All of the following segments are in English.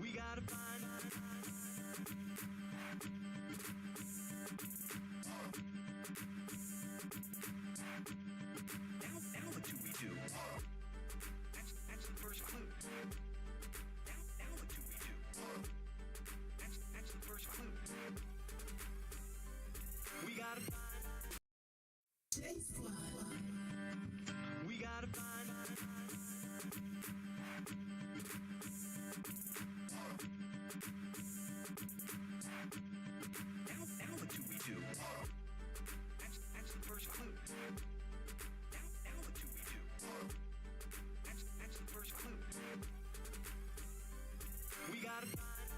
We gotta find. Now what do we do? That's the first clue. Now what do we do? That's the first clue. We gotta find. We gotta find. Now what do we do? That's the first clue. Now what do we do? That's the first clue. We gotta find.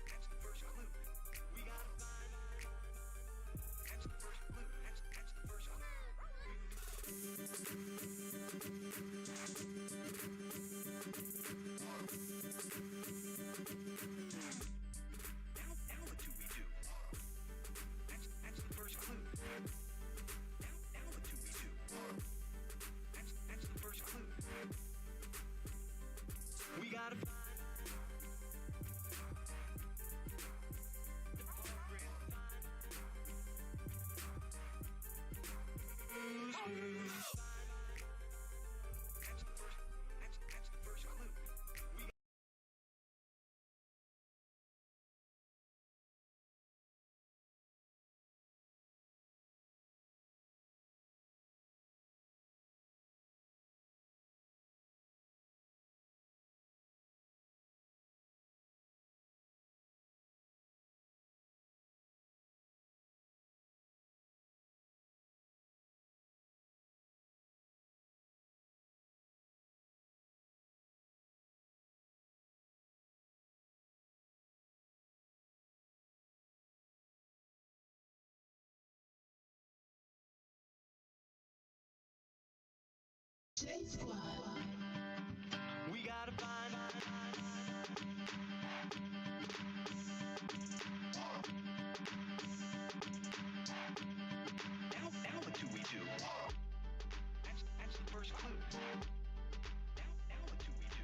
That's the first clue. We gotta find. That's the first clue. That's the first clue. Now what do we do? That's the first clue. Now what do we do? That's the first clue. We gotta find. That's the first clue. We We gotta find. Now what do we do? That's the first clue. Now what do we do?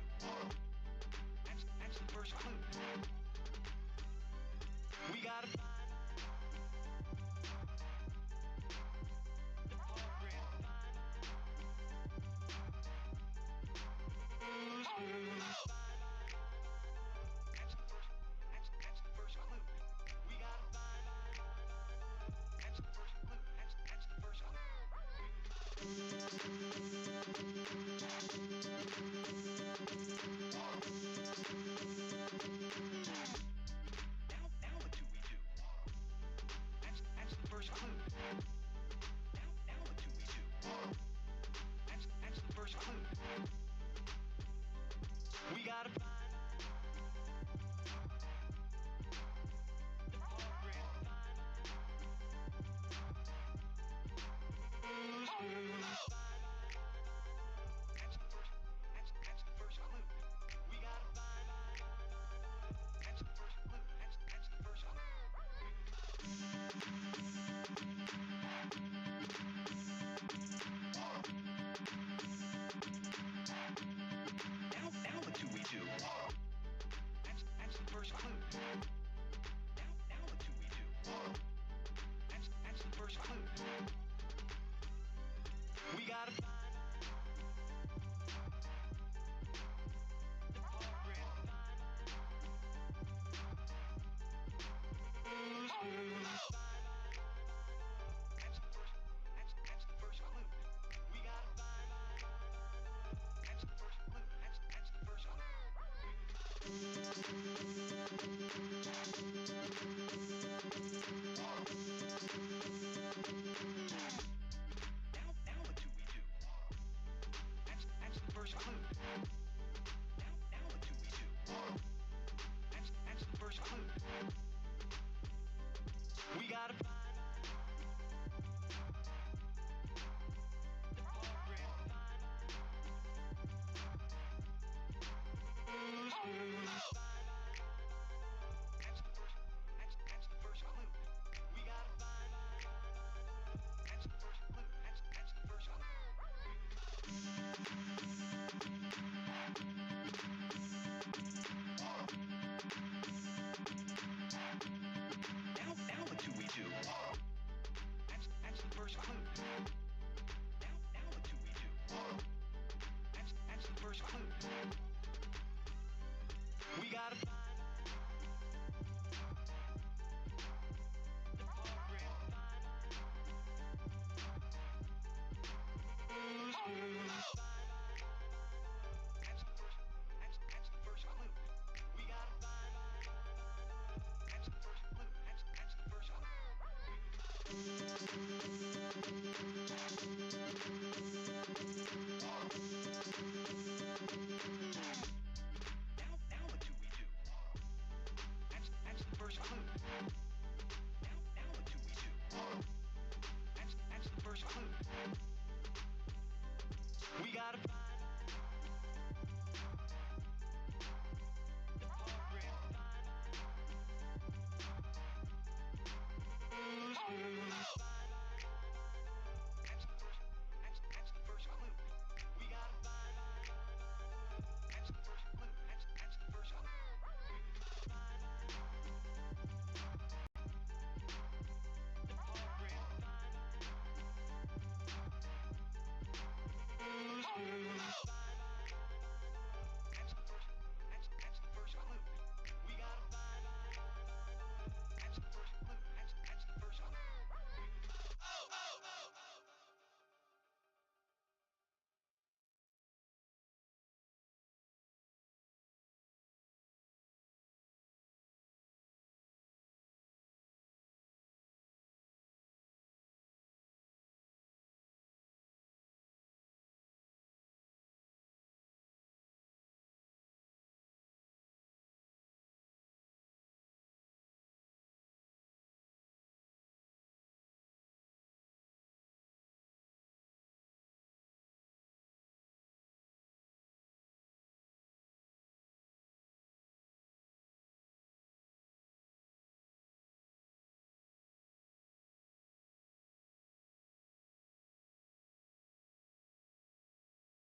That's the first clue. We gotta find. That's the first clue. We gotta find. That's the first clue. That's the first clue. Now what do we do?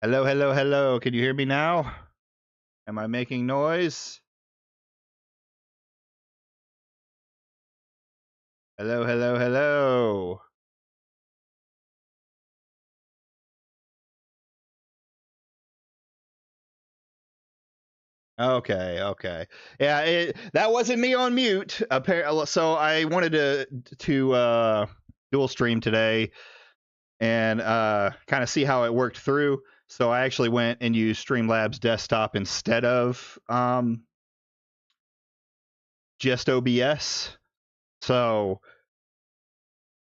Hello, hello, hello. Can you hear me now? Am I making noise? Hello, hello, hello. Okay, okay. Yeah, that wasn't me on mute. Apparently, so I wanted to dual stream today and kind of see how it worked through. So I actually went and used Streamlabs desktop instead of just OBS. So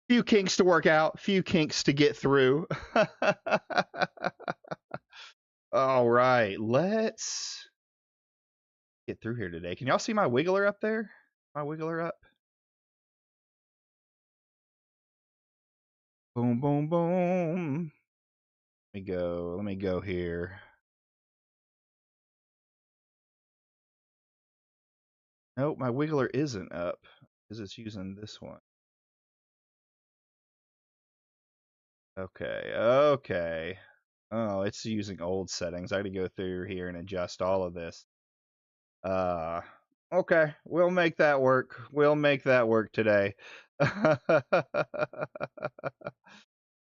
few kinks to work out, few kinks to get through. All right, let's get through here today. Can y'all see my wiggler up there? My wiggler up? Boom, boom, boom. Let me go here. Nope, my wiggler isn't up because it's using this one. Okay, okay. Oh, it's using old settings. I got to go through here and adjust all of this. Uh, okay, we'll make that work. We'll make that work today.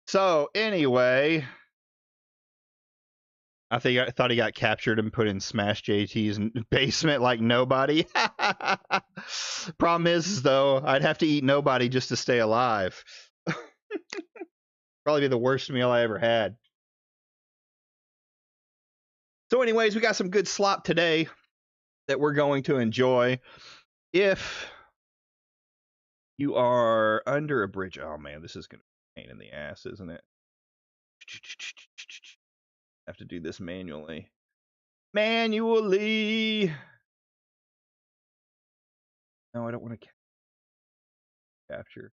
So, anyway, I thought he got captured and put in Smash JT's basement like nobody. Problem is, though, I'd have to eat nobody just to stay alive. Probably be the worst meal I ever had. So, anyways, we got some good slop today that we're going to enjoy. If you are under a bridge, oh man, this is going to be a pain in the ass, isn't it? Have to do this manually. Manually. No, I don't want to capture.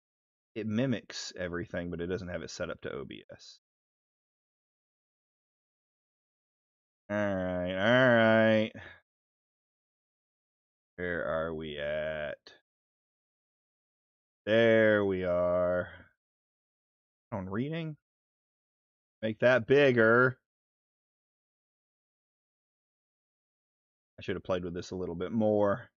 It mimics everything, but it doesn't have it set up to OBS. All right, all right. Where are we at? There we are. On reading? Make that bigger. I should have played with this a little bit more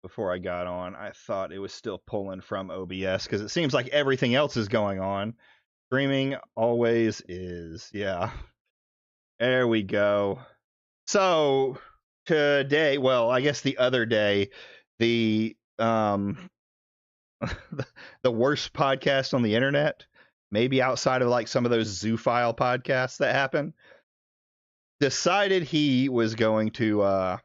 before I got on. I thought it was still pulling from OBS because it seems like everything else is going on. Streaming always is. Yeah. There we go. So today, well, I guess the other day, the the worst podcast on the internet, maybe outside of like some of those zoophile podcasts that happen, decided he was going to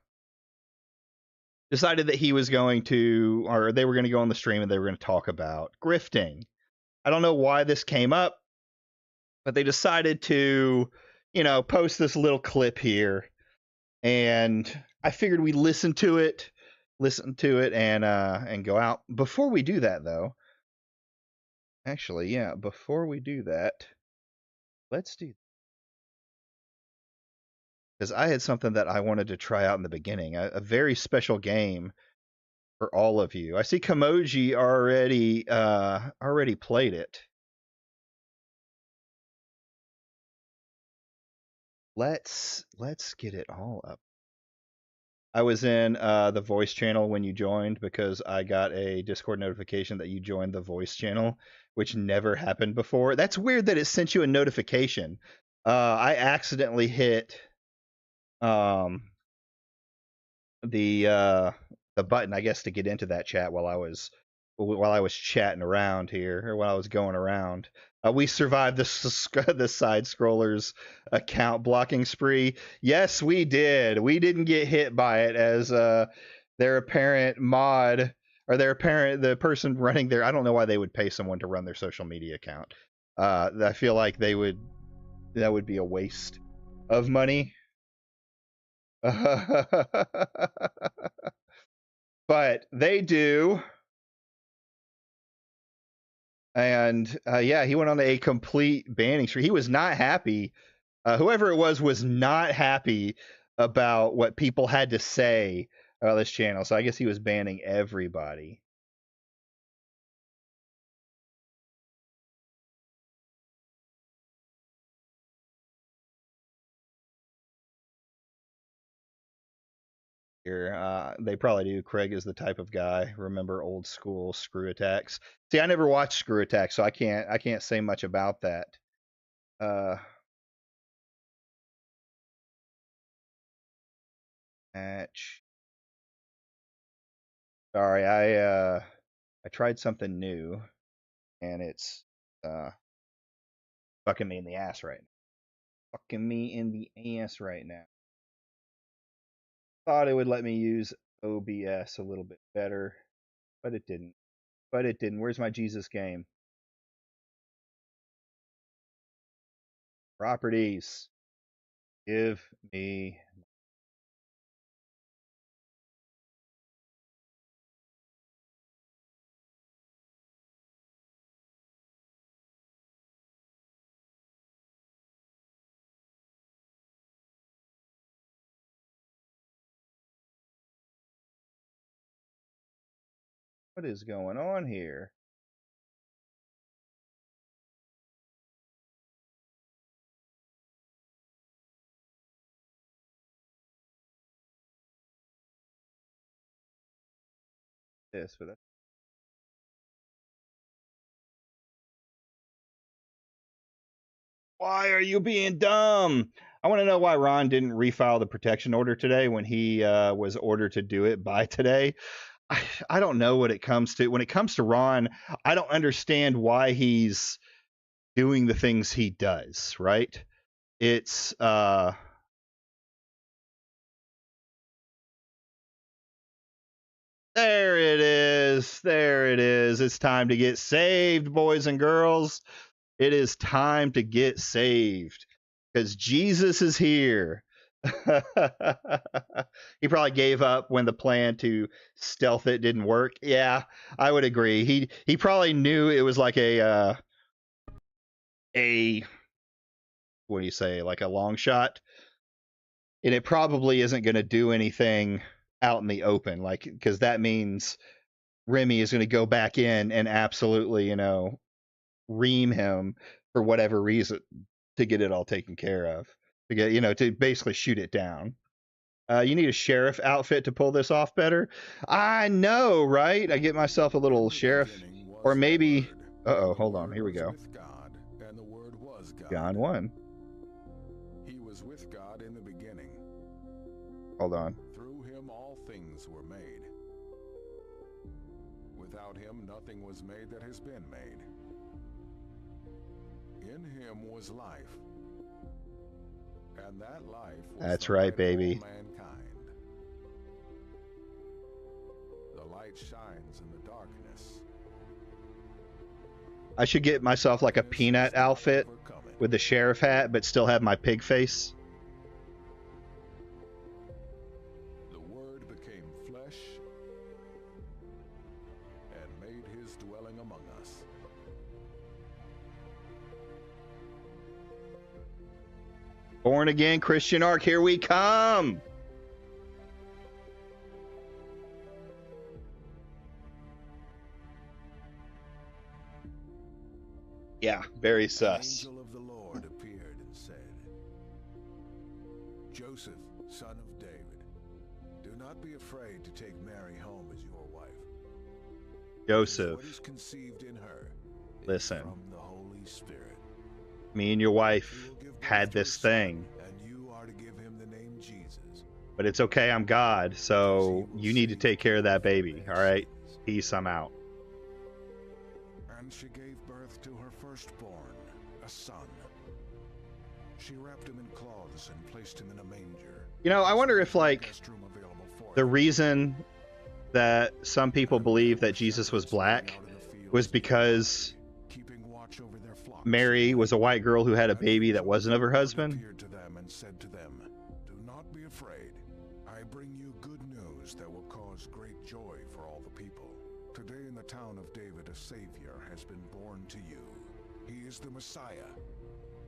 decided that he was going to, or they were going to go on the stream and they were going to talk about grifting. I don't know why this came up, but they decided to, post this little clip here, and I figured we'd listen to it, and go out. Before we do that, though, actually, yeah, before we do that, let's do, because I had something that I wanted to try out in the beginning, a very special game for all of you. I see Kamoji already played it. Let's get it all up. I was in the voice channel when you joined because I got a Discord notification that you joined the voice channel, which never happened before. That's weird that it sent you a notification. I accidentally hit um, the button, I guess, to get into that chat while I was chatting around here, or while I was going around. We survived the side scrollers account blocking spree. Yes, we did. We didn't get hit by it as their apparent mod, or the person running their. I don't know why they would pay someone to run their social media account. I feel like that would be a waste of money. But they do. And yeah, he went on a complete banning streak. He was not happy. Whoever it was not happy about what people had to say about this channel. So I guess he was banning everybody. here. They probably do. Craig is the type of guy. Remember old school Screw Attacks? See, I never watched Screw Attacks, so I can't say much about that. Match. Sorry, I tried something new, and it's fucking me in the ass right now. Fucking me in the ass right now. Thought it would let me use OBS a little bit better, but it didn't. Where's my Jesus game? Properties. Give me. What is going on here? This, but that's... Why are you being dumb? I want to know why Ron didn't refile the protection order today when he was ordered to do it by today. I don't know what it comes to. When it comes to Ron, I don't understand why he's doing the things he does, right? It's there it is. There it is. It's time to get saved, boys and girls. It is time to get saved because Jesus is here. He probably gave up when the plan to stealth it didn't work. Yeah, I would agree. He probably knew it was like a what do you say, like a long shot, and it probably isn't going to do anything out in the open, like, because that means Remy is going to go back in and absolutely, ream him for whatever reason to get it all taken care of, to get, to basically shoot it down. You need a sheriff outfit to pull this off better. I know, right? I get myself a little sheriff, or maybe. Uh-oh, hold on. Here we go. John 1. He was with God in the beginning. Hold on. Through him all things were made. Without him nothing was made that has been made. In him was life. And that life was That's the right, light of baby. all mankind. The light shines in the darkness. I should get myself like a peanut outfit with the sheriff hat, but still have my pig face. The Word became flesh and made his dwelling among us. Born again Christian arc, here we come. Yeah, very sus. An angel of the Lord appeared and said, Joseph, son of David, do not be afraid to take Mary home as your wife. Joseph, What is conceived in her is listen. from the Holy Spirit. Me and your He wife will give birth had to a this son, thing, and you are to give him the name Jesus. but it's okay. I'm God, so you need to take care of that baby. All right, peace. I'm out. And she gave birth to her firstborn, a son. She wrapped him in cloths and placed him in a manger. I wonder if, like, Guest room available for the them. reason that some people believe that Jesus was black was because Keeping watch over their flocks. Mary was a white girl who had a And baby that the wasn't of her Lord husband. appeared to them and said to them, do not be afraid. I bring you good news that will cause great joy for all the people. Today in the town of David, a Savior has been born to you. He is the Messiah,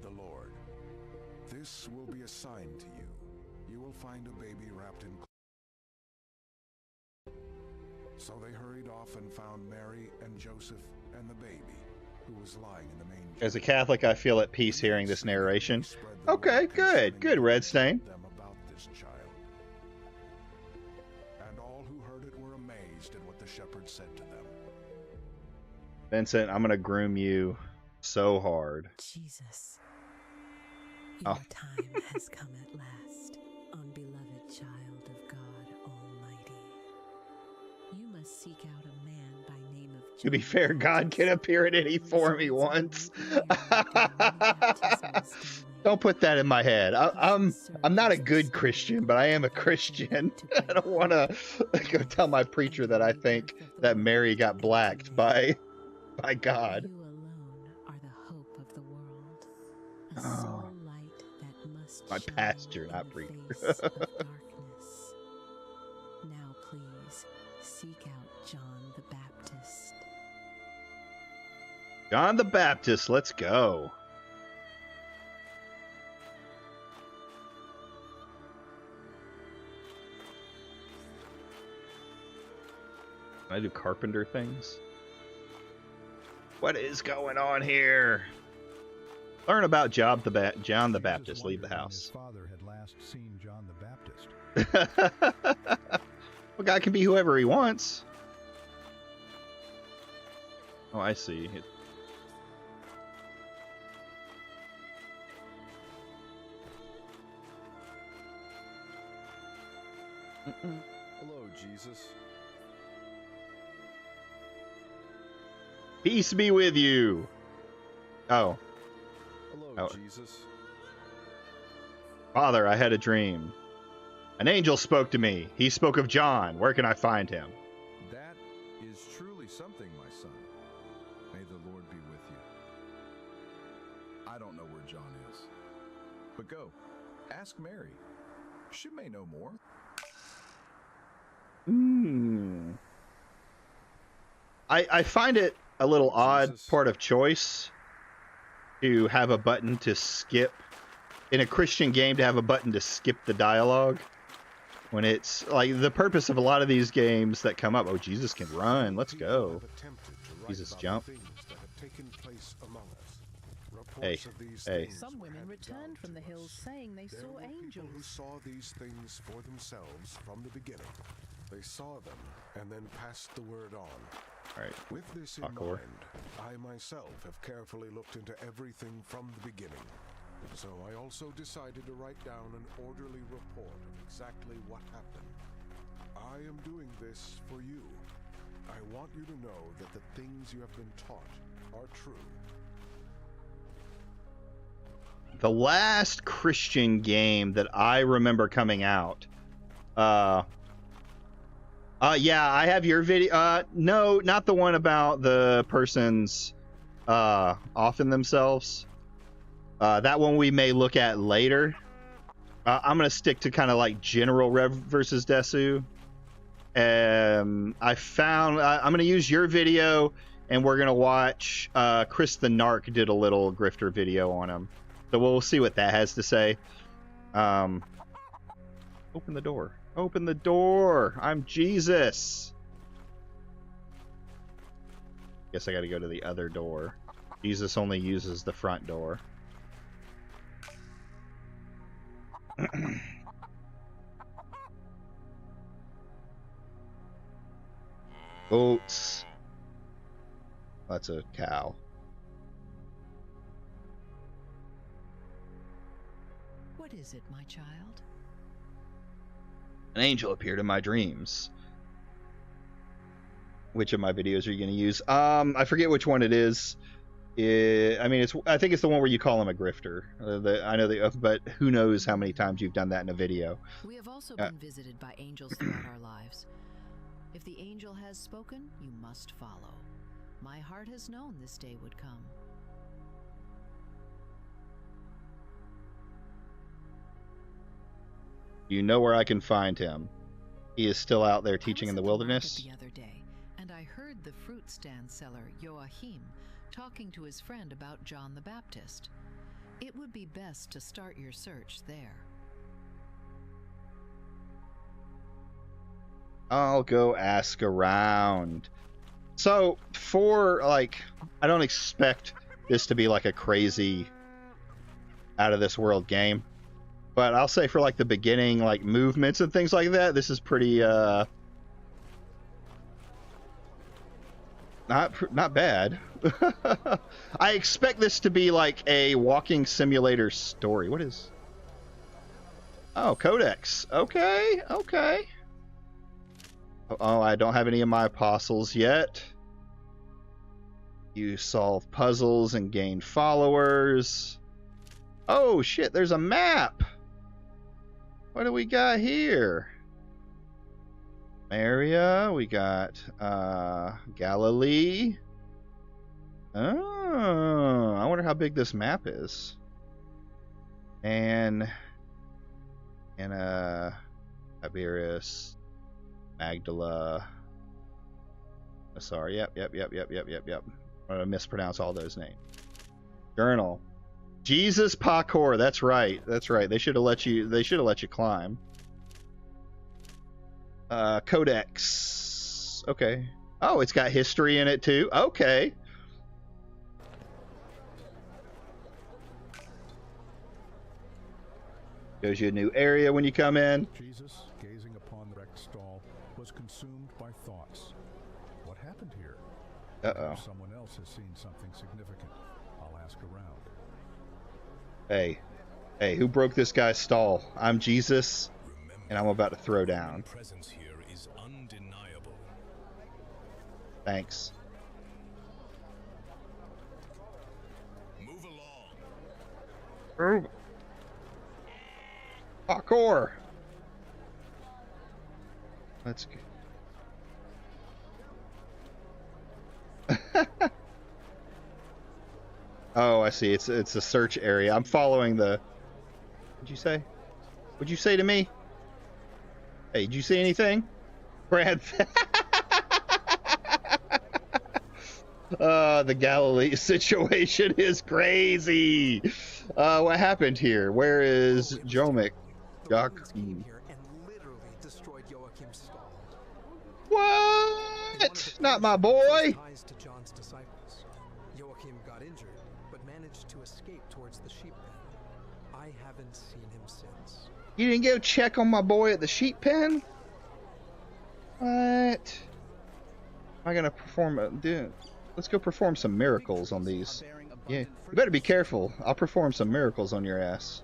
the Lord. This will be a sign to you. You will find a baby wrapped in cloths. So they hurried off and found Mary and Joseph and the baby, who was lying in the manger. As a Catholic, I feel at peace hearing this narration. Okay, good, Red Stain. Them about this child. pleased at what the shepherd said to them. Vincent, I'm gonna groom you so hard. Jesus, Oh. your time has come at last, unbeloved child of God Almighty. You must seek out a man by name of To be John fair, the God can Baptist, appear in any who form he resides wants. in the Holy Land doing many baptisms daily. Don't put that in my head. I'm not a good Serve Christian, but I am a Christian. I don't want to go tell my preacher that I think that Mary got blacked by God. You alone are the hope of the world, a Oh. sole light that must My shine pastor, in not the preacher. face of darkness. Now please seek out John the Baptist. John the Baptist, let's go. Can I do carpenter things? What is going on here? Learn about John the Baptist. Leave the His house. father had last seen John the Baptist. Well, God can be whoever he wants. Oh, I see. Hello, Jesus. Peace be with you. Oh, Hello, Oh. Jesus. Father, I had a dream. An angel spoke to me. He spoke of John. Where can I find him? That is truly something, my son. May the Lord be with you. I don't know where John is. But go, ask Mary. She may know more. I find it a little odd Jesus. part of choice to have a button to skip in a Christian game, to have a button to skip the dialogue when it's like the purpose of a lot of these games that come up. Oh, Jesus can run. Let's go. Jesus, jump. Hey, hey. Some women returned from the hills saying they There saw were people who angels. saw these things for themselves from the beginning. They saw them and then passed the word on. All right. With this in Parkour. mind, I myself have carefully looked into everything from the beginning. So I also decided to write down an orderly report of exactly what happened. I am doing this for you. I want you to know that the things you have been taught are true. The last Christian game that I remember coming out. Yeah, I have your video. No, not the one about the person's offing themselves. That one we may look at later. I'm gonna stick to kind of like General Rev versus Desu. I'm gonna use your video, and we're gonna watch Chris the Narc did a little Grifter video on him. So we'll see what that has to say. Open the door. Open the door. I'm Jesus. Guess I got to go to the other door. Jesus only uses the front door. Oats. That's a cow. What is it, my child? An angel appeared in my dreams. Which of my videos are you going to use? I forget which one it is. I think it's the one where you call him a grifter. But who knows how many times you've done that in a video. We have also been visited by angels throughout our lives. If the angel has spoken, you must follow. My heart has known this day would come. You know where I can find him. He is still out there I teaching was in the at wilderness. market the other day, and I heard the fruit stand seller Joachim talking to his friend about John the Baptist. It would be best to start your search there. I'll go ask around. So, I don't expect this to be like a crazy out of this world game. But I'll say for like the beginning, like movements and things like that, this is pretty not bad. I expect this to be like a walking simulator story. What is? Oh, Codex. Okay, okay. Oh, I don't have any of my apostles yet. You solve puzzles and gain followers. Oh shit, there's a map. What do we got here? Maria, we got Galilee. Oh, I wonder how big this map is. And Tiberius, Magdala. Sorry, yep. I'm gonna mispronounce all those names. Journal. Jesus Parkour. That's right. They should have let you climb. Codex. Okay. Oh, it's got history in it too. Okay. Shows you a new area when you come in. Jesus, gazing upon the wrecked stall, was consumed by thoughts. What happened here? Uh-oh. If someone else has seen something significant, I'll ask around. Hey, who broke this guy's stall? I'm Jesus, and I'm about to throw down. Presence here is undeniable. Thanks. Move along. Move. Parkour. Let's go. Oh, I see. It's a search area. I'm following the. What'd you say? What'd you say to me? Hey, did you see anything? Brad. The Galilee situation is crazy. What happened here? Where is Jomic? The Romans came here and literally destroyed Joachim's stall. What? Not my boy. Ties to John's disciples. Joachim got injured, but managed to escape towards the sheep pen. I haven't seen him since. You didn't go check on my boy at the sheep pen? What? Am I gonna perform? Dude, let's go perform some miracles on these. Yeah, you better be careful. I'll perform some miracles on your ass.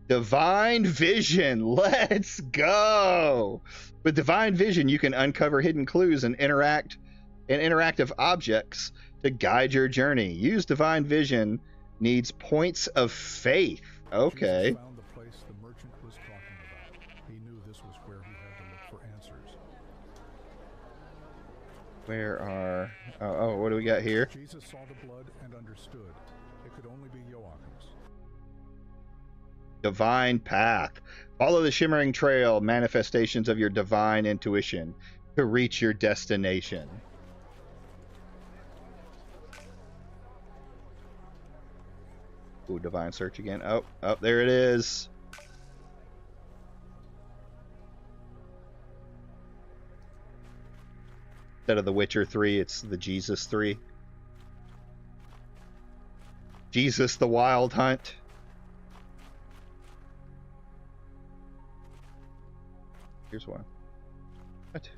Divine Vision. Let's go. With Divine Vision, you can uncover hidden clues and interactive objects to guide your journey. Use Divine Vision needs points of faith. Okay. Jesus found the place the merchant was talking about. He knew this was where he had to look for answers. Where are... Oh, what do we got here? Jesus saw the blood and understood. It could only be Joachim's. Divine Path. Follow the shimmering trail, manifestations of your divine intuition to reach your destination. Ooh, divine search again. Oh, there it is. Instead of the Witcher 3, it's the Jesus 3. Jesus the Wild Hunt. Here's one. What?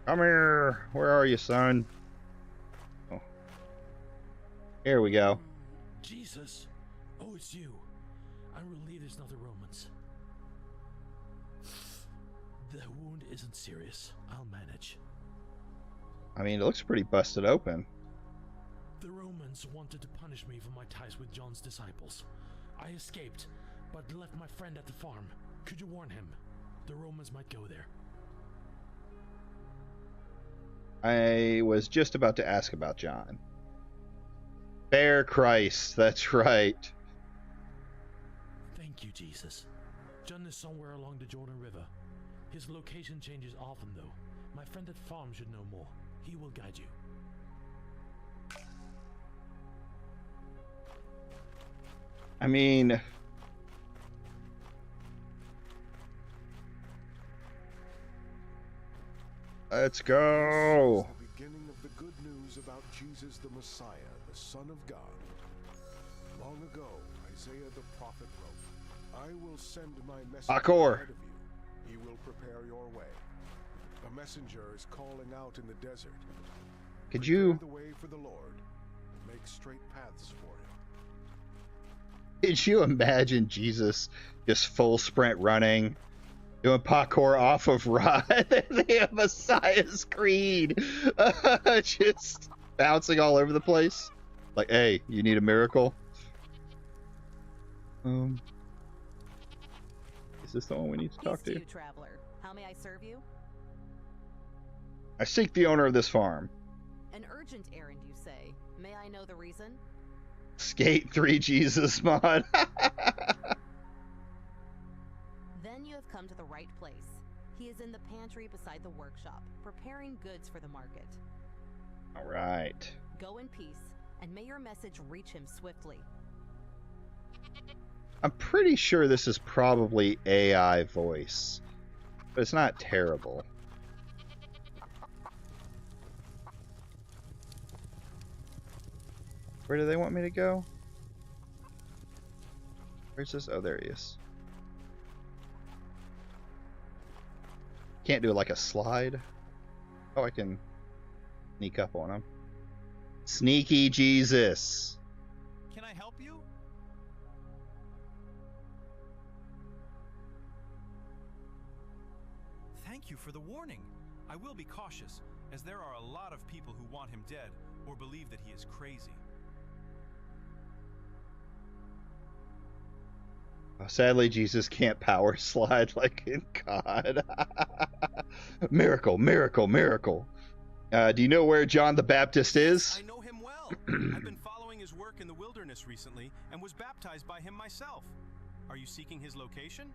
Come here. Where are you, son? Oh. Here we go. Jesus. Oh, it's you. I'm relieved it's not the Romans. The wound isn't serious. I'll manage. I mean, it looks pretty busted open. The Romans wanted to punish me for my ties with John's disciples. I escaped, but left my friend at the farm. Could you warn him? The Romans might go there. I was just about to ask about John. Bear Christ, that's right. Thank you, Jesus. John is somewhere along the Jordan River. His location changes often, though. My friend at farm should know more. He will guide you. I mean... Let's go. The beginning of the good news about Jesus the Messiah, the Son of God. Long ago, Isaiah the prophet wrote, I will send my message Parkour. ahead of you, He will prepare your way. A messenger is calling out in the desert. Could Prepare you the way for the Lord. Make straight paths for him. could you imagine Jesus just full sprint running, doing parkour off of Rod? The Messiah's Creed, just bouncing all over the place. Like, hey, you need a miracle? Is this the one we need to talk to? Peace to you, traveler. How may I serve you? I seek the owner of this farm. An urgent errand, you say. May I know the reason? Skate 3 Jesus mod. Then you have come to the right place. He is in the pantry beside the workshop, preparing goods for the market. All right. Go in peace, and may your message reach him swiftly. I'm pretty sure this is probably AI voice, but it's not terrible. Where do they want me to go? Where's this? Oh, there he is. Can't do like a slide. Oh, I can sneak up on him. Sneaky Jesus. Can I help you? Thank you for the warning. I will be cautious, as there are a lot of people who want him dead or believe that he is crazy. Sadly, Jesus can't power slide like in God. Miracle, miracle, miracle. Do you know where John the Baptist is? I know him well. I've been following his work in the wilderness recently and was baptized by him myself. Are you seeking his location?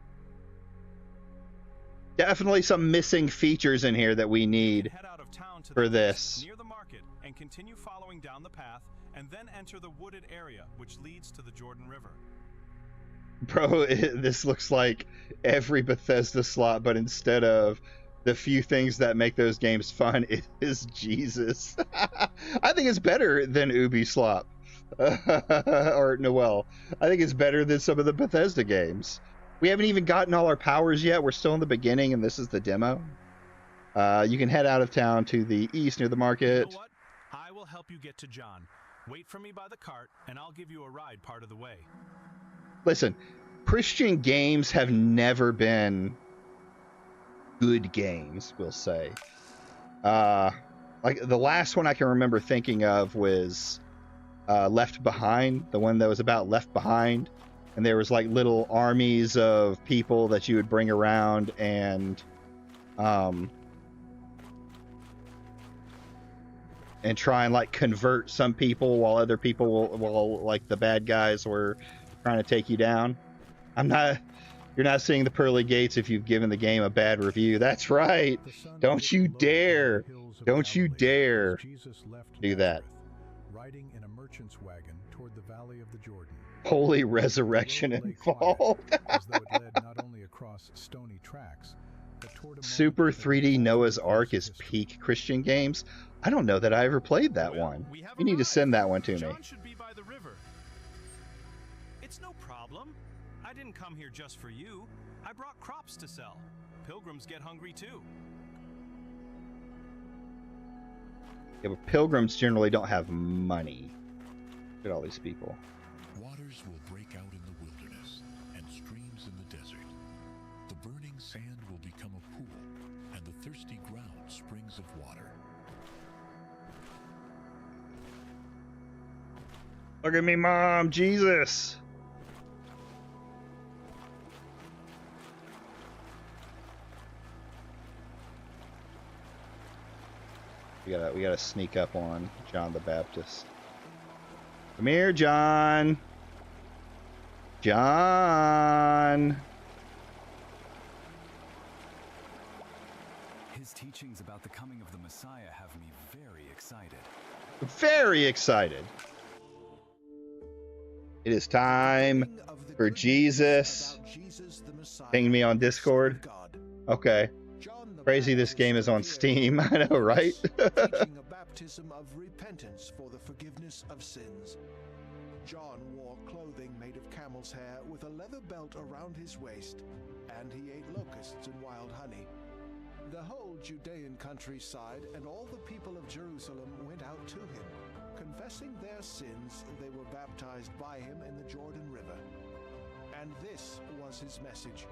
Definitely some missing features in here that we need Head out of town to for the this. near the market and continue following down the path and then enter the wooded area which leads to the Jordan River. Bro, this looks like every Bethesda slot, but instead of the few things that make those games fun, it is Jesus. I think it's better than Ubi Slop. Or Noel. I think it's better than some of the Bethesda games. We haven't even gotten all our powers yet. We're still in the beginning, and this is the demo. You can head out of town to the east near the market. You know what? I will help you get to John. Wait for me by the cart, and I'll give you a ride part of the way. Listen, Christian games have never been good games, we'll say. Like the last one I can remember thinking of was Left Behind, the one that was about Left Behind, and there was like little armies of people that you would bring around and try and like convert some people while other people while like the bad guys were trying to take you down. You're not seeing the pearly gates if you've given the game a bad review. That's right. Don't you dare. Don't you dare do that. Riding in a merchant's wagon toward the valley of the Jordan. Holy resurrection involved. As though it led not only across stony tracks, but toward a Super 3D Noah's Ark is peak Christian games. I don't know that I ever played that one. You need to send that one to me. John should be by the river. It's no problem. I didn't come here just for you. I brought crops to sell. Pilgrims get hungry too. Yeah, but pilgrims generally don't have money. Look at all these people. Waters will break out in the wilderness and streams in the desert. The burning sand will become a pool, and the thirsty ground springs of water. Look at me, Mom, Jesus. We gotta sneak up on John the Baptist. Come here, John. John. His teachings about the coming of the Messiah have me very excited. Very excited. It is time for Jesus. Ping me on Discord. Okay. Crazy this game is on Steam. I know, right? Teaching a baptism of repentance for the forgiveness of sins. John wore clothing made of camel's hair with a leather belt around his waist and he ate locusts and wild honey. The whole Judean countryside and all the people of Jerusalem went out to him. Confessing their sins, they were baptized by him in the Jordan River. And this was his message.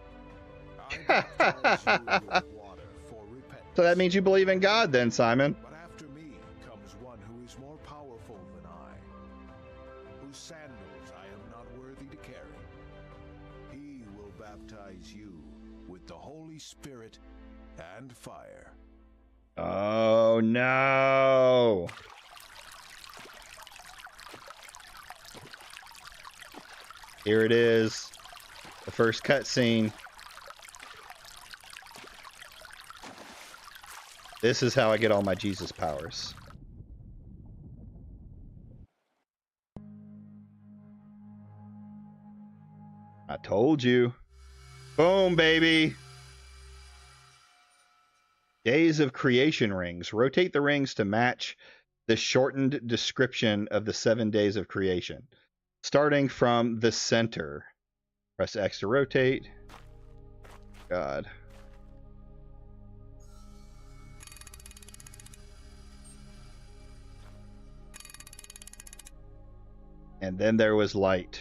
I baptize you with water for repentance. So that means you believe in God then, Simon. But after me comes one who is more powerful than I, whose sandals I am not worthy to carry. He will baptize you with the Holy Spirit and fire. Oh no. Here it is. The first cutscene. This is how I get all my Jesus powers. I told you. Boom, baby. Days of creation rings. Rotate the rings to match the shortened description of the 7 days of creation. Starting from the center. Press X to rotate. God. And then there was light.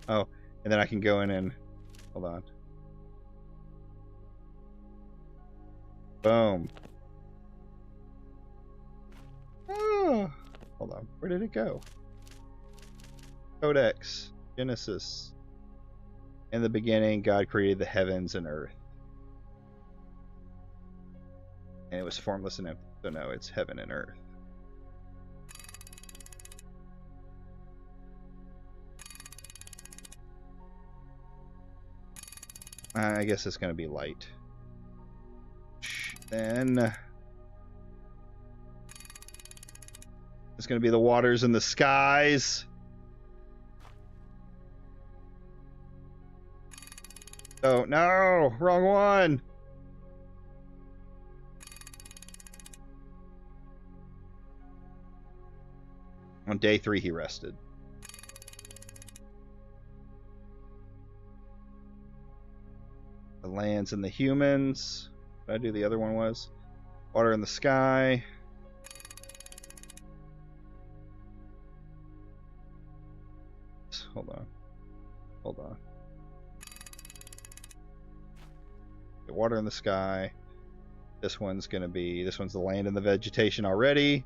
Oh, and then I can go in and... Hold on. Boom. Oh, hold on. Where did it go? Codex. Genesis. In the beginning, God created the heavens and earth. And it was formless and empty. So no, it's heaven and earth. I guess it's going to be light. Then it's going to be the waters and the skies. Oh, no! Wrong one! On day 3, he rested. The lands and the humans. What did I do the other one was? Water in the sky. Hold on. Hold on. Okay, water in the sky. This one's going to be... This one's the land and the vegetation already.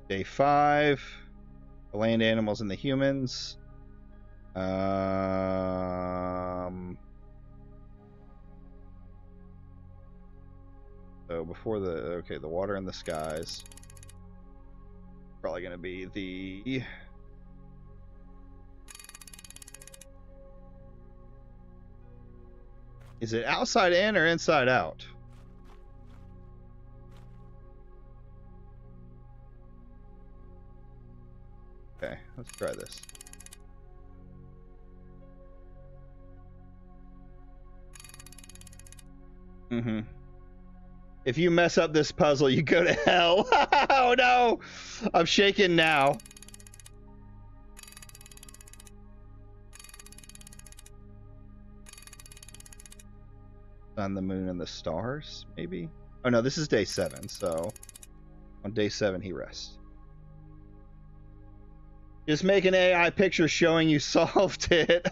Day 5. The land animals and the humans. So before the... Okay, the water and the skies. Probably going to be the... Is it outside in or inside out? Okay, let's try this. If you mess up this puzzle, you go to hell. Oh no! I'm shaking now. On the moon and the stars, maybe? Oh no, this is day 7, so on day 7 he rests. Just make an AI picture showing you solved it.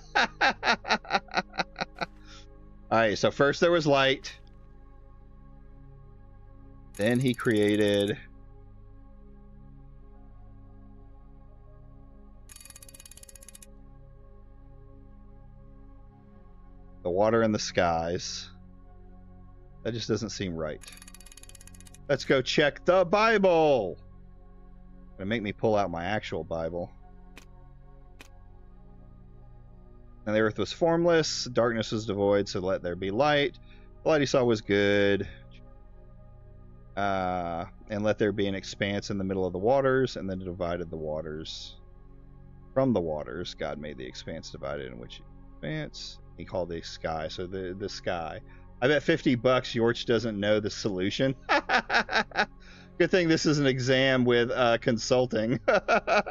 Alright, so first there was light. Then he created the water and the skies. That just doesn't seem right. Let's go check the Bible. Gonna make me pull out my actual Bible. And the earth was formless, darkness was devoid, so let there be light. The light he saw was good. And let there be an expanse in the middle of the waters, and then it divided the waters from the waters. God made the expanse divided in which expanse. He called the sky, so the sky. I bet $50 Yorch doesn't know the solution. Good thing this is an exam with consulting. And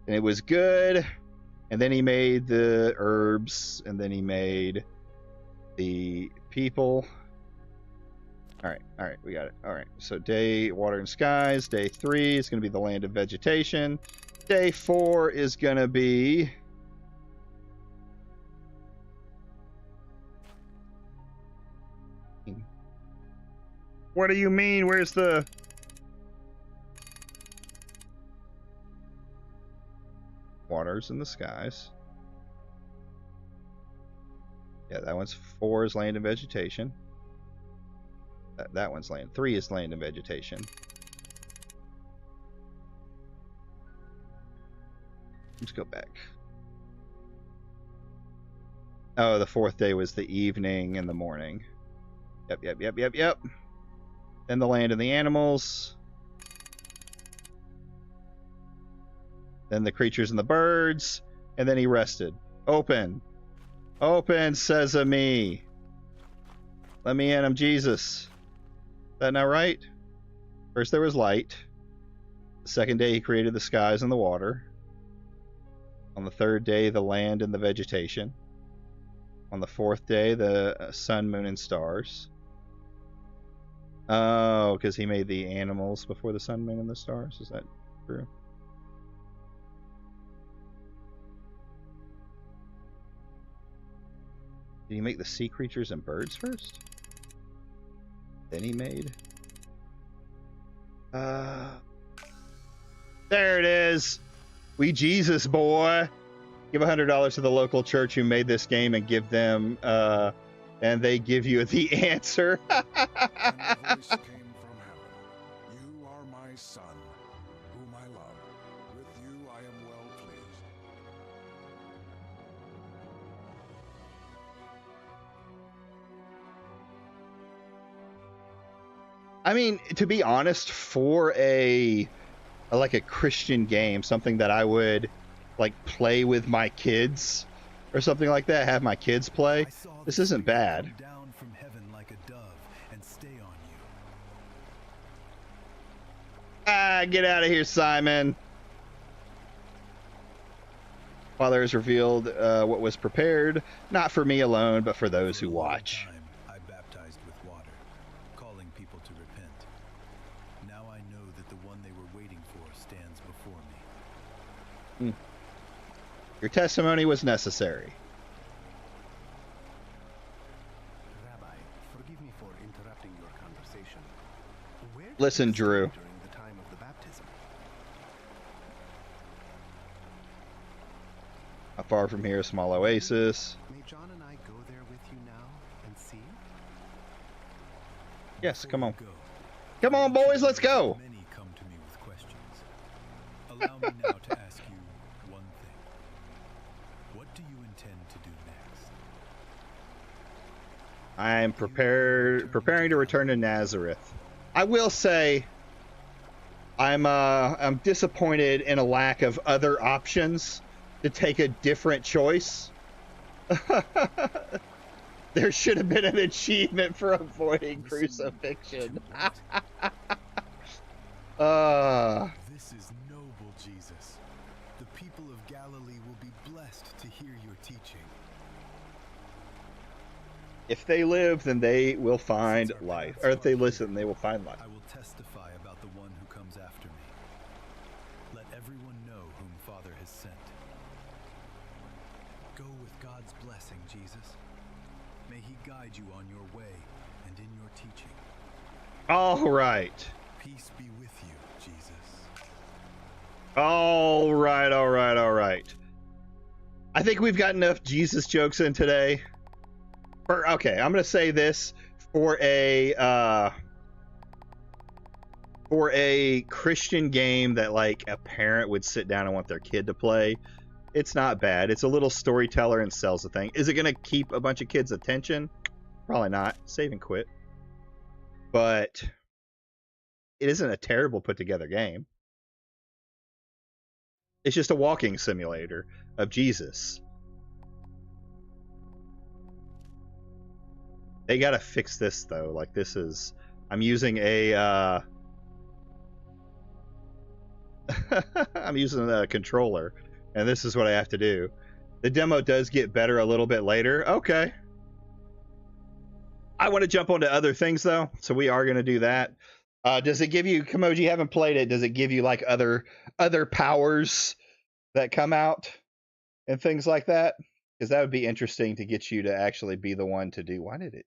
it was good. And then he made the herbs, and then he made the people. All right, we got it. All right, so day, water and skies. Day 3 is going to be the land of vegetation. Day 4 is going to be... What do you mean? Where's the... Waters in the skies. Yeah, that one's 4 is land and vegetation. That one's land. 3 is land and vegetation. Let's go back. Oh, the 4th day was the evening and the morning. Yep. Then the land and the animals. Then the creatures and the birds. And then he rested. Open. Open sesame. Let me in. I'm Jesus. Is that not right? First there was light. The 2nd day he created the skies and the water. On the 3rd day the land and the vegetation. On the 4th day the sun, moon, and stars. Oh, because he made the animals before the sun, moon, and the stars. Is that true? Did he make the sea creatures and birds first? Then he made... There it is! We Jesus, boy! Give $100 to the local church who made this game and give them... and they give you the answer. And a voice came from heaven. You are my son, whom I love. With you I am well pleased. I mean, to be honest, for a Christian game, something that I would like play with my kids or something like that, have my kids play, this isn't bad. Down from heaven like a dove and stay on you. Ah, get out of here, Simon. Father has revealed what was prepared, not for me alone, but for those who watch. I baptized with water, calling people to repent. Now I know that the one they were waiting for stands before me. Your testimony was necessary. Rabbi, forgive me for interrupting your conversation. Where did Listen, you Drew. stay during the time of the baptism? Not far from here, a small oasis. May John and I go there with you now and see? Yes, come on. Come on, boys, let's go. Many come to me with questions. Allow me now to ask you one thing. What do you intend to do next? I'm preparing to return to Nazareth. I will say I'm disappointed in a lack of other options to take a different choice. There should have been an achievement for avoiding crucifixion. This is noble, Jesus. The people of Galilee will be blessed to hear your teaching. If they live, then they will find life. Or if they listen, they will find life. I will testify about the one who comes after me. Let everyone know whom Father has sent. Go with God's blessing, Jesus. May he guide you on your way and in your teaching. All right. Peace be with you, Jesus. All right. I think we've got enough Jesus jokes in today. Okay, I'm gonna say this for a Christian game that like a parent would sit down and want their kid to play. It's not bad. It's a little storyteller and sells the thing. Is it gonna keep a bunch of kids' attention? Probably not. Save and quit. But it isn't a terrible put together game. It's just a walking simulator of Jesus. They gotta fix this though. Like this is, I'm using a I'm using a controller and this is what I have to do. The demo does get better a little bit later. Okay. I want to jump onto other things though, so we are going to do that. Does it give you, Kimoji, haven't played it, does it give you like other powers that come out and things like that? Because that would be interesting to get you to actually be the one to do. Why did it?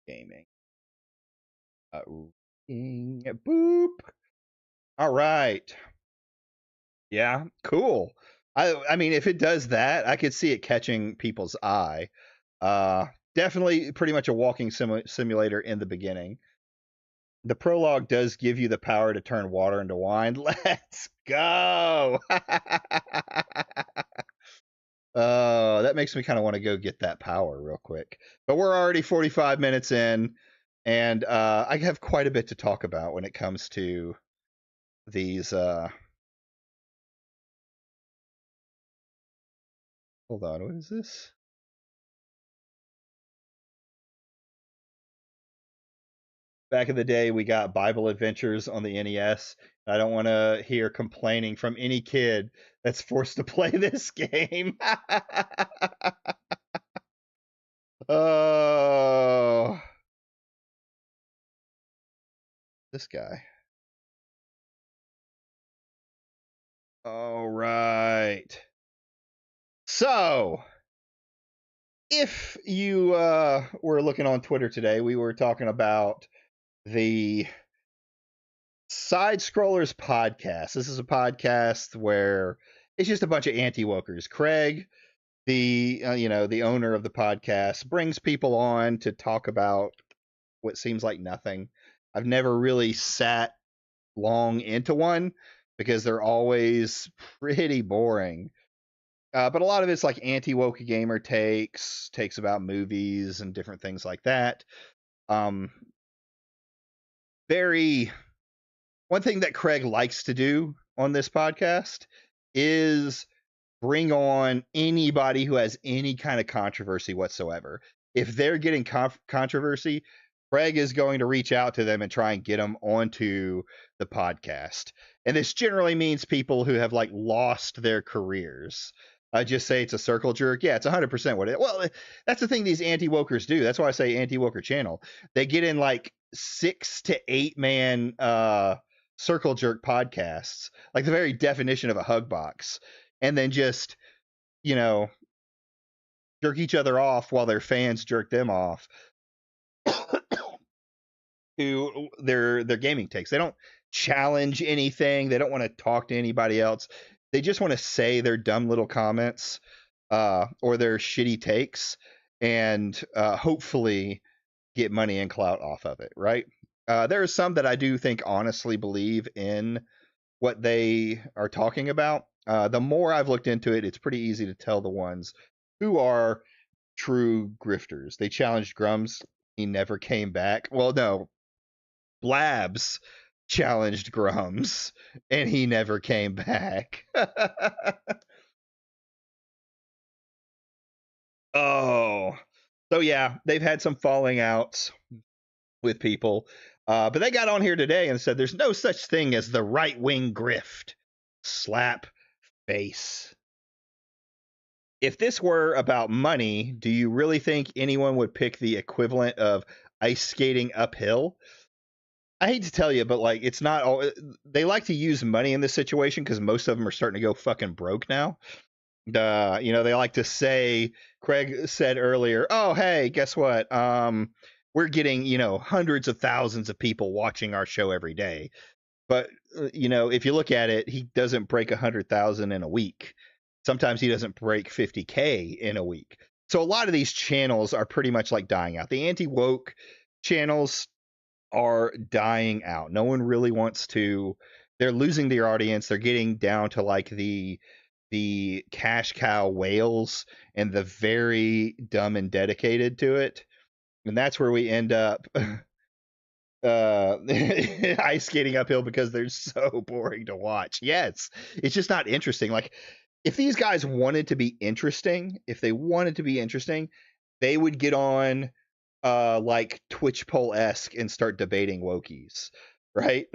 Gaming. Boop. All right. Yeah, cool. I mean, if it does that, I could see it catching people's eye. Definitely pretty much a walking simulator in the beginning. The prologue does give you the power to turn water into wine. Let's go. That makes me kind of want to go get that power real quick. But we're already 45 minutes in, and I have quite a bit to talk about when it comes to these. Hold on, what is this? Back in the day, we got Bible Adventures on the NES. I don't want to hear complaining from any kid that's forced to play this game. Oh, this guy. All right. So, if you were looking on Twitter today, we were talking about the Side Scrollers podcast. This is a podcast where it's just a bunch of anti-wokers. Craig, the the owner of the podcast, brings people on to talk about what seems like nothing. I've never really sat long into one because they're always pretty boring. But a lot of it's like anti-woke gamer takes about movies and different things like that. Very one thing that Craig likes to do on this podcast is bring on anybody who has any kind of controversy whatsoever. If they're getting controversy, Craig is going to reach out to them and try and get them onto the podcast. And this generally means people who have like lost their careers. I just say it's a circle jerk. Yeah, it's 100% what it. Well, that's the thing these anti-wokers do. That's why I say anti-woker channel. They get in like 6 to 8 man circle jerk podcasts, like the very definition of a hug box, and then just jerk each other off while their fans jerk them off to their gaming takes. They don't challenge anything. They don't want to talk to anybody else. They just want to say their dumb little comments or their shitty takes and hopefully get money and clout off of it, right? There are some that I do think honestly believe in what they are talking about. The more I've looked into it, it's pretty easy to tell the ones who are true grifters. They challenged Grums. He never came back. Well, no. Blabs challenged Grums, and he never came back. Oh. So, yeah, they've had some falling outs with people. But they got on here today and said there's no such thing as the right-wing grift. Slap face. If this were about money, do you really think anyone would pick the equivalent of ice skating uphill? I hate to tell you, but like it's not all. They like to use money in this situation because most of them are starting to go fucking broke now. They like to say. Craig said earlier, "Oh, hey, guess what? We're getting hundreds of thousands of people watching our show every day." But if you look at it, he doesn't break 100,000 in a week. Sometimes he doesn't break 50K in a week. So a lot of these channels are pretty much like dying out. The anti-woke channels are dying out. No one really wants to. They're losing their audience. They're getting down to like the cash cow whales and the very dumb and dedicated to it. And that's where we end up ice skating uphill because they're so boring to watch. Yes, it's just not interesting. Like if these guys wanted to be interesting, they would get on like Twitch poll-esque and start debating wokies, right?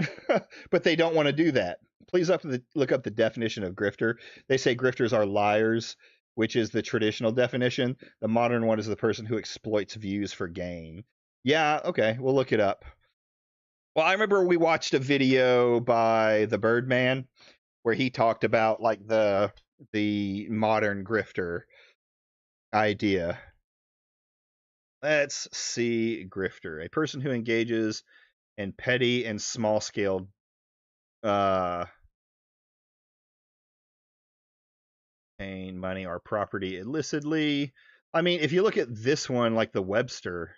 But they don't want to do that. please look up the definition of grifter. They say grifters are liars, which is the traditional definition. The modern one is the person who exploits views for gain. Yeah, okay, we'll look it up. Well, I remember we watched a video by the Birdman where he talked about like the modern grifter idea. Let's see, grifter, a person who engages in petty and small scale paying money or property illicitly. I mean, if you look at this one, like the Webster,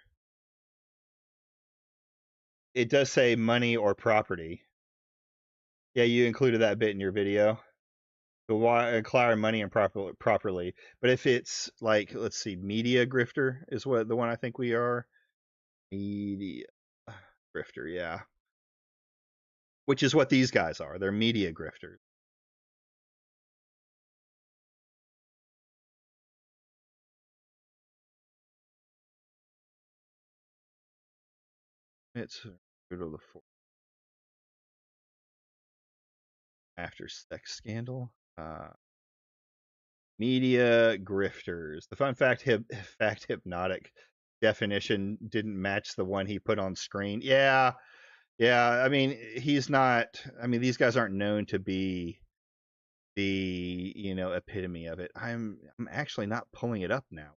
it does say money or property. Yeah, you included that bit in your video. To acquire money and properly. But if it's like, let's see, media grifter is what the one I think we are. Media grifter, yeah. Which is what these guys are. They're media grifters. It's after sex scandal. Media grifters. The fun fact hypnotic definition didn't match the one he put on screen. Yeah. I mean, he's not. I mean, these guys aren't known to be the epitome of it. I'm actually not pulling it up now.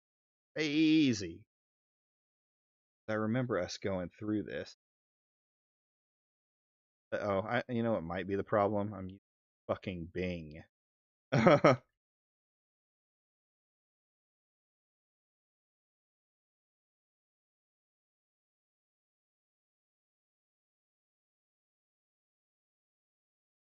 Easy. I remember us going through this. You know what might be the problem? I'm using fucking Bing. So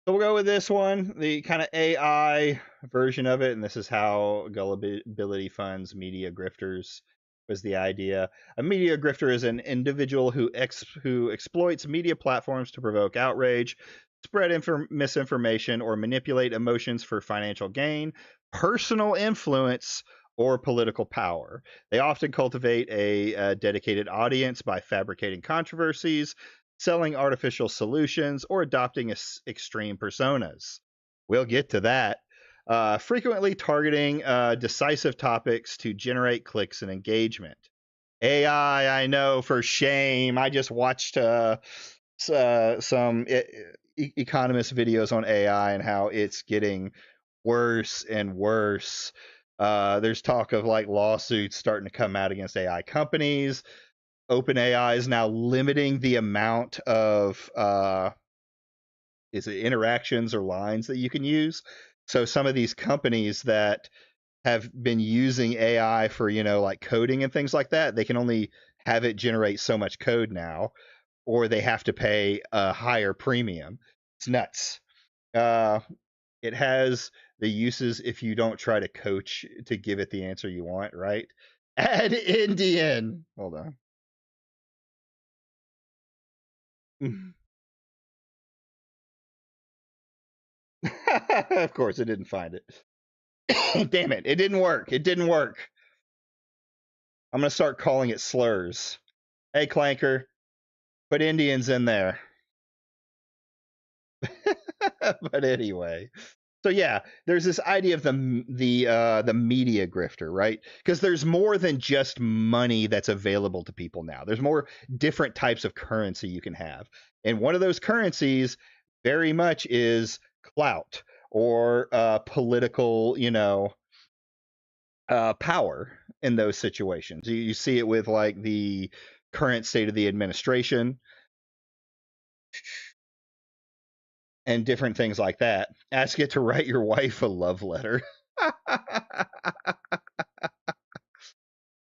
we'll go with this one, the kind of AI version of it, and this is how Gullibility funds media grifters was the idea. A media grifter is an individual who exploits media platforms to provoke outrage, spread misinformation, or manipulate emotions for financial gain, personal influence, or political power. They often cultivate a dedicated audience by fabricating controversies, selling artificial solutions, or adopting extreme personas. We'll get to that. Frequently targeting decisive topics to generate clicks and engagement. AI, I know for shame. I just watched some economist videos on AI and how it's getting worse and worse. There's talk of like lawsuits starting to come out against AI companies. OpenAI is now limiting the amount of interactions or lines that you can use. So some of these companies that have been using AI for like coding and things like that, they can only have it generate so much code now, or they have to pay a higher premium. It's nuts. It has the uses if you don't try to coach to give it the answer you want, right? Add Indian. Hold on. Of course, it didn't find it. Damn it. It didn't work. It didn't work. I'm going to start calling it slurs. Hey, Clanker, put Indians in there. But anyway. So yeah, there's this idea of the media grifter, right? Because there's more than just money that's available to people now. There's more different types of currency you can have. And one of those currencies very much is clout or political, power in those situations. You see it with like the current state of the administration and different things like that. Ask it to write your wife a love letter.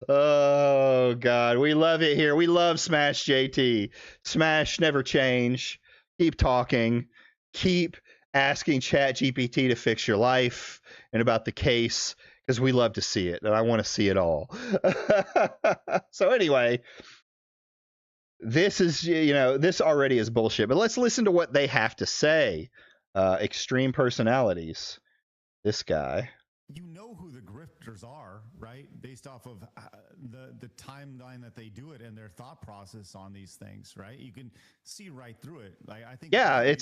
Oh God, we love it here. We love Smash JT. Smash never change. Keep talking. Keep asking ChatGPT to fix your life and about the case because we love to see it and I want to see it all. So anyway, this is this already is bullshit. But let's listen to what they have to say. Extreme personalities. This guy. You know who the grifters are, right? Based off of the timeline that they do it and their thought process on these things, right? You can see right through it. Like I think. Yeah,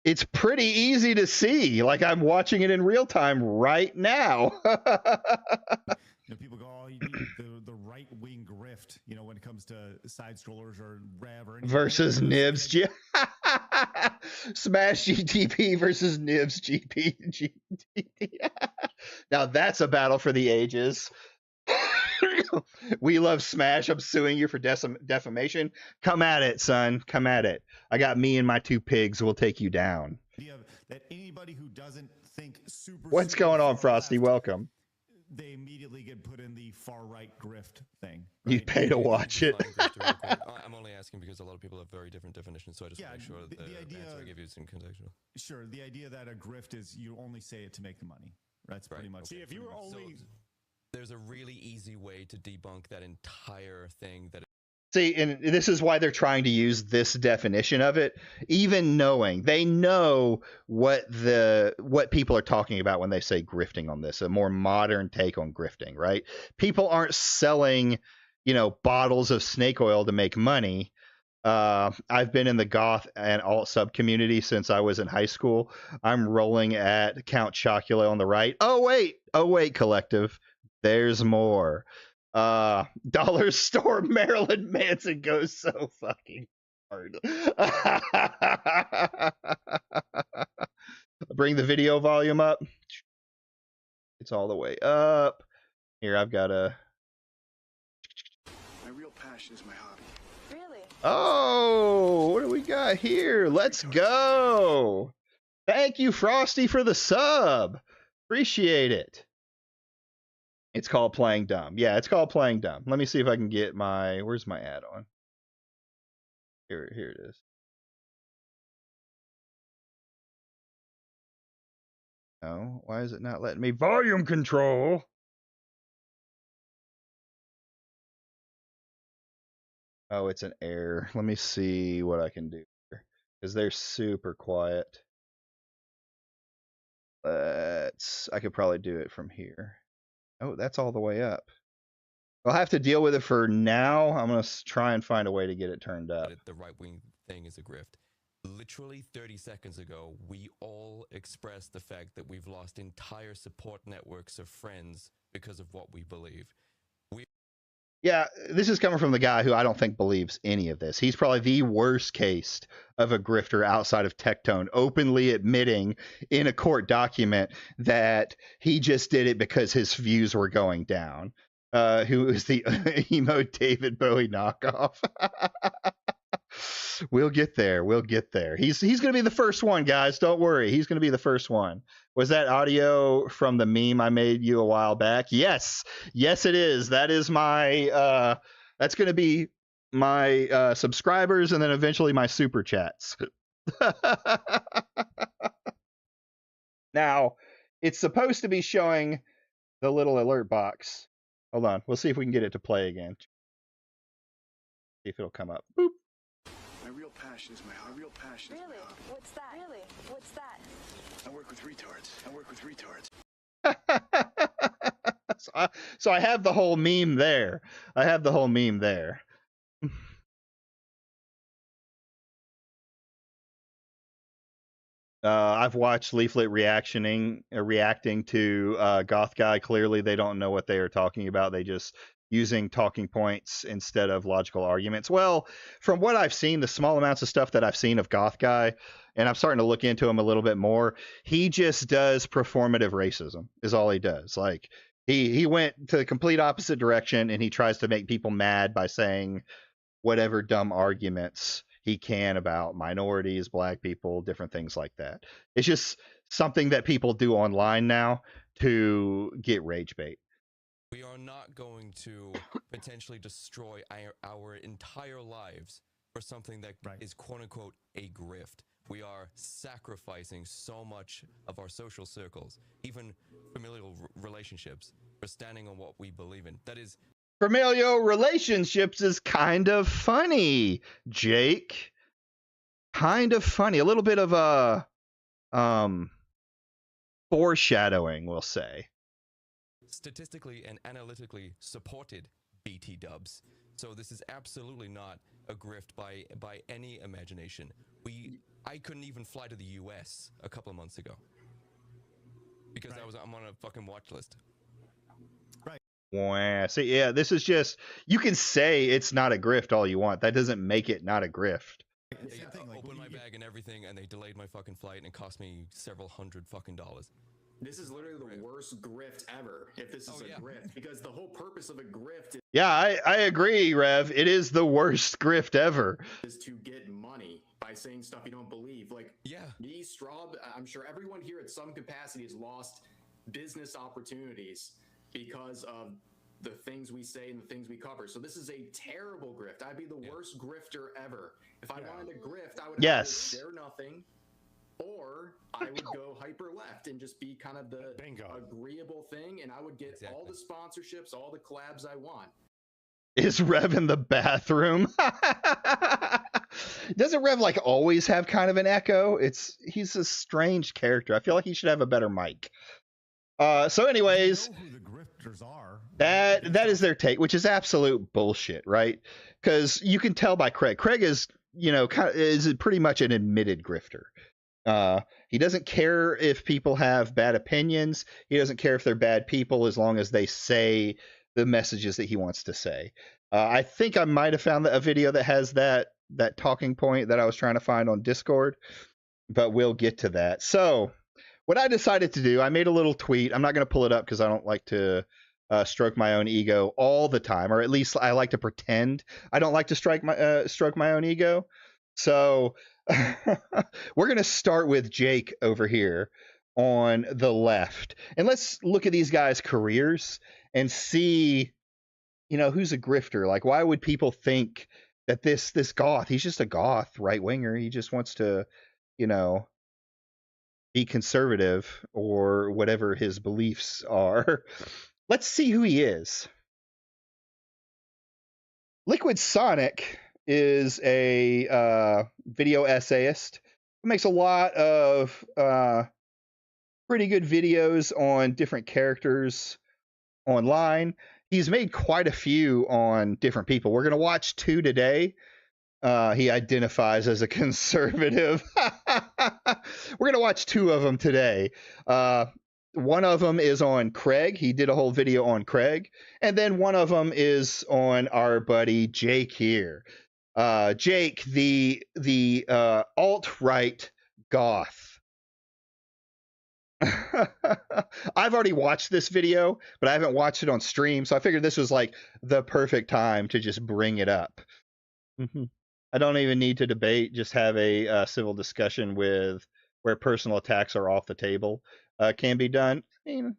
It's pretty easy to see. Like I'm watching it in real time right now. People go, oh, you need the right wing grift, when it comes to side scrollers or Rev or anything. Versus Nibs. Smash GTP versus Nibs GP. Now that's a battle for the ages. We love Smash. I'm suing you for defamation. Come at it, son. Come at it. I got me and my 2 pigs. We'll take you down. That anybody who doesn't think What's going on, Frosty? left, Welcome. They immediately get put in the far right grift thing. Right? You pay to watch it. I'm only asking because a lot of people have very different definitions, so I just want to make sure that the answer I give you is in contextual. Sure. The idea that a grift is you only say it to make the money. That's pretty much. See, if you were only there's a really easy way to debunk that entire thing. See, and this is why they're trying to use this definition of it, even knowing they know what people are talking about when they say grifting on this, a more modern take on grifting, right? People aren't selling, bottles of snake oil to make money. I've been in the goth and alt sub community since I was in high school. I'm rolling at Count Chocula on the right. Oh wait, collective. There's more. Dollar Store Marilyn Manson goes so fucking hard. Bring the video volume up. It's all the way up. Here, I've got a. My real passion is my hobby. Really? Oh, what do we got here? Let's go. Thank you, Frosty, for the sub. Appreciate it. It's called Playing Dumb. Yeah, it's called Playing Dumb. Let me see if I can get my... Where's my add-on? Here it is. No, why is it not letting me? Volume control! Oh, it's an error. Let me see what I can do here. Because they're super quiet. I could probably do it from here. Oh, that's all the way up. I'll have to deal with it for now. I'm going to try and find a way to get it turned up. The right-wing thing is a grift. Literally 30 seconds ago, we all expressed the fact that we've lost entire support networks of friends because of what we believe. Yeah, this is coming from the guy who I don't think believes any of this. He's probably the worst case of a grifter outside of Tectone, openly admitting in a court document that he just did it because his views were going down. Who is the emo David Bowie knockoff? We'll get there. We'll get there. He's going to be the first one, guys. Don't worry. He's going to be the first one. Was that audio from the meme I made you a while back? Yes. Yes, it is. That is my, that's going to be my subscribers and then eventually my super chats. Now, it's supposed to be showing the little alert box. Hold on. We'll see if we can get it to play again. See if it'll come up. Boop. My real passion is my hobby. Really? What's that? Really? What's that? I work with retards. So I have the whole meme there. I've watched Leaflet reacting to Goth Guy. Clearly, they don't know what they are talking about. They just using talking points instead of logical arguments. Well, from what I've seen, the small amounts of stuff that I've seen of Goth Guy, and I'm starting to look into him a little bit more, he just does performative racism is all he does. Like he went to the complete opposite direction and he tries to make people mad by saying whatever dumb arguments he can about minorities, black people, different things like that. It's just something that people do online now to get rage bait. We are not going to potentially destroy our entire lives for something that is quote unquote a grift. We are sacrificing so much of our social circles, even familial relationships, for standing on what we believe in. That is, familial relationships is kind of funny, Jake. Kind of funny. A little bit of a foreshadowing, we'll say. Statistically and analytically supported BT dubs. So this is absolutely not a grift by any imagination. I couldn't even fly to the U.S. a couple of months ago because I'm on a fucking watch list. Wow. So yeah, this is just, you can say it's not a grift all you want. That doesn't make it not a grift. They opened my bag and everything, and they delayed my fucking flight, and it cost me several $100 fucking dollars. This is literally the worst grift ever, if this is a grift, because the whole purpose of a grift Yeah, I agree, Rev. It is the worst grift ever. is to get money by saying stuff you don't believe. Like, me, Straub, I'm sure everyone here at some capacity has lost business opportunities because of the things we say and the things we cover. So this is a terrible grift. I'd be the worst grifter ever. If I wanted to grift, I would either share nothing, or I would go hyper left and just be kind of the agreeable thing, and I would get all the sponsorships, all the collabs I want. Is Rev in the bathroom? Doesn't Rev like always have kind of an echo? He's a strange character. I feel like he should have a better mic. So anyways, who the grifters are. That is their take, which is absolute bullshit, right? Because you can tell by Craig. Craig is, is pretty much an admitted grifter. He doesn't care if people have bad opinions. He doesn't care if they're bad people as long as they say the messages that he wants to say. I think I might have found a video that has that talking point that I was trying to find on Discord, but we'll get to that. So what I decided to do, I made a little tweet. I'm not going to pull it up because I don't like to stroke my own ego all the time, or at least I like to pretend I don't like to stroke my own ego. So we're going to start with Jake over here on the left, and let's look at these guys' careers and see, who's a grifter. Like, why would people think that this goth, he's just a goth right winger. He just wants to, be conservative or whatever his beliefs are. Let's see who he is. Liquid Sonic is a video essayist who makes a lot of pretty good videos on different characters online. He's made quite a few on different people. We're going to watch 2 today. He identifies as a conservative. We're going to watch 2 of them today. One of them is on Craig. He did a whole video on Craig. And then one of them is on our buddy Jake here. Jake, the alt-right goth. I've already watched this video, but I haven't watched it on stream, so I figured this was like the perfect time to just bring it up. I don't even need to debate, just have a civil discussion with where personal attacks are off the table can be done. I mean,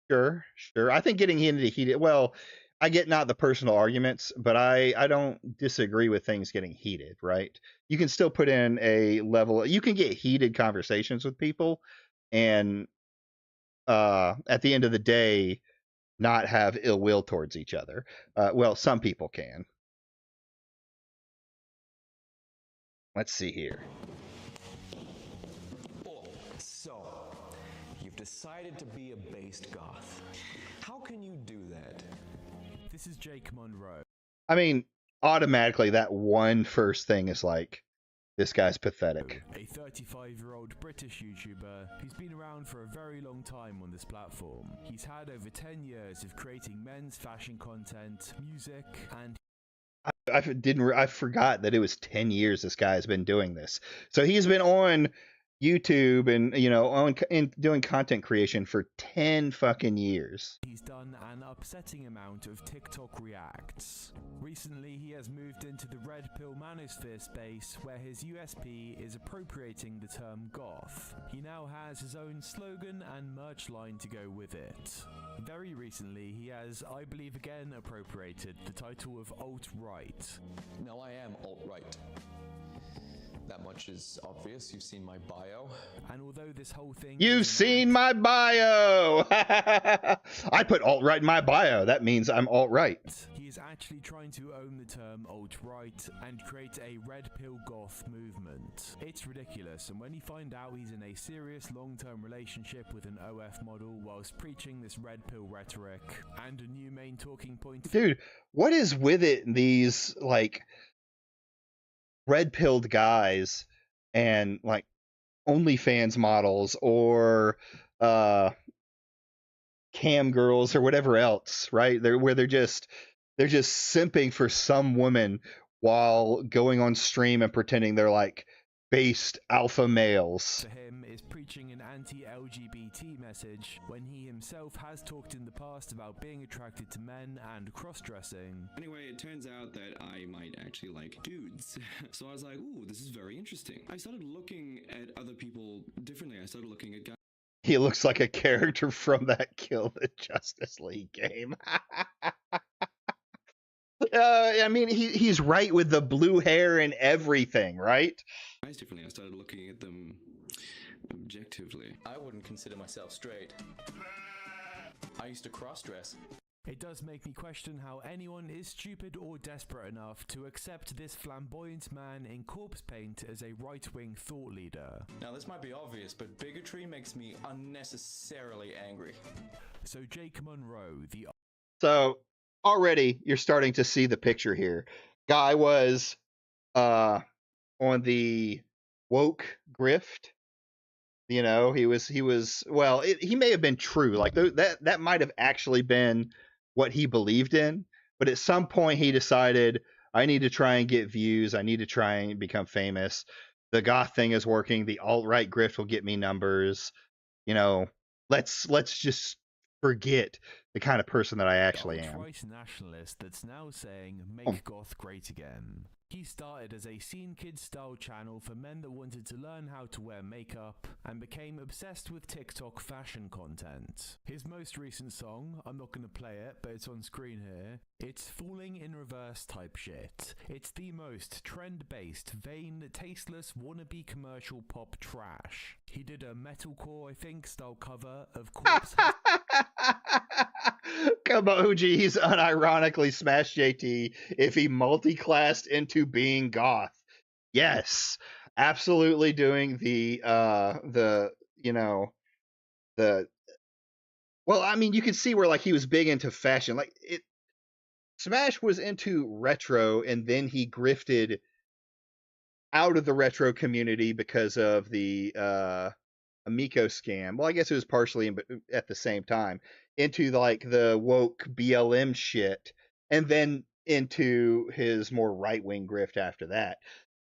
sure. I think getting into heated, well, I get not the personal arguments, but I don't disagree with things getting heated, right? You can still put in a level, you can get heated conversations with people and at the end of the day, not have ill will towards each other. Well, some people can. Let's see here. So, you've decided to be a based goth. How can you do that? This is Jake Monroe. I mean, automatically that one first thing is like, this guy's pathetic. A 35-year-old British YouTuber who's been around for a very long time on this platform. He's had over 10 years of creating men's fashion content, music, and I forgot that it was 10 years this guy has been doing this. So he's been on YouTube and doing content creation for 10 fucking years. He's done an upsetting amount of TikTok reacts. Recently, he has moved into the red pill manosphere space where his USP is appropriating the term goth. He now has his own slogan and merch line to go with it. Very recently, he has, I believe again, appropriated the title of alt-right. No, I am alt-right. That much is obvious. You've seen my bio. And although this whole thing... You've seen my bio! I put alt-right in my bio. That means I'm alt-right. He is actually trying to own the term alt-right and create a red pill goth movement. It's ridiculous, and when you find out he's in a serious long-term relationship with an OF model whilst preaching this red pill rhetoric, and a new main talking point... Dude, what is with it, these, like, red-pilled guys and, like, OnlyFans models or cam girls or whatever else, right? They're just simping for some woman while going on stream and pretending they're like based alpha males. To him is preaching an anti-LGBT message when he himself has talked in the past about being attracted to men and cross-dressing. Anyway, it turns out that I might actually like dudes. So I was like, ooh, this is very interesting. I started looking at other people differently. I started looking at guys. He looks like a character from that Kill the Justice League game. I mean, he's right with the blue hair and everything, right? Differently. I started looking at them objectively. I wouldn't consider myself straight. I used to cross-dress. It does make me question how anyone is stupid or desperate enough to accept this flamboyant man in corpse paint as a right-wing thought leader. Now this might be obvious, but bigotry makes me unnecessarily angry. So Jake Monroe, the... So already you're starting to see the picture here. Guy was on the woke grift. You know, he was well, he may have been true. Like that might have actually been what he believed in, but at some point he decided, I need to try and get views. I need to try and become famous. The goth thing is working. The alt-right grift will get me numbers. You know, let's just forget the kind of person that I actually am. Alt-right nationalist that's now saying, make goth great again. He started as a scene kids style channel for men that wanted to learn how to wear makeup and became obsessed with TikTok fashion content. His most recent song, I'm not going to play it, but it's on screen here. It's falling in reverse type shit. It's the most trend-based, vain, tasteless, wannabe commercial pop trash. He did a metalcore, I think, style cover of Corpse. Kaboji, he's unironically smashed JT if he multi-classed into being goth. Yes, absolutely doing well, I mean, you can see where like he was big into fashion. Like Smash was into retro, and then he grifted out of the retro community because of the Amico scam. Well, I guess it was partially at the same time into like the woke BLM shit, and then into his more right-wing grift after that.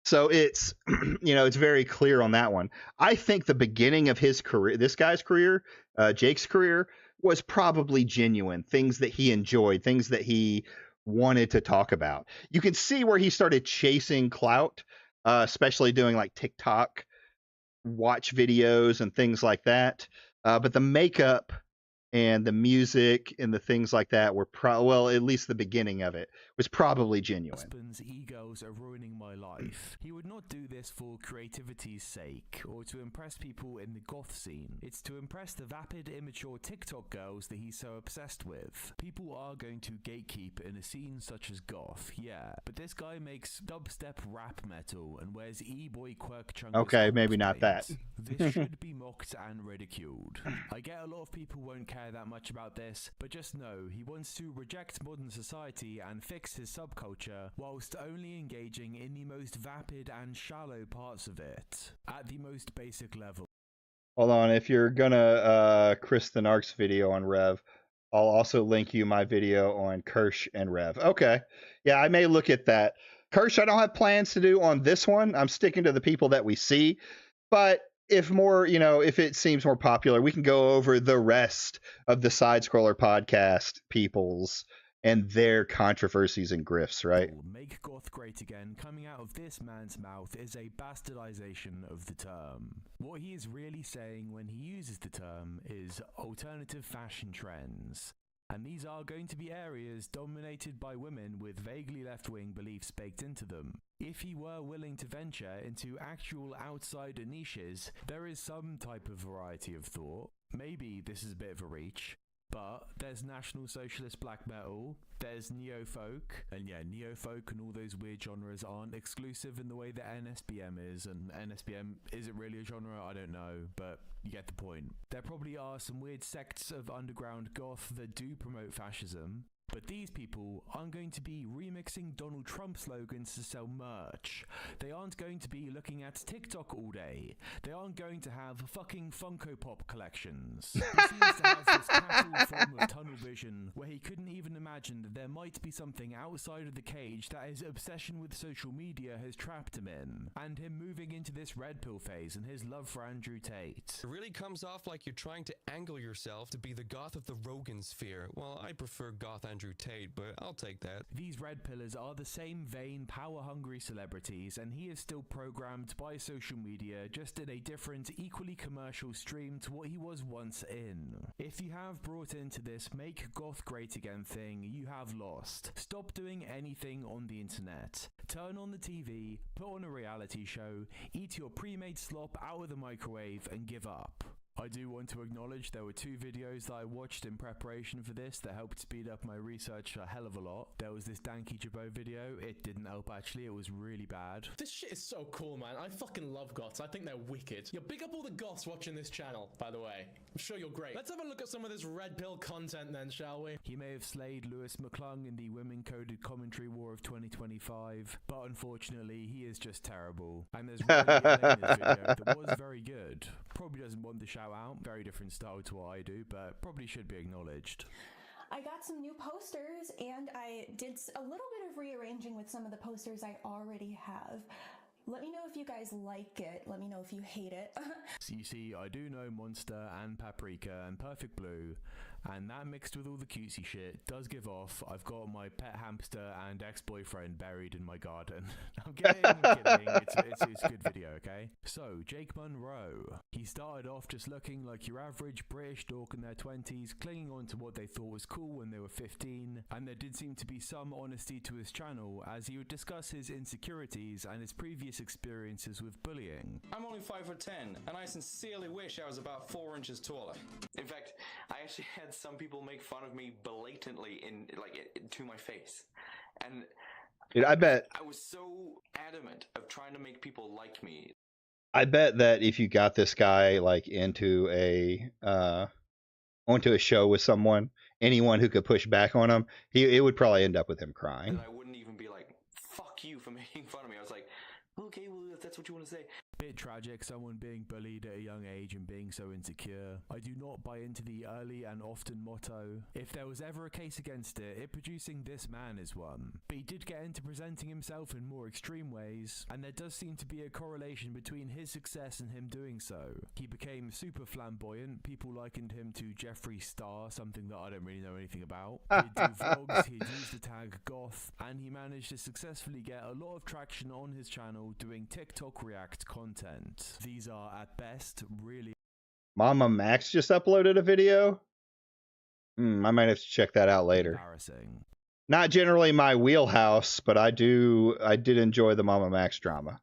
So it's it's very clear on that one. I think the beginning of his career, this guy's career, Jake's career, was probably genuine. Things that he enjoyed, things that he wanted to talk about. You can see where he started chasing clout, especially doing like TikTok watch videos and things like that. But the makeup and the music and the things like that were at least the beginning of it was probably genuine. Husband's egos are ruining my life. He would not do this for creativity's sake or to impress people in the goth scene. It's to impress the vapid, immature TikTok girls that he's so obsessed with. People are going to gatekeep in a scene such as goth, yeah, but this guy makes dubstep rap metal and wears e-boy quirk chungus. Okay, maybe not that. This should be mocked and ridiculed. I get a lot of people won't care that much about this, but just know he wants to reject modern society and fix his subculture whilst only engaging in the most vapid and shallow parts of it at the most basic level. Hold on, if you're gonna Kristen Ark's video on Rev, I'll also link you my video on Kirsch and Rev. Okay, yeah, I may look at that. Kirsch, I don't have plans to do on this one. I'm sticking to the people that we see, but if more, if it seems more popular, we can go over the rest of the Side Scroller podcast peoples and their controversies and grifts, right? Make goth great again coming out of this man's mouth is a bastardization of the term. What he is really saying when he uses the term is alternative fashion trends. And these are going to be areas dominated by women with vaguely left-wing beliefs baked into them. If he were willing to venture into actual outsider niches, there is some type of variety of thought. Maybe this is a bit of a reach, But there's National Socialist black metal, there's neo-folk, and yeah, neo-folk and all those weird genres aren't exclusive in the way that NSBM is, and NSBM isn't really a genre, I don't know, but you get the point. There probably are some weird sects of underground goth that do promote fascism, but these people aren't going to be remixing Donald Trump slogans to sell merch. They aren't going to be looking at TikTok all day. They aren't going to have fucking Funko Pop collections. He seems to have this cattle form of tunnel vision where he couldn't even imagine that there might be something outside of the cage that his obsession with social media has trapped him in. And him moving into this red pill phase and his love for Andrew Tate. It really comes off like you're trying to angle yourself to be the goth of the Rogan sphere. Well, I prefer goth Andrew Tate, but I'll take that. These red pillars are the same vain, power-hungry celebrities, and he is still programmed by social media, just in a different, equally commercial stream to what he was once in. If you have brought into this make goth great again thing, you have lost. Stop doing anything on the internet. Turn on the TV, put on a reality show, eat your pre-made slop out of the microwave, and give up. I do want to acknowledge there were 2 videos that I watched in preparation for this that helped speed up my research a hell of a lot. There was this Danky Jabot video. It didn't help actually, it was really bad. This shit is so cool, man. I fucking love goths. I think they're wicked. Yo, big up all the goths watching this channel, by the way. I'm sure you're great. Let's have a look at some of this red pill content then, shall we? He may have slayed Lewis McClung in the women-coded commentary war of 2025, but unfortunately he is just terrible. And there's really a lane in this video that was very good. Probably doesn't want to shout out, very different style to what I do, but probably should be acknowledged. I got some new posters and I did a little bit of rearranging with some of the posters I already have. Let me know if you guys like it. Let me know if you hate it. So you see, I do know Monster and Paprika and Perfect Blue, and that mixed with all the cutesy shit does give off. I've got my pet hamster and ex-boyfriend buried in my garden. I'm kidding, I'm kidding. It's a good video, okay? So, Jake Monroe. He started off just looking like your average British dork in their 20s, clinging on to what they thought was cool when they were 15, and there did seem to be some honesty to his channel as he would discuss his insecurities and his previous experiences with bullying. I'm only 5'10", and I sincerely wish I was about 4 inches taller. In fact, I actually had some people make fun of me blatantly to my face, and dude, I bet I was so adamant of trying to make people like me. I bet that if you got this guy like onto a show with someone, anyone who could push back on him, it would probably end up with him crying. And I wouldn't even be like, "Fuck you" for making fun of me. I was like, okay, well, if that's what you want to say. Bit tragic, someone being bullied at a young age and being so insecure. I do not buy into the early and often motto. If there was ever a case against it producing this man is one. But he did get into presenting himself in more extreme ways, and there does seem to be a correlation between his success and him doing so. He became super flamboyant. People likened him to Jeffree Star, something that I don't really know anything about. He'd do vlogs, he'd use the tag goth, and he managed to successfully get a lot of traction on his channel doing TikTok React content. These are at best really. Mama Max just uploaded a video. I might have to check that out later. Embarrassing. Not generally my wheelhouse, but I did enjoy the Mama Max drama.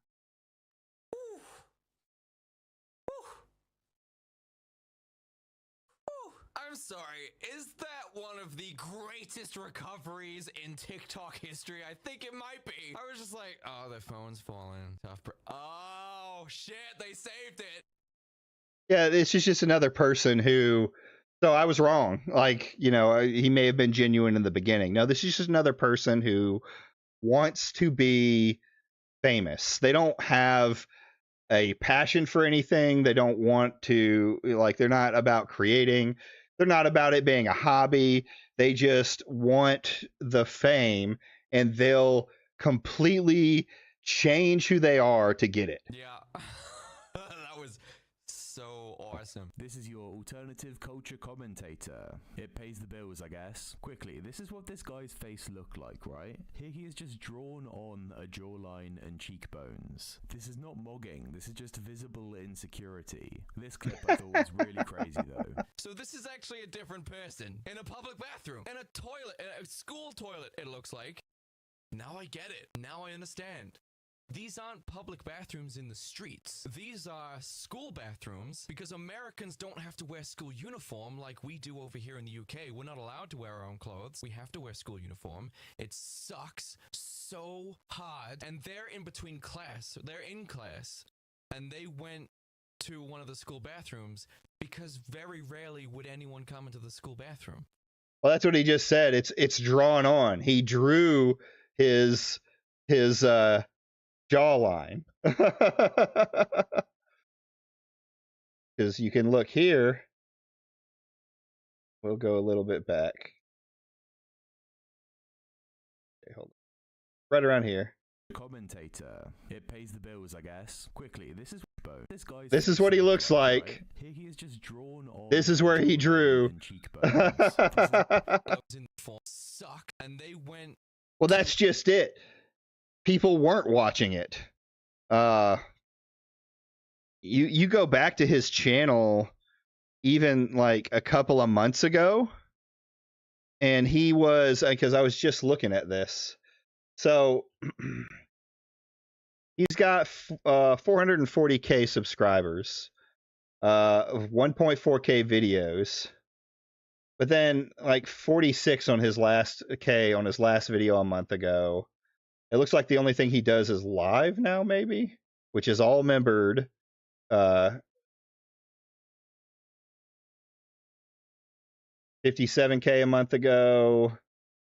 I'm sorry, is that one of the greatest recoveries in TikTok history? I think it might be. I was just like, oh, the phone's falling. Oh, shit, they saved it. Yeah, it's just another person who, so I was wrong. Like, he may have been genuine in the beginning. No, this is just another person who wants to be famous. They don't have a passion for anything. They don't want to, they're not about creating. They're not about it being a hobby. They just want the fame, and they'll completely change who they are to get it. Yeah. That was so awesome. This is your alternative culture commentator. It pays the bills, I guess. Quickly, this is what this guy's face looked like, right? Here he is just drawn on a jawline and cheekbones. This is not mogging, this is just visible insecurity. This clip I thought was really crazy though. So this is actually a different person in a public bathroom, in a toilet, in a school toilet, it looks like. Now I get it. Now I understand. These aren't public bathrooms in the streets. These are school bathrooms because Americans don't have to wear school uniform like we do over here in the UK. We're not allowed to wear our own clothes. We have to wear school uniform. It sucks so hard. And they're in between class. They're in class. And they went to one of the school bathrooms because very rarely would anyone come into the school bathroom. Well, that's what he just said. It's drawn on. He drew his jawline. Because you can look here. We'll go a little bit back. Okay, hold on. Right around here. Commentator. It pays the bills, I guess. Quickly, this is This is what he looks like. right? Here he is just drawn on. This is where he drew. Suck, and they went. Well, that's just it. People weren't watching it. You go back to his channel even like a couple of months ago, and he was, because I was just looking at this. So he's got 440k subscribers, 1.4k videos, but then like 46 on his last video a month ago. It looks like the only thing he does is live now, maybe, which is all membered. 57k a month ago.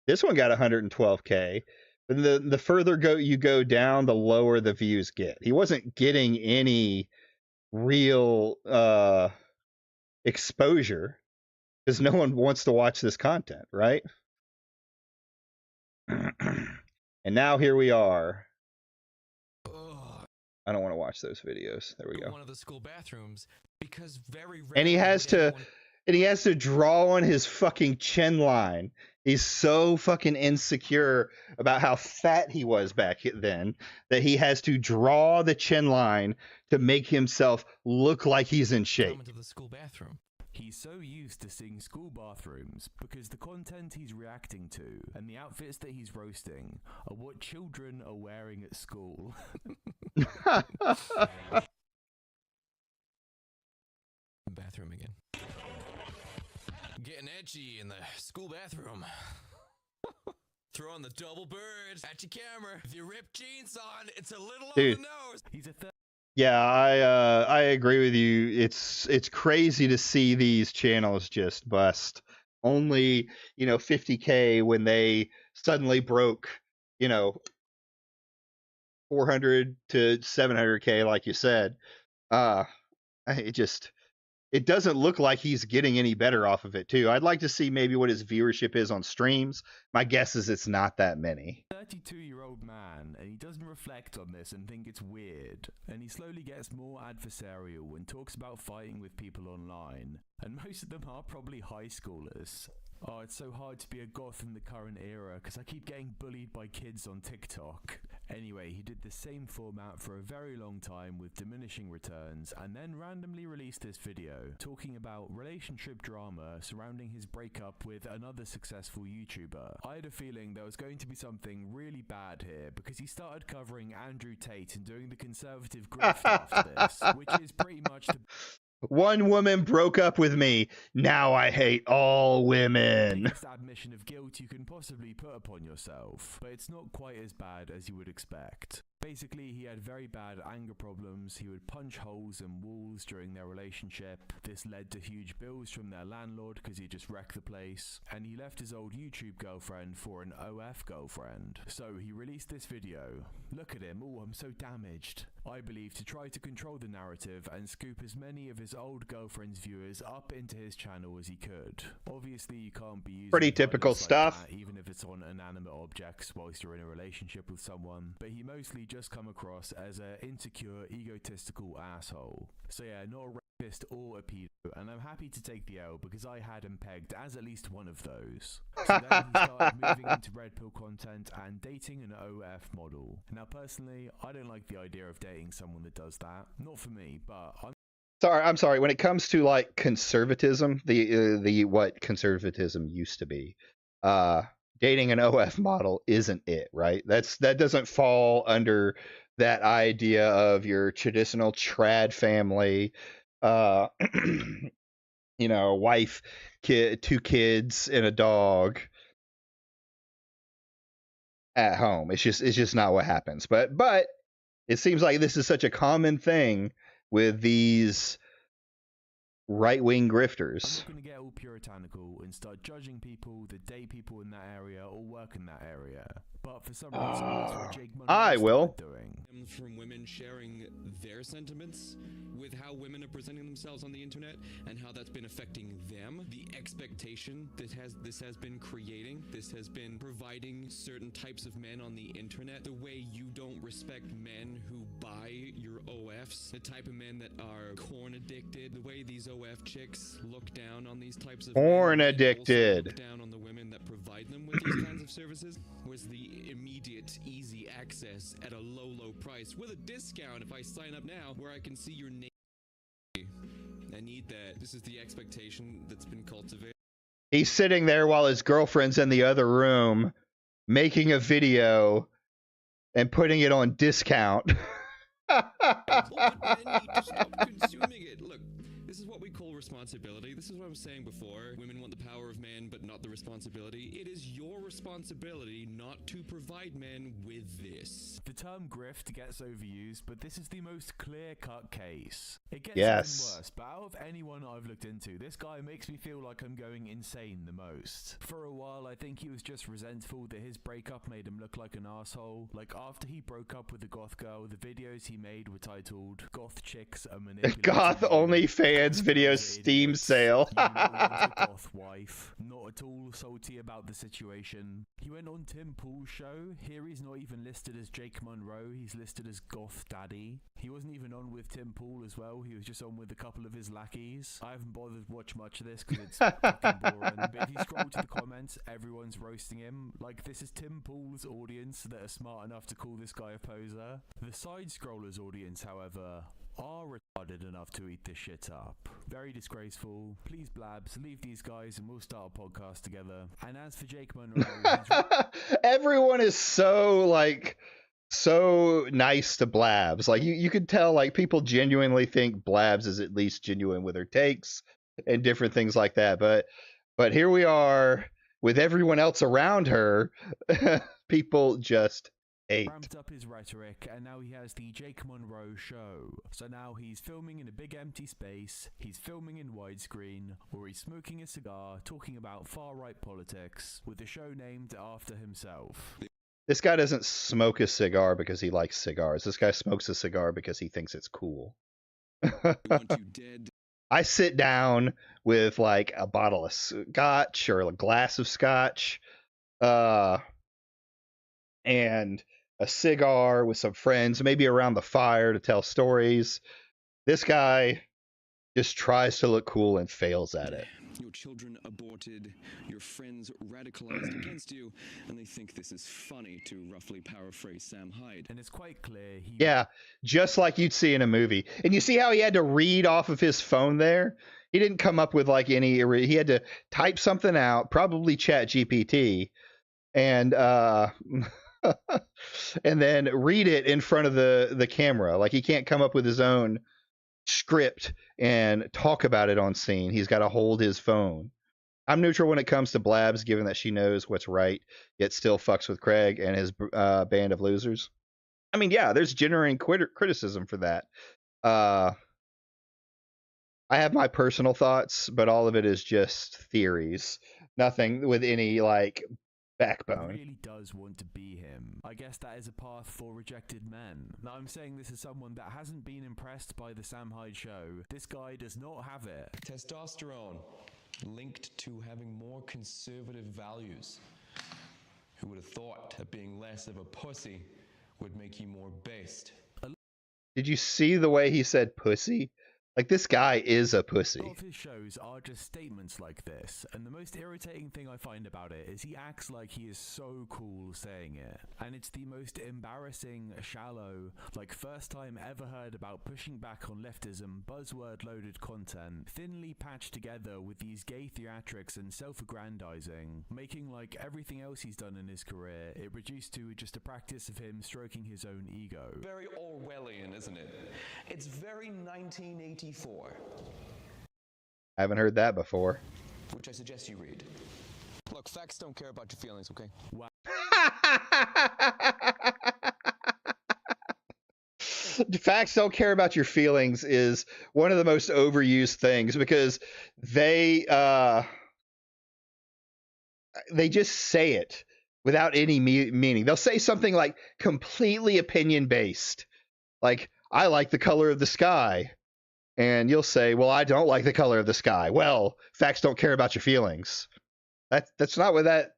This one got 112k. But the further you go down, the lower the views get. He wasn't getting any real exposure because no one wants to watch this content, right? And now here we are. I don't want to watch those videos. There we go. One of the school bathrooms because very rarely And he has to draw on his fucking chin line. He's so fucking insecure about how fat he was back then that he has to draw the chin line to make himself look like he's in shape. Into the school bathroom. He's so used to seeing school bathrooms because the content he's reacting to and the outfits that he's roasting are what children are wearing at school. Bathroom again. Getting edgy in the school bathroom. Throw on the double bird at your camera. If you rip jeans on, it's a little on the nose. He's a Yeah, I agree with you. It's crazy to see these channels just bust. Only, 50k when they suddenly broke, 400 to 700k, like you said. It doesn't look like he's getting any better off of it, too. I'd like to see maybe what his viewership is on streams. My guess is it's not that many. 32-year-old man, and he doesn't reflect on this and think it's weird. And he slowly gets more adversarial and talks about fighting with people online. And most of them are probably high schoolers. Oh, it's so hard to be a goth in the current era because I keep getting bullied by kids on TikTok. Anyway, he did the same format for a very long time with diminishing returns and then randomly released this video talking about relationship drama surrounding his breakup with another successful YouTuber. I had a feeling there was going to be something really bad here because he started covering Andrew Tate and doing the conservative grift after this, which is pretty much the One woman broke up with me. Now I hate all women. biggest admission of guilt you can possibly put upon yourself, but it's not quite as bad as you would expect. Basically, he had very bad anger problems. He would punch holes in walls during their relationship. This led to huge bills from their landlord because he just wrecked the place. And he left his old YouTube girlfriend for an OF girlfriend. So he released this video. Look at him. Oh, I'm so damaged. I believe to try to control the narrative and scoop as many of his old girlfriend's viewers up into his channel as he could. Obviously, you can't be using Pretty typical violence like stuff. that, even if it's on inanimate objects whilst you're in a relationship with someone. But he mostly just come across as an insecure, egotistical asshole. So yeah, not a rapist or a pedo, and I'm happy to take the L because I had him pegged as at least one of those. So then he started moving into red pill content and dating an OF model. Now personally, I don't like the idea of dating someone that does that. Not for me, but I'm sorry. When it comes to like conservatism, the what conservatism used to be, dating an OF model isn't it, right? That doesn't fall under that idea of your traditional trad family, you know, wife, kid, 2 kids, and a dog at home. It's just not what happens. But it seems like this is such a common thing with these right-wing grifters. I'm not going to get all puritanical and start judging people that date people in that area or work in that area. But for some reason, that's what Jake Monroe I will. doing. From women sharing their sentiments with how women are presenting themselves on the internet and how that's been affecting them. The expectation that this has been creating, this has been providing certain types of men on the internet. The way you don't respect men who buy your OFs, the type of men that are corn addicted, the way these OF chicks look down on these types of Porn men, addicted. look down on the women that provide them with these kinds of services. Was the immediate, easy access at a low price with a discount if I sign up now, where I can see your name. I need that. This is the expectation that's been cultivated. He's sitting there while his girlfriend's in the other room making a video and putting it on discount. But men need to stop consuming it. Look, this is what we call responsibility. This is what I was saying before. Women want the power of men, but not the responsibility. It is your responsibility not to provide men with this. The term grift gets overused, but this is the most clear-cut case. It gets Yes. even worse, but out of anyone I've looked into, this guy makes me feel like I'm going insane the most. For a while, I think he was just resentful that his breakup made him look like an asshole. Like, after he broke up with the goth girl, the videos he made were titled "Goth Chicks Are Manipulating Goth You." OnlyFans video Steam sale. Goth wife, not at all salty about the situation. He went on Tim Pool's show. Here he's not even listed as Jake Monroe, he's listed as Goth Daddy. He wasn't even on with Tim Pool as well, he was just on with a couple of his lackeys. I haven't bothered to watch much of this because it's fucking boring, but if you scroll to the comments, everyone's roasting him. Like, this is Tim Pool's audience that are smart enough to call this guy a poser. The side scrollers audience, however, are retarded enough to eat this shit up. Very disgraceful. Please, Blabs, leave these guys and we'll start a podcast together. And as for Jake Monroe, Everyone is so nice to Blabs. Like, you could tell, like, people genuinely think Blabs is at least genuine with her takes and different things like that. But here we are with everyone else around her. People just ramped up his rhetoric, and now he has the Jake Monroe show. So now he's filming in a big empty space, he's filming in widescreen, or he's smoking a cigar, talking about far-right politics, with the show named after himself. This guy doesn't smoke a cigar because he likes cigars. This guy smokes a cigar because he thinks it's cool. I sit down with like a bottle of scotch or a glass of scotch, and a cigar with some friends, maybe around the fire to tell stories. This guy just tries to look cool and fails at it. Your children aborted, your friends radicalized against you, and they think this is funny, to roughly paraphrase Sam Hyde. And it's quite clear he... Yeah, just like you'd see in a movie. And you see how he had to read off of his phone there? He didn't come up with like any... He had to type something out, probably Chat GPT, and and then read it in front of the camera. Like, he can't come up with his own script and talk about it on scene. He's got to hold his phone. I'm neutral when it comes to Blabs, given that she knows what's right, yet still fucks with Craig and his band of losers. I mean, yeah, there's genuine criticism for that. I have my personal thoughts, but all of it is just theories. Nothing with any, like, backbone. He really does want to be him. I guess that is a path for rejected men. Now, I'm saying this as someone that hasn't been impressed by the Sam Hyde show. This guy does not have it. Testosterone linked to having more conservative values. Who would have thought that being less of a pussy would make you more based? Did you see the way he said pussy? Like, this guy is a A lot pussy. of his shows are just statements like this, and the most irritating thing I find about it is he acts like he is so cool saying it, and it's the most embarrassing, shallow, like first time ever heard about pushing back on leftism, buzzword-loaded content, thinly patched together with these gay theatrics and self-aggrandizing, making like everything else he's done in his career, it reduced to just a practice of him stroking his own ego. Very Orwellian, isn't it? It's very 1984. I haven't heard that before. Which I suggest you read. Look, facts don't care about your feelings, okay? Facts don't care about your feelings is one of the most overused things, because they just say it without any meaning. They'll say something like completely opinion based, like, I like the color of the sky. And you'll say, well, I don't like the color of the sky. Well, facts don't care about your feelings. That's not what that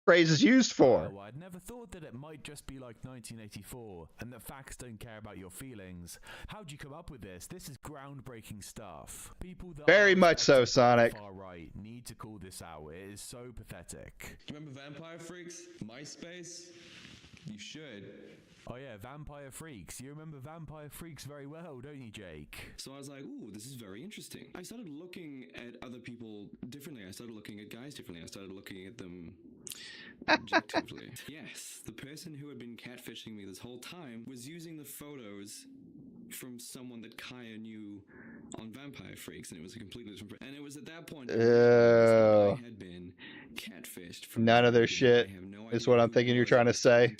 phrase is used for. I'd never thought that it might just be like 1984 and that facts don't care about your feelings. How'd you come up with this? This is groundbreaking stuff. People that Very much so, Sonic. Far right need to call this out. It is so pathetic. Do you remember Vampire Freaks? MySpace? You should. Oh yeah, Vampire Freaks. You remember Vampire Freaks very well, don't you, Jake? So I was like, ooh, this is very interesting. I started looking at other people differently. I started looking at guys differently. I started looking at them objectively. Yes, the person who had been catfishing me this whole time was using the photos from someone that Kaya knew on Vampire Freaks, and it was a completely different. And it was at that point I had been catfished. From None of their shit is what I'm thinking you're trying to say.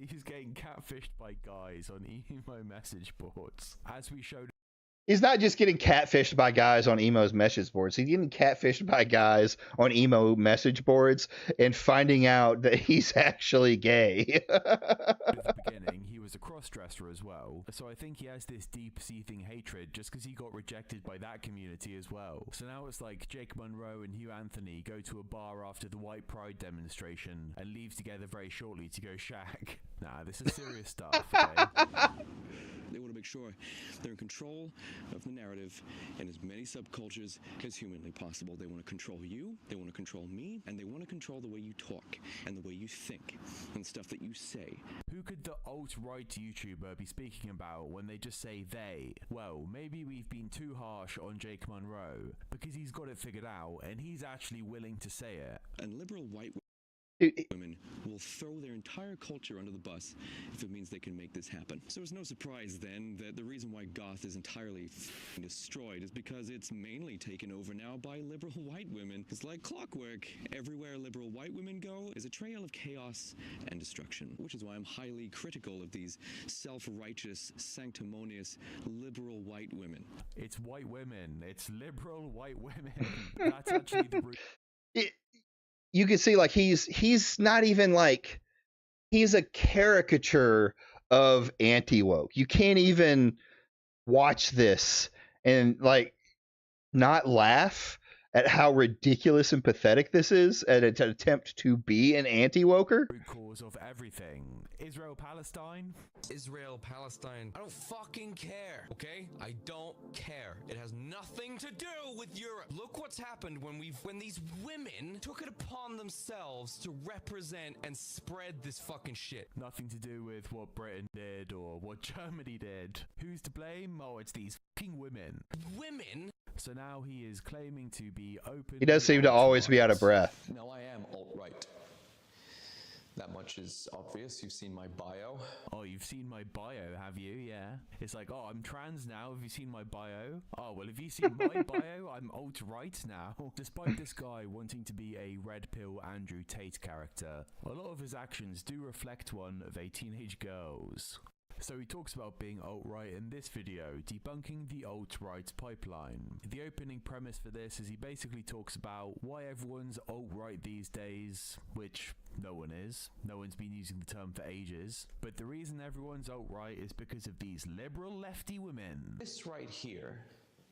He's getting catfished by guys on emo message boards. As we showed. He's not just getting catfished by guys on emo's message boards. He's getting catfished by guys on emo message boards and finding out that he's actually gay. At the beginning, he was a cross-dresser as well, so I think he has this deep-seething hatred just because he got rejected by that community as well. So now it's like Jake Monroe and Hugh Anthony go to a bar after the White Pride demonstration and leave together very shortly to go shag. Nah, this is serious stuff, okay? They want to make sure they're in control of the narrative in as many subcultures as humanly possible. They want to control you, they want to control me, and they want to control the way you talk and the way you think and stuff that you say. Who could the alt-right YouTuber be speaking about when they just say they? Well, maybe we've been too harsh on Jake Monroe because he's got it figured out and he's actually willing to say it. And liberal white women will throw their entire culture under the bus if it means they can make this happen. So it's no surprise then that the reason why goth is entirely destroyed is because it's mainly taken over now by liberal white women. It's like clockwork. Everywhere liberal white women go is a trail of chaos and destruction, which is why I'm highly critical of these self-righteous, sanctimonious, liberal white women. It's white women. It's liberal white women. That's actually the root. You can see, like, he's not even like, he's a caricature of anti-woke. You can't even watch this and like not laugh at how ridiculous and pathetic this is at an attempt to be an anti-woker. Root cause of everything. Israel-Palestine? Israel-Palestine. I don't fucking care, okay? I don't care. It has nothing to do with Europe. Look what's happened when these women took it upon themselves to represent and spread this fucking shit. Nothing to do with what Britain did or what Germany did. Who's to blame? Oh, it's these fucking women. Women? So now he is claiming to be open. He does seem to always be out of breath. No, I am alt-right. That much is obvious. You've seen my bio. Oh, you've seen my bio, have you? Yeah. It's like, oh, I'm trans now. Have you seen my bio? Oh, well, have you seen my bio? I'm alt-right now. Despite this guy wanting to be a red pill Andrew Tate character, a lot of his actions do reflect one of a teenage girl's. So he talks about being alt-right in this video, debunking the alt-right pipeline. The opening premise for this is he basically talks about why everyone's alt-right these days, which no one is. No one's been using the term for ages. But the reason everyone's alt-right is because of these liberal lefty women. This right here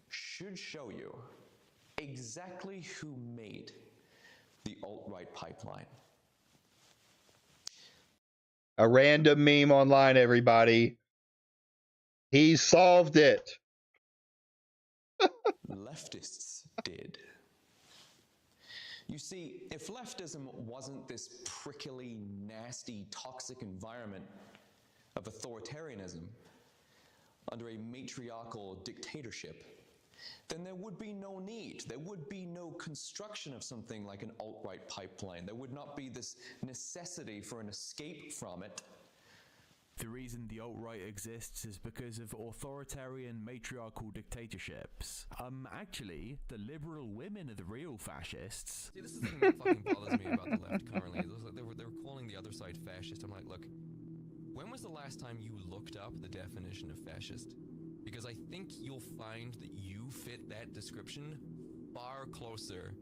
should show you exactly who made the alt-right pipeline. A random meme online, everybody. He solved it. leftists did. You see, if leftism wasn't this prickly, nasty, toxic environment of authoritarianism under a matriarchal dictatorship, then there would be no need. There would be no construction of something like an alt-right pipeline. There would not be this necessity for an escape from it. The reason the alt-right exists is because of authoritarian matriarchal dictatorships. Actually, the liberal women are the real fascists. See, this is the thing that fucking bothers me about the left currently. They were calling the other side fascist. I'm like, look, when was the last time you looked up the definition of fascist? Because I think you'll find that you fit that description far closer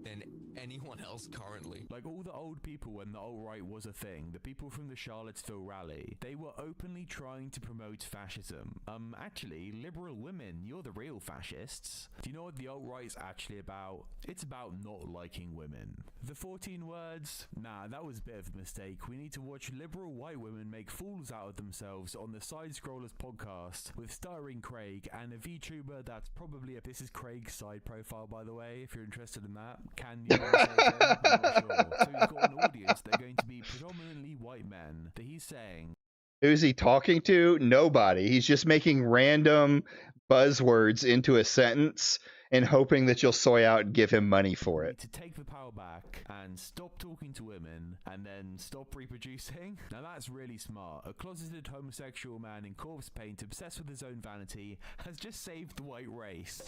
than anyone else currently. Like all the old people when the alt-right was a thing, the people from the Charlottesville rally, they were openly trying to promote fascism. Actually, liberal women, you're the real fascists. Do you know what the alt-right's actually about? It's about not liking women. The 14 words? Nah, that was a bit of a mistake. We need to watch liberal white women make fools out of themselves on the Side Scrollers podcast with starring Craig and a VTuber that's probably a... This is Craig's side profile, by the way, if you're interested in that. Can you say so? I'm not sure. So he's got an audience. They're going to be predominantly white men that he's saying. Who's he talking to? Nobody. He's just making random buzzwords into a sentence and hoping that you'll soy out and give him money for it. To take the power back and stop talking to women and then stop reproducing. Now that's really smart. A closeted homosexual man in corpse paint obsessed with his own vanity has just saved the white race.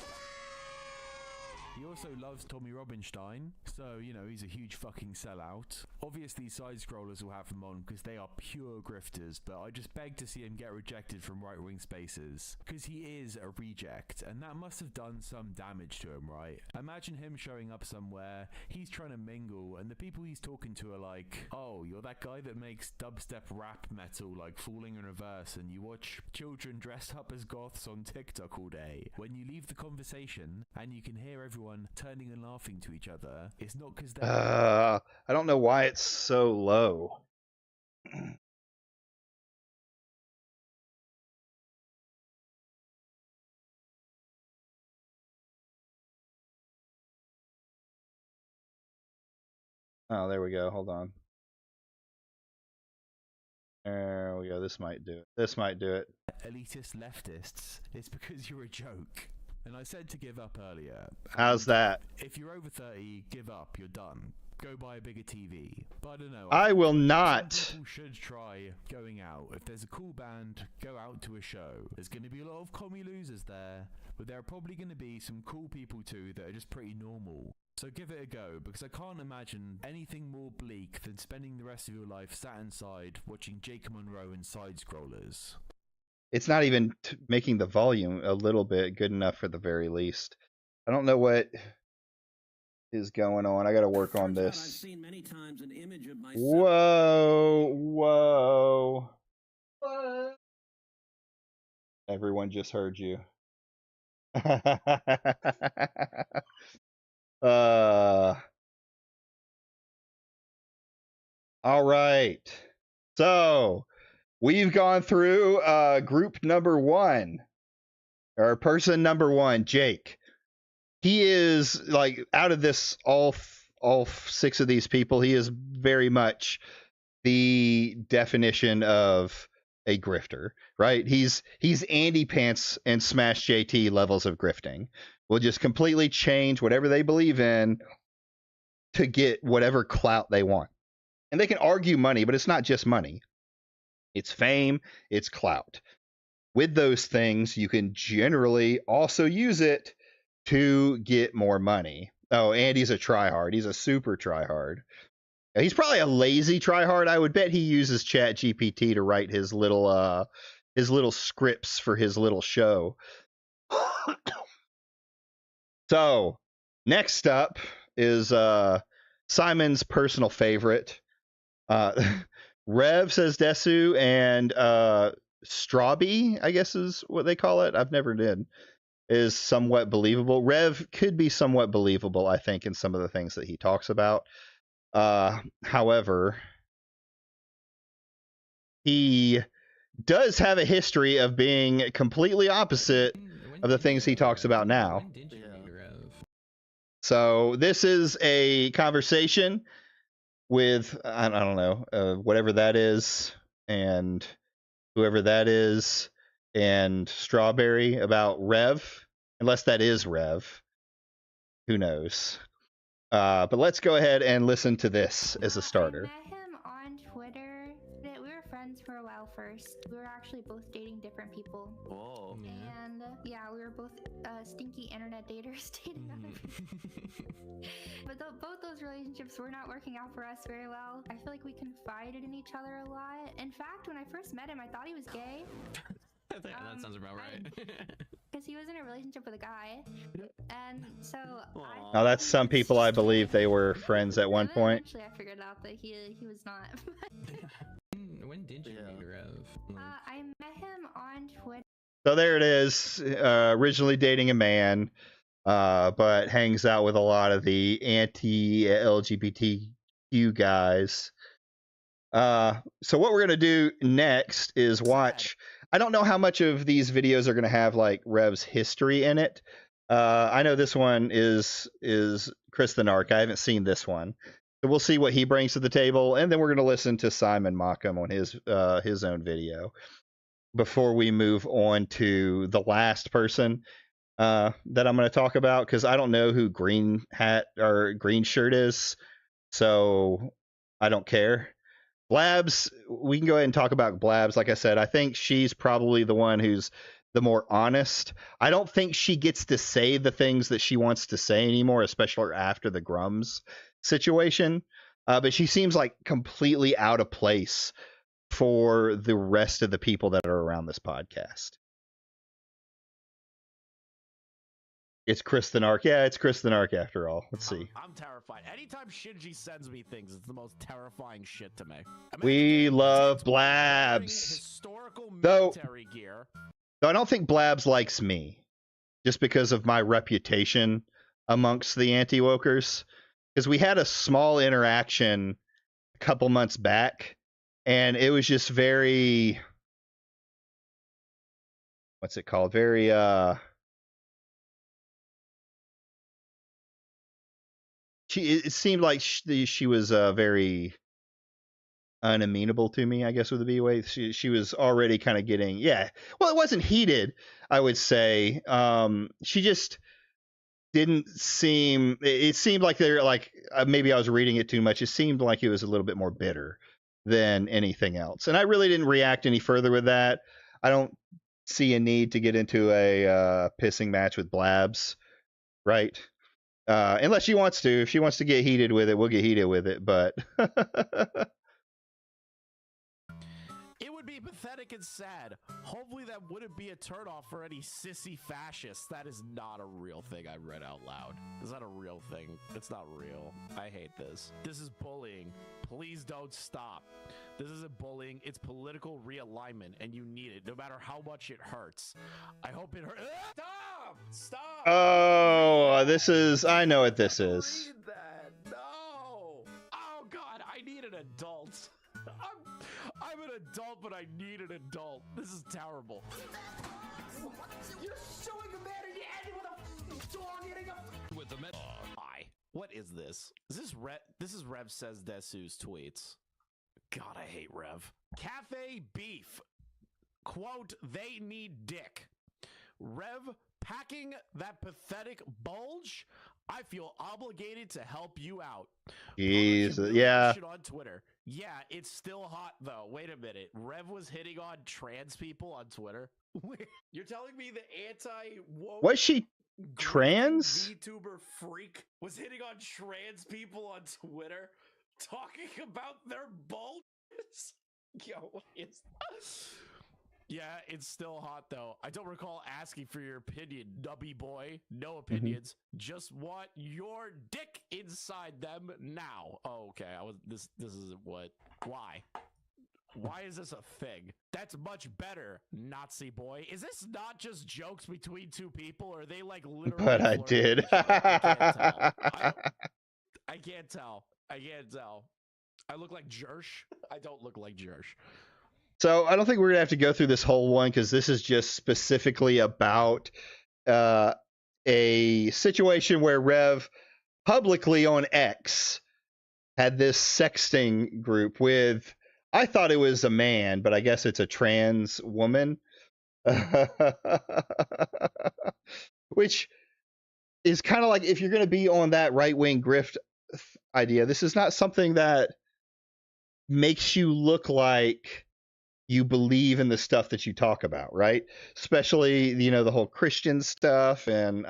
He also loves Tommy Robinstein, so, you know, he's a huge fucking sellout. Obviously, side-scrollers will have him on because they are pure grifters, but I just beg to see him get rejected from right-wing spaces. Because he is a reject, and that must have done some damage to him, right? Imagine him showing up somewhere, he's trying to mingle, and the people he's talking to are like, oh, you're that guy that makes dubstep rap metal like Falling in Reverse, and you watch children dress up as goths on TikTok all day. When you leave the conversation, and you can hear everyone turning and laughing to each other, it's not because they're I don't know why it's so low. Oh, there we go. Hold on. There we go. This might do it. This might do it. elitist leftists. It's because you're a joke. And I said to give up earlier. How's that? If you're over 30, give up. You're done. Go buy a bigger TV. But I don't know. I will not. Some people should try going out. If there's a cool band, go out to a show. There's going to be a lot of commie losers there, but there are probably going to be some cool people too that are just pretty normal. So give it a go, because I can't imagine anything more bleak than spending the rest of your life sat inside watching Jake Monroe and side-scrollers. It's not even making the volume a little bit good enough for the very least. I don't know what is going on. I got to work on this. I've seen many times an image of myself. Whoa. What? Everyone just heard you. All right. So we've gone through group number one, or person number one, Jake. He is, like, out of this, all six of these people, he is very much the definition of a grifter, right? He's Andy Pants and Smash JT levels of grifting. Will just completely change whatever they believe in to get whatever clout they want. And they can argue money, but it's not just money. It's fame, it's clout. With those things, you can generally also use it to get more money. Oh, Andy's a tryhard. He's a super tryhard. He's probably a lazy tryhard. I would bet he uses Chat GPT to write his little scripts for his little show. So, next up is Simon's personal favorite. Rev says Desu, and Strawby, I guess is what they call it. I've never did. Is somewhat believable. Rev could be somewhat believable, I think, in some of the things that he talks about. However, he does have a history of being completely opposite of the things he talks about now. So this is a conversation with I don't know whatever that is and whoever that is and Strawberry about Rev, unless that is Rev. Who knows? But let's go ahead and listen to this as a starter. I met him on Twitter. We were friends for a while first. We were actually both dating different people. Whoa. And yeah, we were both stinky internet daters dating other people. But both those relationships were not working out for us very well. I feel like we confided in each other a lot. In fact, when I first met him, I thought he was gay. That sounds about right. Because he was in a relationship with a guy. And so Now that's some people I believe they were friends at one point. eventually I figured out that he was not. When did you meet Rev? I met him on Twitter. So there it is. Originally dating a man, but hangs out with a lot of the anti-LGBTQ guys. So what we're gonna do next is watch. I don't know how much of these videos are gonna have like Rev's history in it. I know this one is Chris the Narc. I haven't seen this one. So we'll see what he brings to the table, and then we're gonna listen to Simon Mockham on his own video before we move on to the last person that I'm going to talk about, because I don't know who Green Hat or Green Shirt is, so I don't care. Blabs, we can go ahead and talk about Blabs. Like I said, I think she's probably the one who's the more honest. I don't think she gets to say the things that she wants to say anymore, especially after the Grums situation. But she seems like completely out of place for the rest of the people that are around this podcast. It's Chris the Narc. Yeah, it's Chris the Narc after all. Let's see. I'm terrified. Anytime Shinji sends me things, it's the most terrifying shit to me. We love Blabs. Historical Though military gear. I don't think Blabs likes me just because of my reputation amongst the anti-wokers. Because we had a small interaction a couple months back, and it was just very, what's it called? Very, it seemed like she was very unamenable to me, I guess would be the way. She was already kind of getting, yeah. Well, it wasn't heated, I would say. She just didn't seem, it seemed like they're like, maybe I was reading it too much. It seemed like it was a little bit more bitter than anything else. And I really didn't react any further with that. I don't see a need to get into a pissing match with Blabs, right? Unless she wants to. If she wants to get heated with it, we'll get heated with it. But It would be pathetic and sad. Hopefully that wouldn't be a turnoff for any sissy fascists. That is not a real thing I read out loud. Is that a real thing? It's not real. I hate this. This is bullying. Please don't stop. This isn't bullying. It's political realignment, and you need it, no matter how much it hurts. I hope it hurts. Stop! Stop! oh, this is, I know what this is. Read that. No! Oh, God, I need an adult. I'm an adult, but I need an adult. This is terrible. You're showing a man and you ended with a dog hitting a... With the Hi. What is this? Is this Rev? This is Rev Says Desu's tweets. God, I hate Rev. Cafe Beef. Quote, they need dick. Rev packing that pathetic bulge? I feel obligated to help you out. Jesus, yeah. On Twitter. Yeah, it's still hot though. Wait a minute. Rev was hitting on trans people on Twitter. You're telling me the anti-woke Was she trans? VTuber freak was hitting on trans people on Twitter, talking about their bulges? Yo, what is Yeah, it's still hot though. I don't recall asking for your opinion, nubby boy. No opinions. Just want your dick inside them now. Oh, okay. This isn't what. Why? Why is this a thing? That's much better, Nazi boy. Is this not just jokes between two people, or are they like literally? But I did. I can't tell. I can't tell. I look like Jersh. I don't look like Jersh. So I don't think we're gonna have to go through this whole one, because this is just specifically about a situation where Rev publicly on X had this sexting group with, I thought it was a man, but I guess it's a trans woman. Which is kind of like, if you're going to be on that right-wing grift idea, this is not something that makes you look like you believe in the stuff that you talk about, right? Especially, the whole Christian stuff and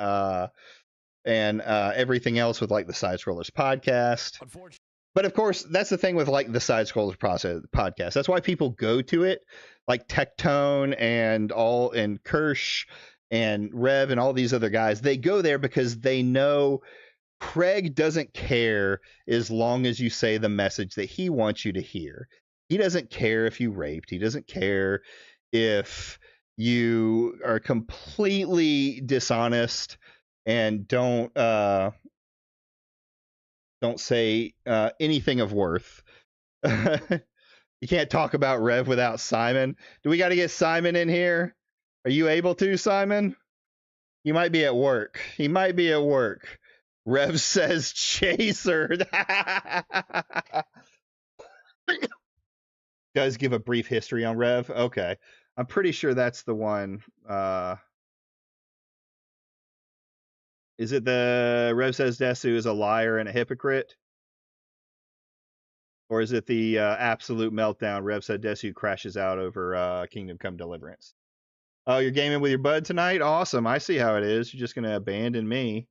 everything else with like the Side Scrollers podcast. But of course, that's the thing with like the Side Scrollers podcast. That's why people go to it, like Tectone and Kirsch and Rev and all these other guys. They go there because they know Craig doesn't care as long as you say the message that he wants you to hear. He doesn't care if you raped. He doesn't care if you are completely dishonest and don't say anything of worth. You can't talk about Rev without Simon. Do we got to get Simon in here? Are you able to, Simon? You might be at work. He might be at work. Rev says chaser. Does give a brief history on Rev. Okay. I'm pretty sure that's the one. Is it the Rev says Desu is a liar and a hypocrite? Or is it the absolute meltdown? Rev said Desu crashes out over Kingdom Come Deliverance. Oh, you're gaming with your bud tonight? Awesome. I see how it is. You're just going to abandon me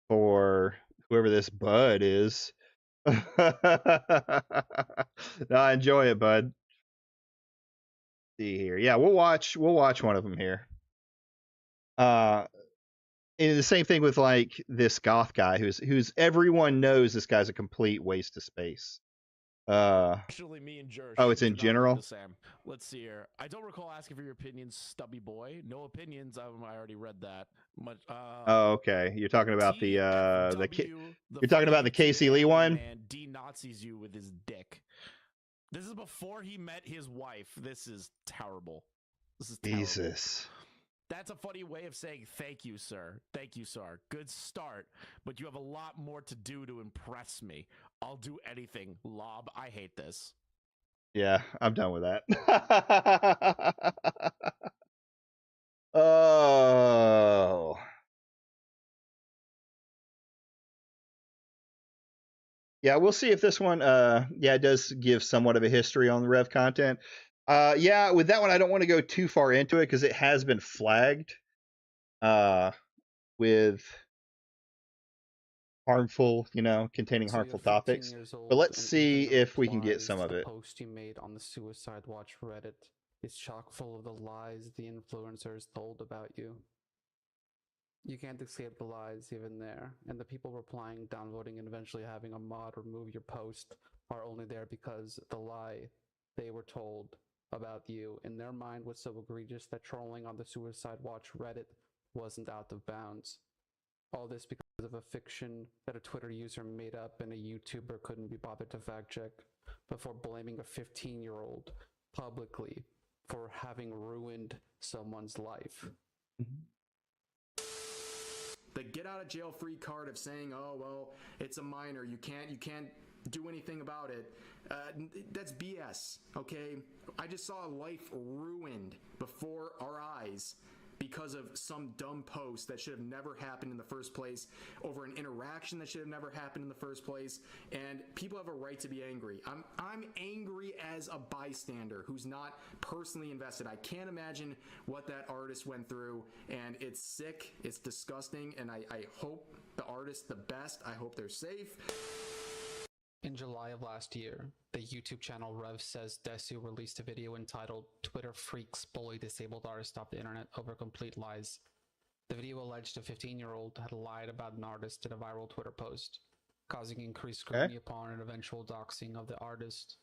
for whoever this bud is. No, I enjoy it, bud. See here. Yeah, we'll watch one of them here. And the same thing with like this goth guy who's everyone knows this guy's a complete waste of space. Actually, me and Jersh. Oh, it's in general. Sam. Let's see here. I don't recall asking for your opinions, stubby boy. No opinions. I already read that. Oh, okay. You're talking about you're talking about the Casey Lee one. Man, denazis you with his dick. This is before he met his wife. This is terrible. This is terrible. Jesus. That's a funny way of saying thank you, sir. Thank you, sir. Good start, but you have a lot more to do to impress me. I'll do anything. Lob, I hate this. Yeah, I'm done with that. Oh. Yeah, we'll see if this one it does give somewhat of a history on the Rev content. Yeah, with that one I don't want to go too far into it because it has been flagged with harmful, containing harmful topics. But let's see if we can get some of it. The post you made on the Suicide Watch Reddit is chock full of the lies the influencers told about you. You can't escape the lies even there, and the people replying, downvoting, and eventually having a mod remove your post are only there because the lie they were told about you in their mind was so egregious that trolling on the Suicide Watch Reddit wasn't out of bounds. All this because of a fiction that a Twitter user made up and a YouTuber couldn't be bothered to fact check before blaming a 15-year-old publicly for having ruined someone's life. The get out of jail free card of saying, oh well, it's a minor, you can't do anything about it. That's BS. Okay, I just saw a life ruined before our eyes because of some dumb post that should have never happened in the first place, over an interaction that should have never happened in the first place, and people have a right to be angry. I'm angry as a bystander who's not personally invested. I can't imagine what that artist went through, and it's sick, it's disgusting, and I hope the artist the best. I hope they're safe. In July of last year, the YouTube channel Rev Says Desu released a video entitled Twitter Freaks Bully Disabled Artists Off the Internet Over Complete Lies. The video alleged a 15-year-old had lied about an artist in a viral Twitter post, causing increased scrutiny upon an eventual doxing of the artist.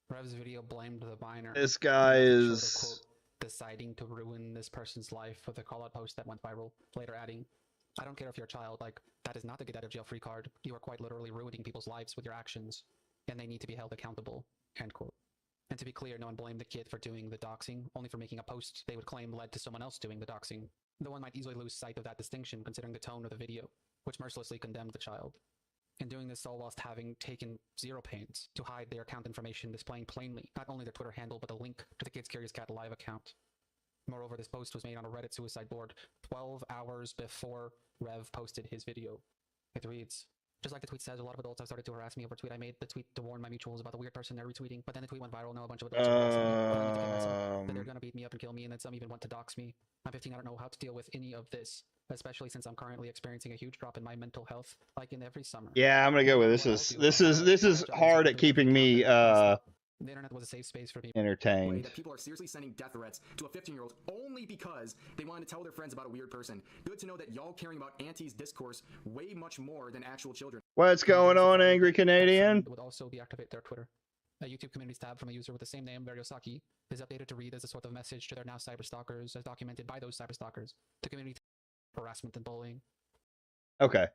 Rev's video blamed the minor. This guy is... Showed a quote, deciding to ruin this person's life with a call-out post that went viral, later adding, I don't care if you're a child, that is not a get out of jail free card. You are quite literally ruining people's lives with your actions, and they need to be held accountable, end quote. And And to be clear, no one blamed the kid for doing the doxing, only for making a post they would claim led to someone else doing the doxing. Though one might easily lose sight of that distinction considering the tone of the video, which mercilessly condemned the child. In doing this, all whilst having taken zero pains to hide their account information, displaying plainly not only their Twitter handle, but a link to the Kids Curious Cat live account. Moreover, this post was made on a Reddit suicide board 12 hours before Rev posted his video. It reads, just like the tweet says, a lot of adults have started to harass me over a tweet I made. The tweet to warn my mutuals about the weird person they're retweeting. But then the tweet went viral. Now a bunch of adults are harassing me. But I need to get myself that they're gonna beat me up and kill me, and then some even want to dox me. I'm 15. I don't know how to deal with any of this, especially since I'm currently experiencing a huge drop in my mental health, like in every summer. Yeah, I'm gonna go with this. This is hard at keeping me The internet was a safe space for me. entertained. That people are seriously sending death threats to a 15-year-old only because they wanted to tell their friends about a weird person. Good to know that y'all caring about Auntie's discourse way much more than actual children. What's going on, angry Canadian? Would also deactivate their Twitter. A YouTube communities tab from a user with the same name, Veriosaki, is updated to read as a sort of message to their now cyberstalkers, as documented by those cyberstalkers. The community harassment and bullying. Okay.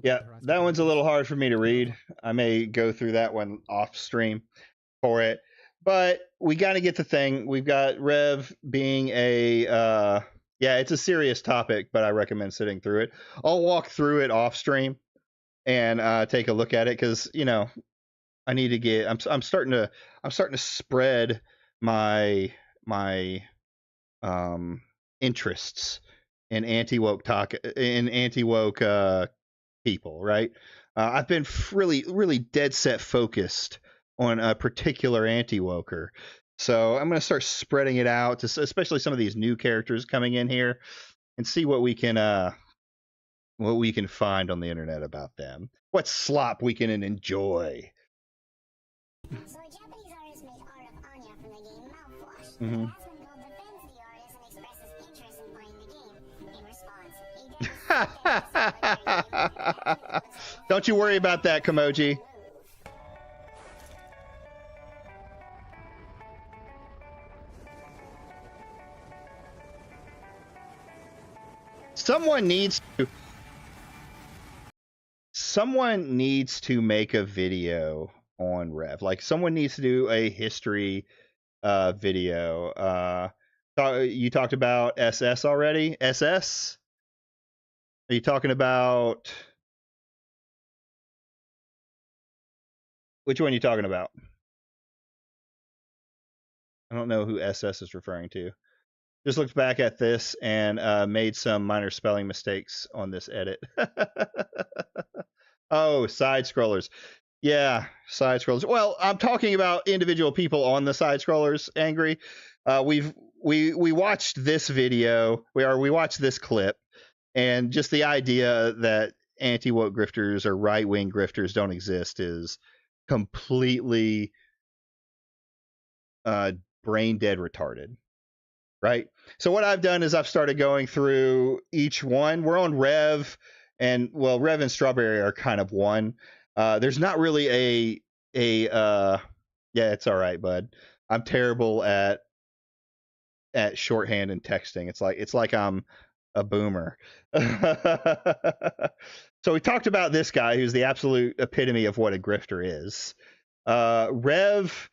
Yeah, that one's a little hard for me to read. I may go through that one off stream for it. But we got to get the thing. We've got Rev being yeah, it's a serious topic, but I recommend sitting through it. I'll walk through it off stream and take a look at it because, you know, I need to get I'm starting to spread my interests in anti-woke people, right? I've been really dead set focused on a particular anti-woker. So I'm going to start spreading it out to especially some of these new characters coming in here and see what we can find on the internet about them. What slop we can enjoy. So a Japanese artist made art of Anya from the game Mouthwash. Mm-hmm. Her husband Bill defends the artist and expresses interest in playing the game. In response, Don't you worry about that, Kamoji. Someone needs to make a video on Rev. Like someone needs to do a history video. You talked about SS already? SS? Are you talking about which one are you talking about? I don't know who SS is referring to. Just looked back at this and made some minor spelling mistakes on this edit. Oh, side scrollers. Yeah, side scrollers. Well, I'm talking about individual people on the side scrollers, Angry. We watched this video. We watched this clip, and just the idea that anti-woke grifters or right-wing grifters don't exist is completely brain dead retarded. Right. So what I've done is I've started going through each one. We're on Rev, and well, Rev and Strawberry are kind of one. There's not really yeah, it's all right, bud. I'm terrible at shorthand and texting. It's like I'm a boomer. So we talked about this guy who's the absolute epitome of what a grifter is. Rev.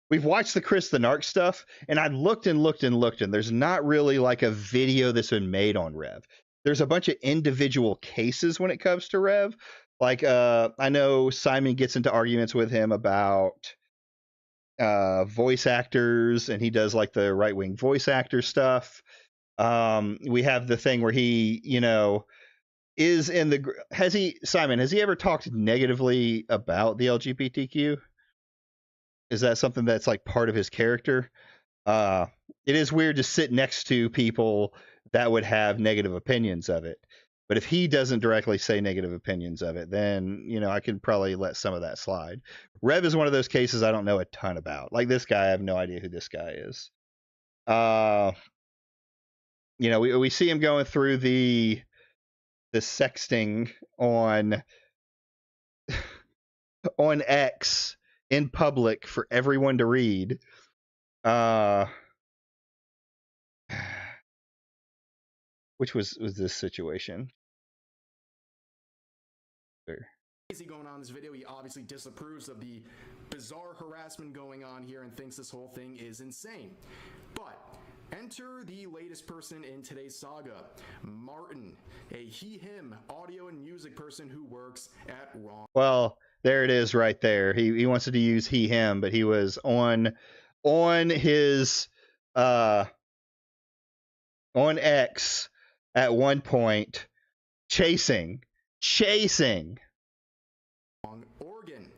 We've watched the Chris the Narc stuff, and I looked and there's not really like a video that's been made on Rev. There's a bunch of individual cases when it comes to Rev. Like, I know Simon gets into arguments with him about voice actors, and he does like the right-wing voice actor stuff. We have the thing where he, you know, is in the... Simon, has he ever talked negatively about the LGBTQ? Is that something that's like part of his character? It is weird to sit next to people that would have negative opinions of it. But if he doesn't directly say negative opinions of it, then, you know, I could probably let some of that slide. Rev is one of those cases I don't know a ton about. Like this guy, I have no idea who this guy is. You know, we see him going through the sexting on X in public for everyone to read. Which was this situation? crazy going on in this video. He obviously disapproves of the bizarre harassment going on here and thinks this whole thing is insane. But enter the latest person in today's saga, Martin, a he/him audio and music person who works at Wrong. Well, there it is right there. He wants to use he/him, but he was on his on X at one point chasing Oregon.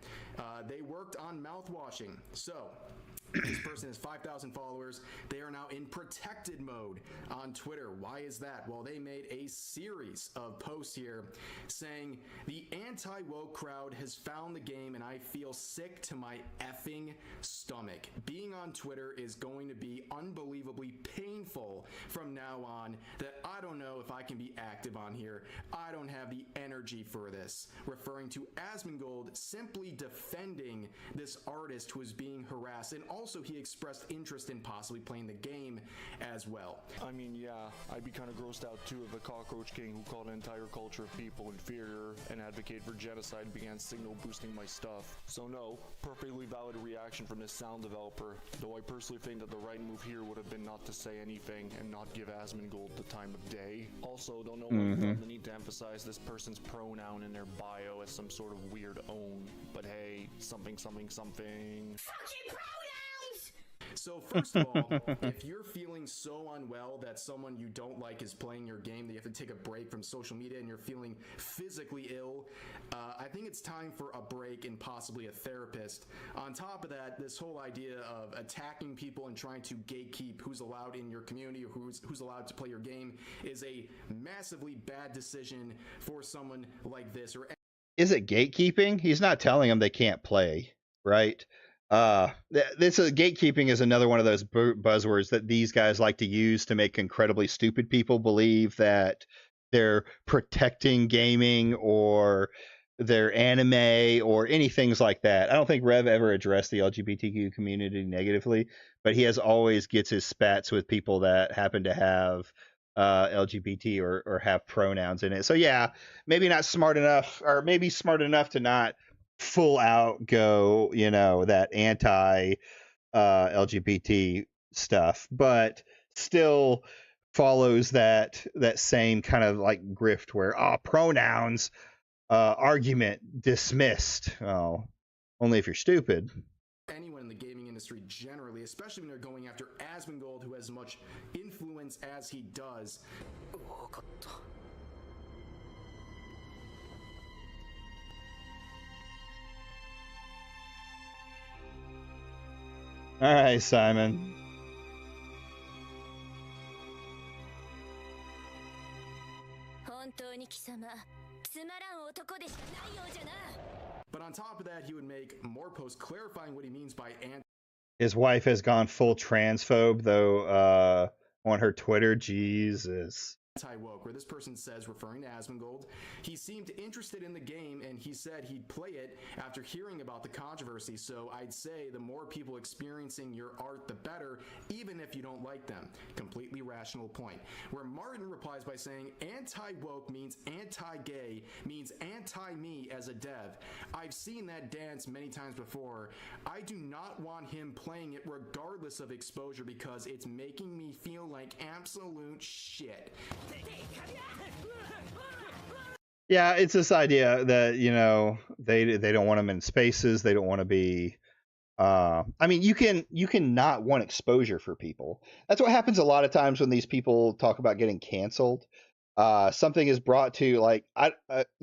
They worked on mouthwashing. So this person has 5,000 followers. They are now in protected mode on Twitter. Why is that? Well, they made a series of posts here saying the anti-woke crowd has found the game and I feel sick to my effing stomach. Being on Twitter is going to be unbelievably painful from now on, that I don't know if I can be active on here. I don't have the energy for this. Referring to Asmongold simply defending this artist who is being harassed, and also he expressed interest in possibly playing the game as well. I mean, yeah, I'd be kind of grossed out too if a cockroach king who called an entire culture of people inferior and advocate for genocide began signal boosting my stuff. So no, perfectly valid reaction from this sound developer, though I personally think that the right move here would have been not to say anything and not give Asmongold the time of day. Also, don't know why they felt the need to emphasize this person's pronoun in their bio as some sort of weird own, but hey, something. So first of all, if you're feeling so unwell that someone you don't like is playing your game, that you have to take a break from social media and you're feeling physically ill, I think it's time for a break and possibly a therapist. On top of that, this whole idea of attacking people and trying to gatekeep who's allowed in your community or who's allowed to play your game is a massively bad decision for someone like this. Is it gatekeeping? He's not telling them they can't play, right? Gatekeeping is another one of those buzzwords that these guys like to use to make incredibly stupid people believe that they're protecting gaming or their anime or any things like that. I don't think Rev ever addressed the LGBTQ community negatively, but he always gets his spats with people that happen to have LGBT or have pronouns in it. So yeah, maybe not smart enough, or maybe smart enough to not full out go, that anti LGBT stuff, but still follows that same kind of like grift where pronouns argument dismissed. Oh, only if you're stupid. Anyone in the gaming industry generally, especially when they're going after Asmongold, who has as much influence as he does. All right, Simon. But on top of that, he would make more posts clarifying what he means by His wife has gone full transphobe, though, on her Twitter. Jesus. Anti-woke, where this person says, referring to Asmongold, he seemed interested in the game and he said he'd play it after hearing about the controversy. So I'd say the more people experiencing your art, the better, even if you don't like them. Completely rational point. Where Martin replies by saying, anti-woke means anti-gay, means anti-me as a dev. I've seen that dance many times before. I do not want him playing it regardless of exposure because it's making me feel like absolute shit. Yeah, it's this idea that they don't want them in spaces. They don't want to be. I mean, you can not want exposure for people. That's what happens a lot of times when these people talk about getting canceled. Something is brought to I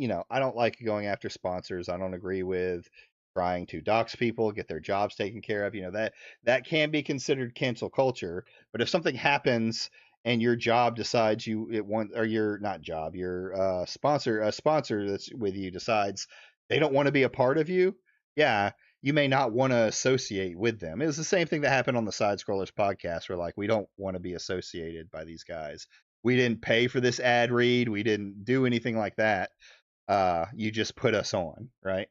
don't like going after sponsors. I don't agree with trying to dox people, get their jobs taken care of. That can be considered cancel culture. But if something happens and your job decides your sponsor that's with you decides they don't want to be a part of you, yeah, you may not want to associate with them. It was the same thing that happened on the Side Scrollers podcast, where we don't want to be associated by these guys. We didn't pay for this ad read. We didn't do anything like that. You just put us on, right?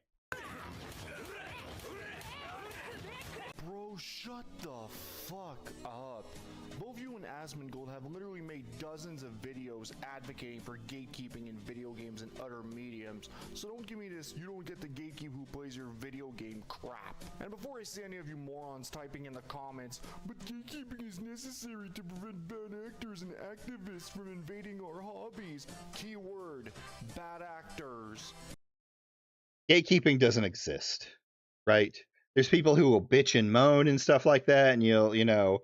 Bro, shut the fuck up. Both you and Asmongold have literally made dozens of videos advocating for gatekeeping in video games and other mediums. So don't give me this, you don't get to gatekeep who plays your video game crap. And before I see any of you morons typing in the comments, but gatekeeping is necessary to prevent bad actors and activists from invading our hobbies. Keyword, bad actors. Gatekeeping doesn't exist, right? There's people who will bitch and moan and stuff like that, and you'll,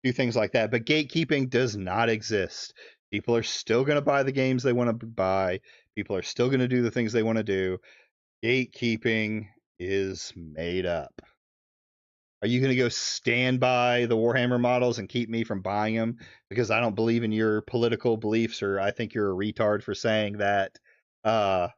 do things like that. But gatekeeping does not exist. People are still going to buy the games they want to buy. People are still going to do the things they want to do. Gatekeeping is made up. Are you going to go stand by the Warhammer models and keep me from buying them because I don't believe in your political beliefs, or I think you're a retard for saying that that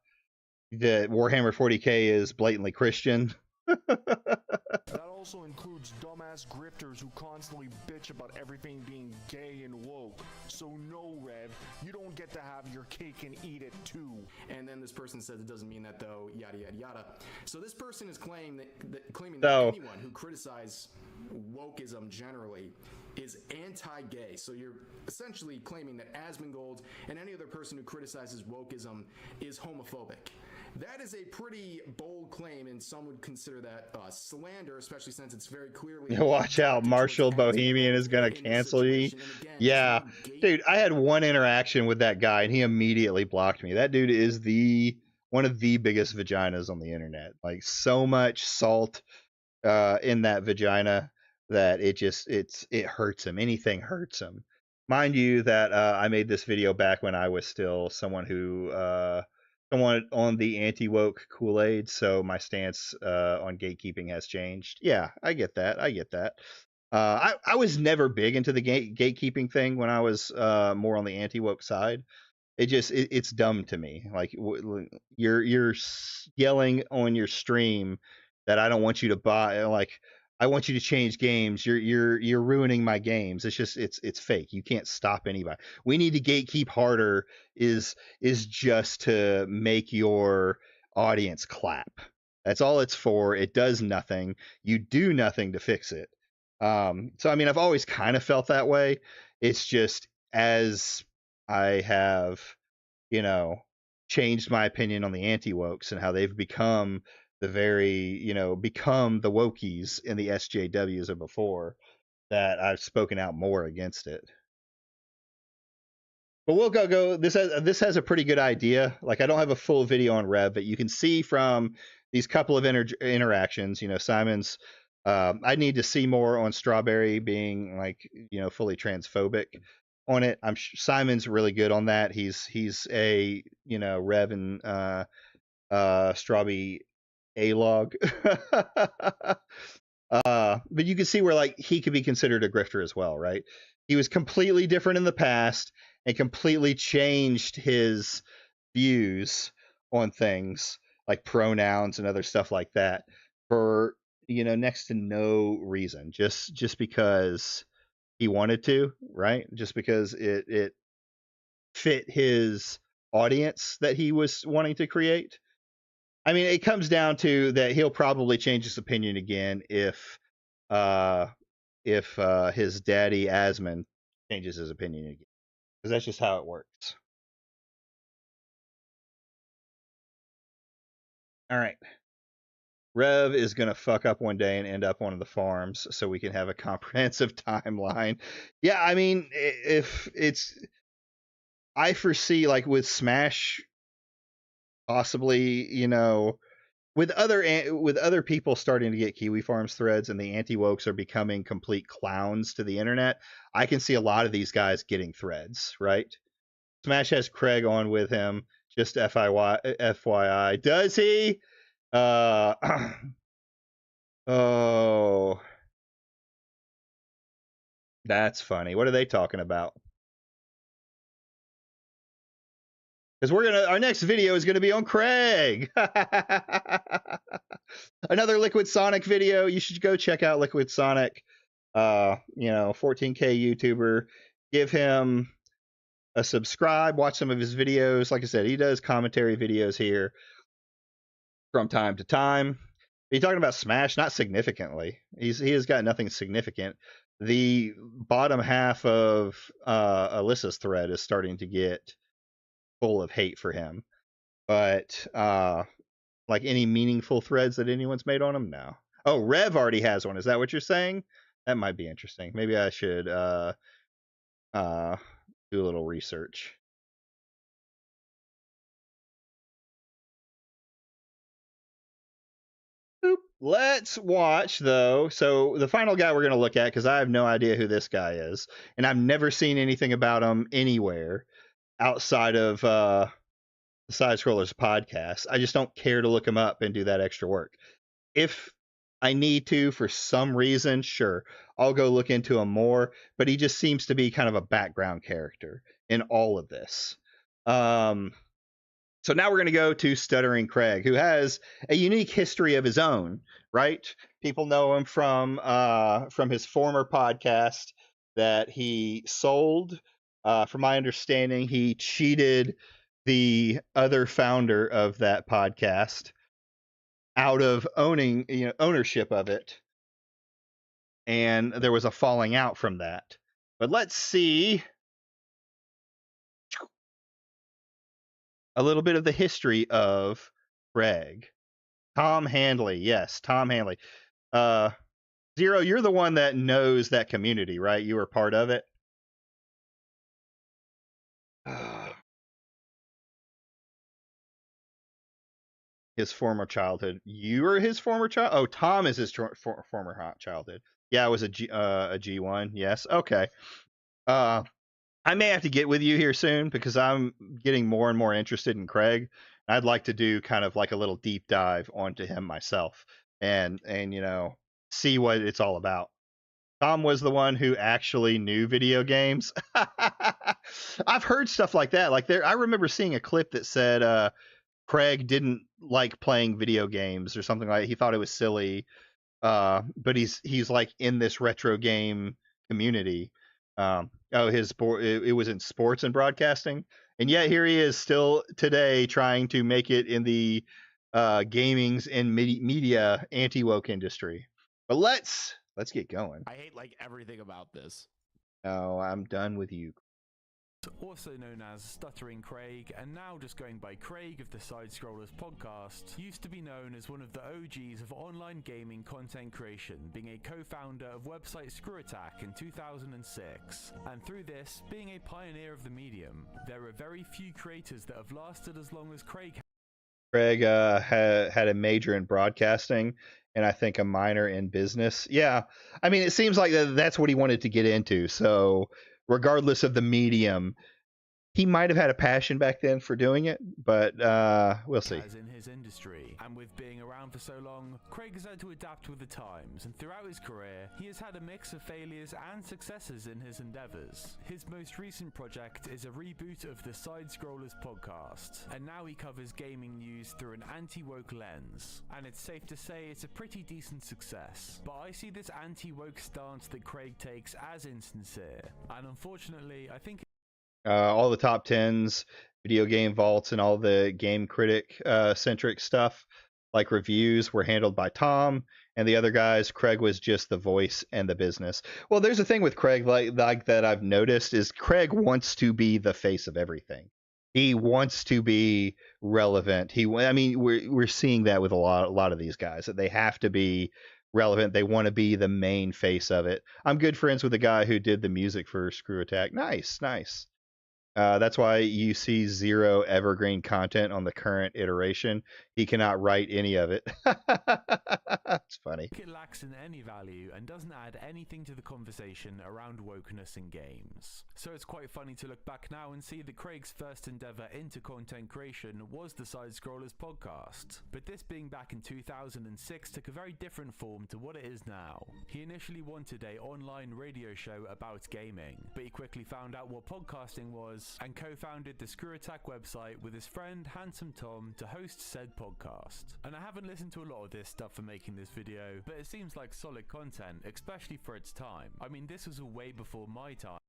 Warhammer 40k is blatantly Christian? That also includes dumbass grifters who constantly bitch about everything being gay and woke. So no, Rev, you don't get to have your cake and eat it too. And then this person says it doesn't mean that though, yada yada yada. So this person is claiming that anyone who criticizes wokeism generally is anti-gay. So you're essentially claiming that Asmongold and any other person who criticizes wokeism is homophobic. That is a pretty bold claim, and some would consider that slander, especially since it's very clearly... Watch out, Marshall Bohemian is going to cancel me. Yeah, dude, I had one interaction with that guy, and he immediately blocked me. That dude is one of the biggest vaginas on the internet. Like, so much salt in that vagina that it hurts him. Anything hurts him. Mind you that I made this video back when I was still someone on the anti-woke Kool-Aid, so my stance on gatekeeping has changed. Yeah, I get that. I was never big into the gatekeeping thing when I was more on the anti-woke side. It's dumb to me. Like, you're yelling on your stream that I don't want you to buy. Like, I want you to change games. You're ruining my games. It's fake. You can't stop anybody. We need to gatekeep harder is just to make your audience clap. That's all it's for. It does nothing. You do nothing to fix it. So I mean, I've always kind of felt that way. It's just as I have, changed my opinion on the anti-wokes and how they've become become the wokies in the SJWs of before, that I've spoken out more against it. But we'll go. This has a pretty good idea. Like, I don't have a full video on Rev, but you can see from these couple of interactions, Simon's. I need to see more on Strawberry being fully transphobic on it. Simon's really good on that. He's a Rev and Strawberry A-log. But you can see where he could be considered a grifter as well, right? He was completely different in the past and completely changed his views on things like pronouns and other stuff like that for next to no reason, just because he wanted to, right? Just because it fit his audience that he was wanting to create. I mean, it comes down to that he'll probably change his opinion again if his daddy Asmon changes his opinion again, because that's just how it works. All right. Rev is going to fuck up one day and end up on the farms so we can have a comprehensive timeline. Yeah, I mean, I foresee, with Smash, possibly, with other people starting to get Kiwi Farms threads and the anti-wokes are becoming complete clowns to the internet, I can see a lot of these guys getting threads, right? Smash has Craig on with him, just FYI. Does he? Oh, that's funny. What are they talking about? Because our next video is gonna be on Craig. Another Liquid Sonic video. You should go check out Liquid Sonic. 14K YouTuber. Give him a subscribe. Watch some of his videos. Like I said, he does commentary videos here from time to time. Are you talking about Smash? Not significantly. He has got nothing significant. the bottom half of Alyssa's thread is starting to get full of hate for him. But like any meaningful threads that anyone's made on him, no. Oh, Rev already has one. Is that what you're saying? That might be interesting. Maybe I should do a little research. Let's watch, though. So the final guy we're going to look at, because I have no idea who this guy is, and I've never seen anything about him anywhere outside of the Side Scrollers podcast. I just don't care to look him up and do that extra work. If I need to for some reason, sure, I'll go look into him more, but he just seems to be kind of a background character in all of this. So now we're going to go to Stuttering Craig, who has a unique history of his own, right? People know him from his former podcast that he sold. From my understanding, he cheated the other founder of that podcast out of ownership of it, and there was a falling out from that. But let's see a little bit of the history of Craig. Tom Handley, yes, Tom Handley. Zero, you're the one that knows that community, right? You were part of it. His former childhood. You were his former child? Oh, Tom is his former childhood. Yeah, it was a G1. Yes. Okay. I may have to get with you here soon because I'm getting more and more interested in Craig. I'd like to do kind of like a little deep dive onto him myself and see what it's all about. Tom was the one who actually knew video games. I've heard stuff like that. Like I remember seeing a clip that said Craig didn't like playing video games or something like that. He thought it was silly. But he's like in this retro game community. It was in sports and broadcasting, and yet here he is still today trying to make it in the gaming's and media anti-woke industry. But let's get going. I hate like everything about this. Oh, I'm done with you. Also known as Stuttering Craig, and now just going by Craig of the Side Scrollers podcast, used to be known as one of the OGs of online gaming content creation, being a co-founder of website Screw Attack in 2006. And through this, being a pioneer of the medium, there are very few creators that have lasted as long as Craig. Craig had a major in broadcasting, and I think a minor in business. Yeah, I mean, it seems like that's what he wanted to get into, so regardless of the medium, he might have had a passion back then for doing it, but we'll see. As in his industry, and with being around for so long, Craig has had to adapt with the times, and throughout his career, he has had a mix of failures and successes in his endeavors. His most recent project is a reboot of the Side Scrollers podcast, and now he covers gaming news through an anti-woke lens. And it's safe to say it's a pretty decent success, but I see this anti-woke stance that Craig takes as insincere, and unfortunately, I think all the top 10s, video game vaults, and all the game critic centric stuff like reviews were handled by Tom, and the other guys, Craig was just the voice and the business. Well, there's a thing with Craig like that I've noticed is Craig wants to be the face of everything. He wants to be relevant. We're seeing that with a lot of these guys, that they have to be relevant. They want to be the main face of it. I'm good friends with the guy who did the music for Screw Attack. Nice. That's why you see zero evergreen content on the current iteration. He cannot write any of it. It's funny. It lacks in any value and doesn't add anything to the conversation around wokeness in games. So it's quite funny to look back now and see that Craig's first endeavor into content creation was the Side Scrollers podcast. But this being back in 2006 took a very different form to what it is now. He initially wanted an online radio show about gaming, but he quickly found out what podcasting was and co-founded the Screw Attack website with his friend Handsome Tom to host said podcast. And I haven't listened to a lot of this stuff for making this video, but it seems like solid content, especially for its time. I mean, this was way before my time.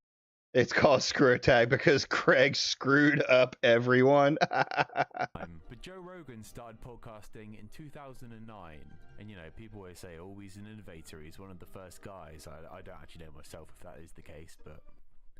It's called Screw Attack because Craig screwed up everyone. But Joe Rogan started podcasting in 2009, and people always say, oh, he's an innovator, he's one of the first guys. I don't actually know myself if that is the case, but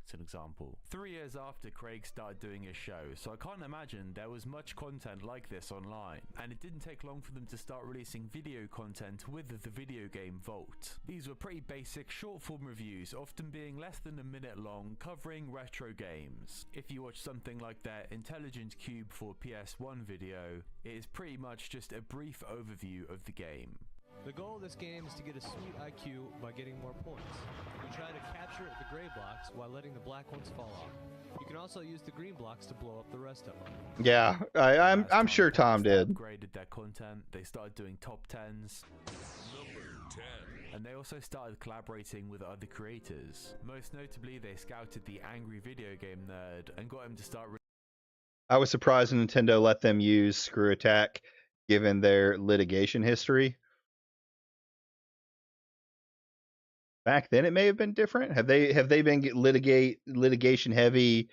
it's an example. 3 years after Craig started doing his show, so I can't imagine there was much content like this online, and it didn't take long for them to start releasing video content with the Video Game Vault. These were pretty basic short-form reviews, often being less than a minute long, covering retro games. If you watch something like their Intelligent Cube for PS1 video, it is pretty much just a brief overview of the game. The goal of this game is to get a sweet IQ by getting more points. You try to capture the gray blocks while letting the black ones fall off. You can also use the green blocks to blow up the rest of them. Yeah, I'm sure Tom did. Upgraded their content, they started doing top 10s. Number 10. And they also started collaborating with other creators. Most notably, they scouted the angry video game nerd and got him to start. I was surprised Nintendo let them use Screw Attack, given their litigation history. Back then, it may have been different. Have they been litigation heavy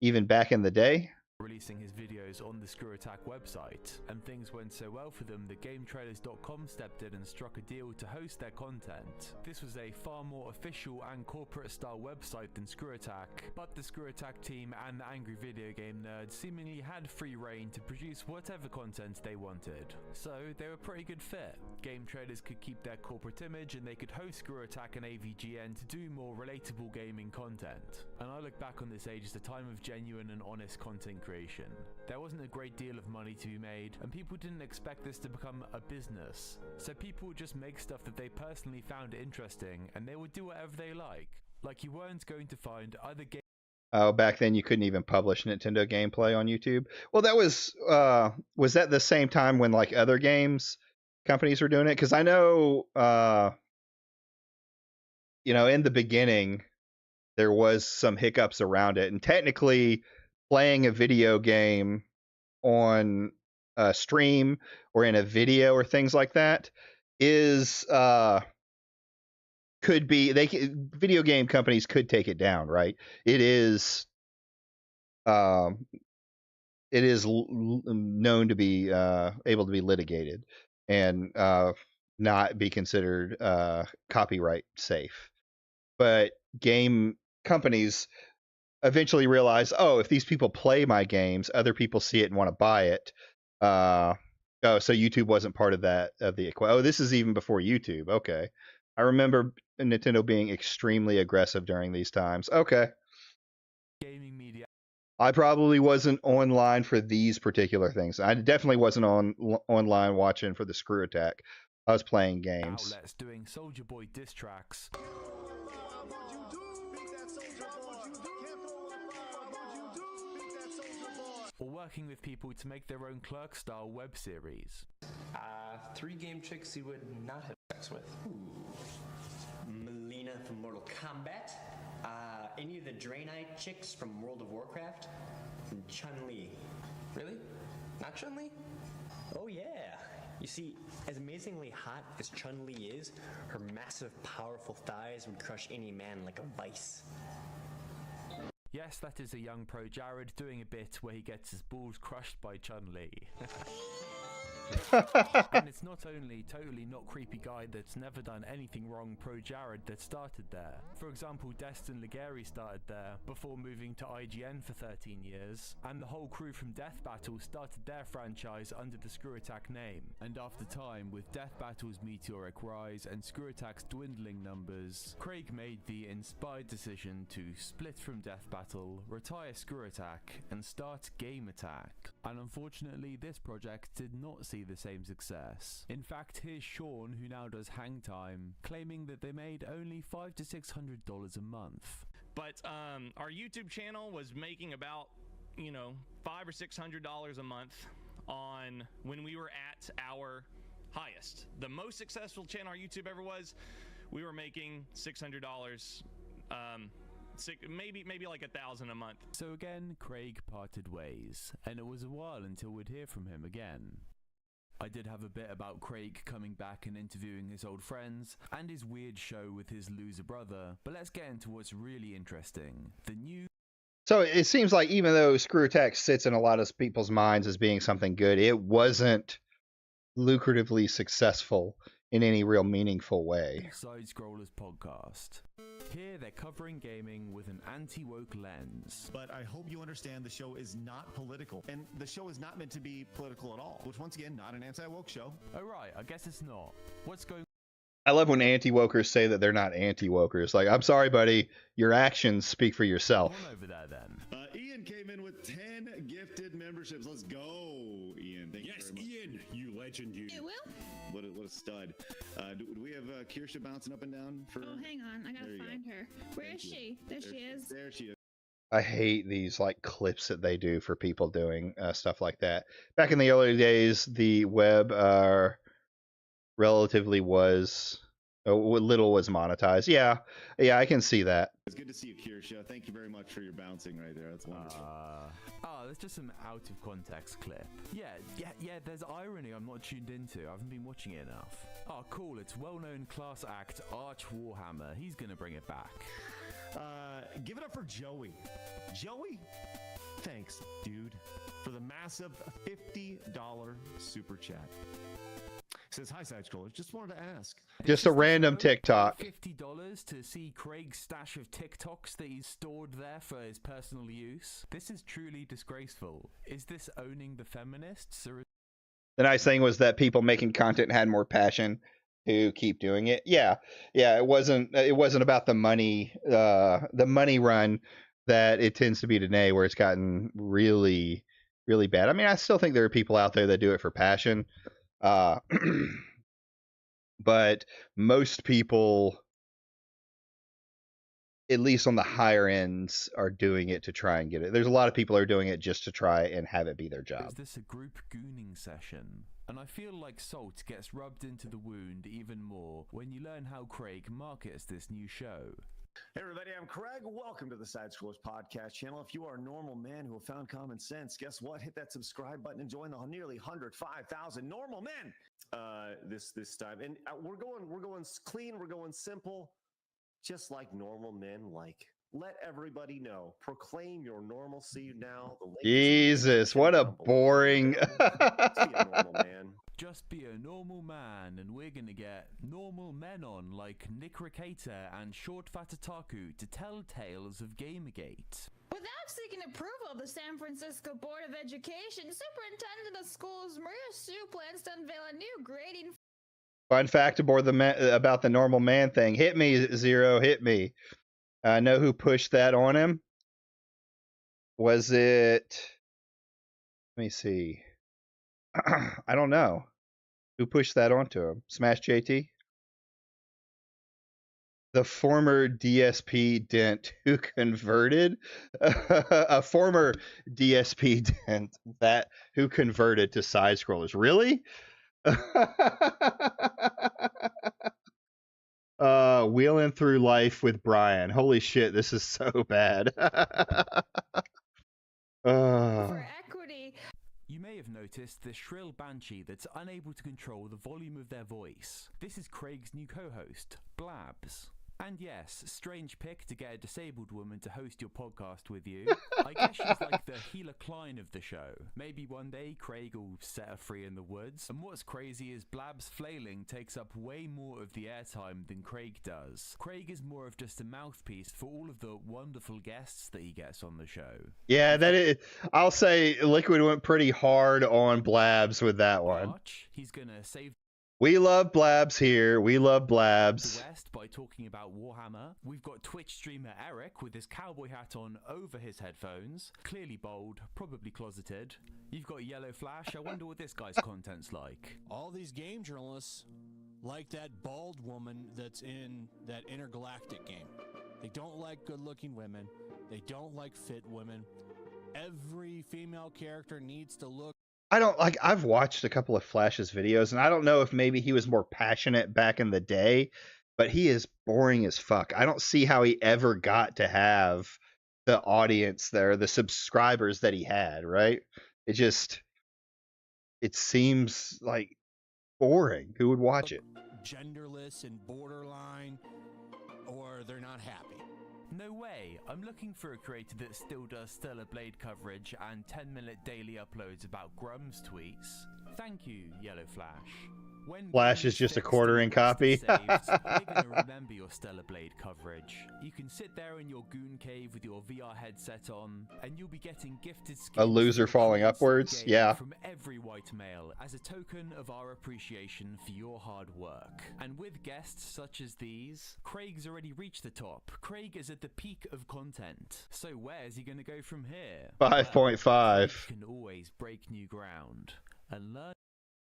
even back in the day? Releasing his videos on the Screw Attack website, and things went so well for them that GameTrailers.com stepped in and struck a deal to host their content. This was a far more official and corporate style website than Screw Attack, but the Screw Attack team and the angry video game nerds seemingly had free reign to produce whatever content they wanted. So they were a pretty good fit. GameTrailers could keep their corporate image and they could host Screw Attack and AVGN to do more relatable gaming content. And I look back on this age as a time of genuine and honest content creation. There wasn't a great deal of money to be made, and people didn't expect this to become a business. So people would just make stuff that they personally found interesting, and they would do whatever they like. Like you weren't going to find other games. Oh, back then you couldn't even publish Nintendo gameplay on YouTube. Well, that was that the same time when like other games companies were doing it? Because I know, in the beginning there was some hiccups around it, and technically playing a video game on a stream or in a video or things like that is could be video game companies could take it down, right? It is known to be able to be litigated and not be considered copyright safe. But game companies eventually realize, oh, if these people play my games, other people see it and want to buy it. So YouTube wasn't part of that of the equation. Oh, this is even before YouTube. Okay, I remember Nintendo being extremely aggressive during these times. Okay, gaming media. I probably wasn't online for these particular things. I definitely wasn't online watching for the Screw Attack. I was playing games. Outlets doing Soulja Boy diss tracks. Or working with people to make their own Clerk-style web series. 3 game chicks you would not have sex with. Melina from Mortal Kombat. Any of the Draenei chicks from World of Warcraft. And Chun-Li. Really? Not Chun-Li? Oh yeah. You see, as amazingly hot as Chun-Li is, her massive, powerful thighs would crush any man like a vice. Yes, that is a young pro Jared doing a bit where he gets his balls crushed by Chun-Li. And it's not only totally not creepy guy that's never done anything wrong pro Jared that started there. For example, Destin Legary started there before moving to IGN for 13 years, and the whole crew from Death Battle started their franchise under the Screw Attack name. And after time, with Death Battle's meteoric rise and Screw Attack's dwindling numbers, Craig made the inspired decision to split from Death Battle, retire Screw Attack, and start Game Attack. And unfortunately, this project did not see the same success. In fact, here's Sean, who now does Hang Time, claiming that they made only $500 to $600 a month. But our YouTube channel was making about, $500 or $600 a month on when we were at our highest. The most successful channel our YouTube ever was, we were making $600. Maybe like $1,000 a month. So again, Craig parted ways, and it was a while until we'd hear from him again. I did have a bit about Craig coming back and interviewing his old friends, and his weird show with his loser brother, but let's get into what's really interesting. The new... So it seems like even though Screw Attack sits in a lot of people's minds as being something good, it wasn't lucratively successful in any real meaningful way. Side Scrollers podcast. Here they're covering gaming with an anti-woke lens. But I hope you understand the show is not political, and the show is not meant to be political at all, which once again, not an anti-woke show. Oh right, I guess it's not. What's going... I love when anti-wokers say that they're not anti-wokers. Like, I'm sorry, buddy, your actions speak for yourself. Over there then. Ian came in with 10 gifted memberships. Let's go, Ian. Thank you very much. Ian, you legend, you. It will? What a stud. Do we have Kirsha bouncing up and down for... Oh, hang on. I gotta find her. Where is she? There she is. There she is. I hate these like clips that they do for people doing stuff like that. Back in the early days, the web relatively was little was monetized. Yeah, I can see that. It's good to see you, Kirsha. Thank you very much for your bouncing right there. That's wonderful. That's just some out of context clip. Yeah, there's irony I'm not tuned into. I haven't been watching it enough. Oh, cool. It's well-known class act Arch Warhammer. He's gonna bring it back. Give it up for Joey. Joey, thanks, dude, for the massive $50 super chat. Says, hi, Side Scrollers. Just wanted to ask. Just a random TikTok. $50 to see Craig's stash of TikToks that he's stored there for his personal use. This is truly disgraceful. Is this owning the feminists? Or... The nice thing was that people making content had more passion to keep doing it. Yeah. It wasn't about the money run that it tends to be today, where it's gotten really, really bad. I mean, I still think there are people out there that do it for passion. But most people, at least on the higher ends, are doing it to try and get it. There's a lot of people who are doing it just to try and have it be their job. Is this a group gooning session? And I feel like salt gets rubbed into the wound even more when you learn how Craig markets this new show. Hey everybody, I'm Craig. Welcome to the Side Scrollers podcast channel. If you are a normal man who have found common sense, guess what? Hit that subscribe button and join the nearly 105,000 normal men this time. And we're going clean, we're going simple, just like normal men like. Let everybody know. Proclaim your normalcy now. Jesus, what a boring. Just be a normal man, and we're gonna get normal men on like Nick Ricata and Short Fatataku to tell tales of Gamergate. Without seeking approval of the San Francisco Board of Education, Superintendent of Schools Maria Sue plans to unveil a new grading. Fun fact about the normal man thing. Hit me, Zero. Hit me. I know who pushed that on him. Was it... Let me see. I don't know. Who pushed that onto him? Smash JT? The former DSP Dent who converted? A former DSP Dent who converted to side scrollers. Really? Wheeling through life with Brian. Holy shit, this is so bad. For equity. You may have noticed the shrill banshee that's unable to control the volume of their voice. This is Craig's new co-host, Blabs. And yes, strange pick to get a disabled woman to host your podcast with you. I guess she's like the Gila Klein of the show. Maybe one day Craig will set her free in the woods. And what's crazy is Blab's flailing takes up way more of the airtime than Craig does. Craig is more of just a mouthpiece for all of the wonderful guests that he gets on the show. Yeah, I'll say Liquid went pretty hard on Blabs with that one. He's gonna save. We love Blabs here. We love Blabs. The West by talking about Warhammer. We've got Twitch streamer Eric with his cowboy hat on over his headphones. Clearly bold, probably closeted. You've got Yellow Flash. I wonder what this guy's content's like. All these game journalists like that bald woman that's in that intergalactic game. They don't like good-looking women. They don't like fit women. Every female character needs to look. I've watched a couple of Flash's videos, and I don't know if maybe he was more passionate back in the day, but he is boring as fuck. I don't see how he ever got to have the audience there, the subscribers that he had, right? It just, it seems like boring. Who would watch it? Genderless and borderline, or they're not happy. No way. I'm looking for a creator that still does Stellar Blade coverage and 10-minute daily uploads about Grum's tweets. Thank you, Yellow Flash. When Flash is just a quartering copy. saved, we're going to remember your Stellar Blade coverage. You can sit there in your goon cave with your VR headset on, and you'll be getting gifted skins A loser falling upwards. Yeah. from every white male as a token of our appreciation for your hard work. And with guests such as these, Craig's already reached the top. Craig is at the peak of content. So where's he going to go from here? 5.5. Can always break new ground and learn.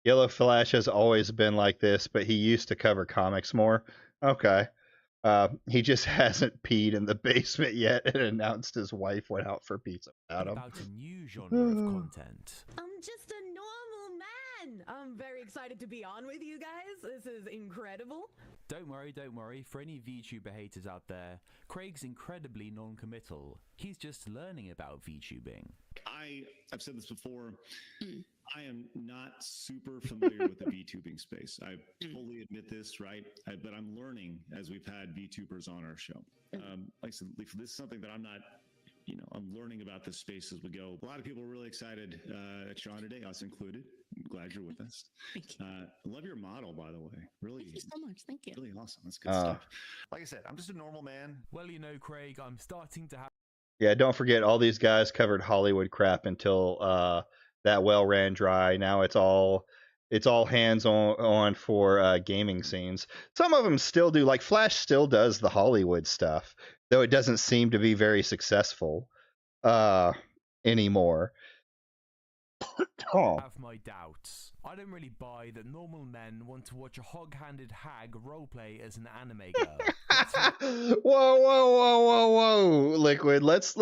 Yellow Flash has always been like this, but he used to cover comics more. Okay. He just hasn't peed in the basement yet and announced his wife went out for pizza without him. About a new genre of content. I'm just a normal man. I'm very excited to be on with you guys. This is incredible. Don't worry. For any VTuber haters out there, Craig's incredibly non-committal. He's just learning about VTubing. I've said this before. I am not super familiar with the VTubing space. I fully admit this, right? But I'm learning as we've had VTubers on our show. Like I said, this is something that I'm not, I'm learning about this space as we go. A lot of people are really excited that you're on today, us included. I'm glad you're with us. Love your model, by the way. Really, Thank you so much. Thank you. Really awesome. That's good stuff. Like I said, I'm just a normal man. Well, Craig, I'm starting to have. Yeah, don't forget all these guys covered Hollywood crap until that well ran dry. Now it's all hands on for gaming scenes. Some of them still do, like Flash still does the Hollywood stuff, though it doesn't seem to be very successful anymore. I have my doubts. I don't really buy that normal men want to watch a hog-handed hag roleplay as an anime girl. Whoa, Liquid. Let's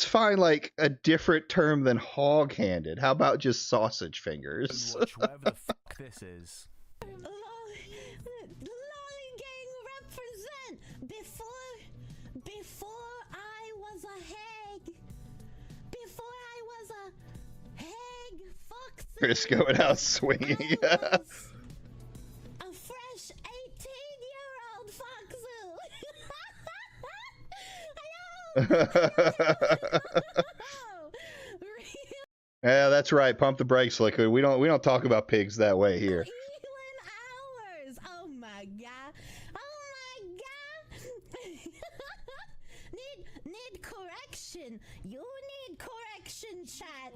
find like a different term than hog-handed. How about just sausage fingers? Watch whatever the fuck this is. Lolly gang represent. Before I was a hag. Before I was a hag fox. Chris going out swinging. A fresh 18-year-old foxu. Yeah, that's right. Pump the brakes, Liquid. We don't talk about pigs that way here. Oh my god. Need correction. You need correction, chat.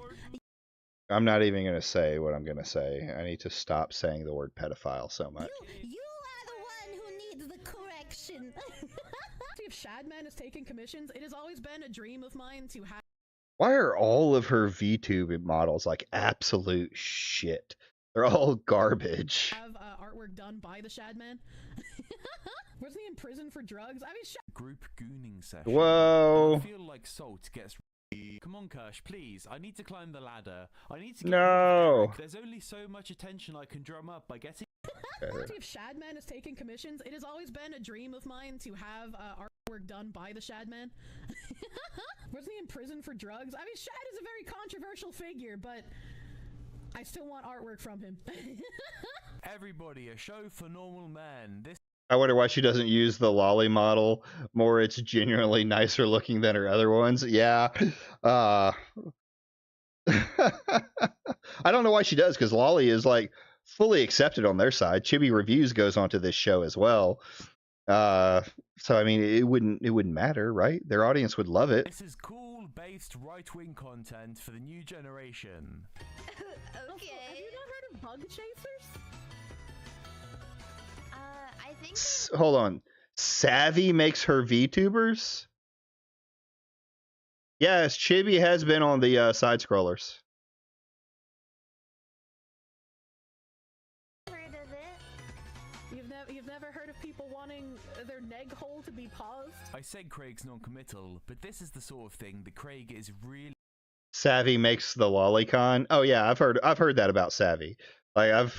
I'm not even going to say what I'm going to say. I need to stop saying the word pedophile so much. You are the one who needs the correction. If Shadman is taking commissions, it has always been a dream of mine to have. Why are all of her VTube models like absolute shit? They're all garbage. Have artwork done by the Shadman. Wasn't he in prison for drugs? I mean, group gooning session. Whoa. I feel like Salt gets. Come on, Kirsch, please. I need to climb the ladder. I need to. No. There's only so much attention I can drum up by getting. If Shadman is taking commissions, it has always been a dream of mine to have artwork done by the Shadman. Wasn't he in prison for drugs? I mean, Shad is a very controversial figure, but I still want artwork from him. Everybody, a show for normal men. I wonder why she doesn't use the Lolly model more. It's genuinely nicer looking than her other ones. Yeah. I don't know why she does, because Lolly is like fully accepted on their side. Chibi Reviews goes onto this show as well. So I mean, it wouldn't matter, right? Their audience would love it. This is cool based right-wing content for the new generation. Okay. Have you not heard of Bug Chasers? I think. Hold on. Savvy makes her VTubers? Yes, Chibi has been on the side scrollers. You've never heard of people wanting their neg hole to be paused? I said Craig's non-committal, but this is the sort of thing that Craig is really. Savvy makes the lolicon. Oh yeah, I've heard that about Savvy. Like I've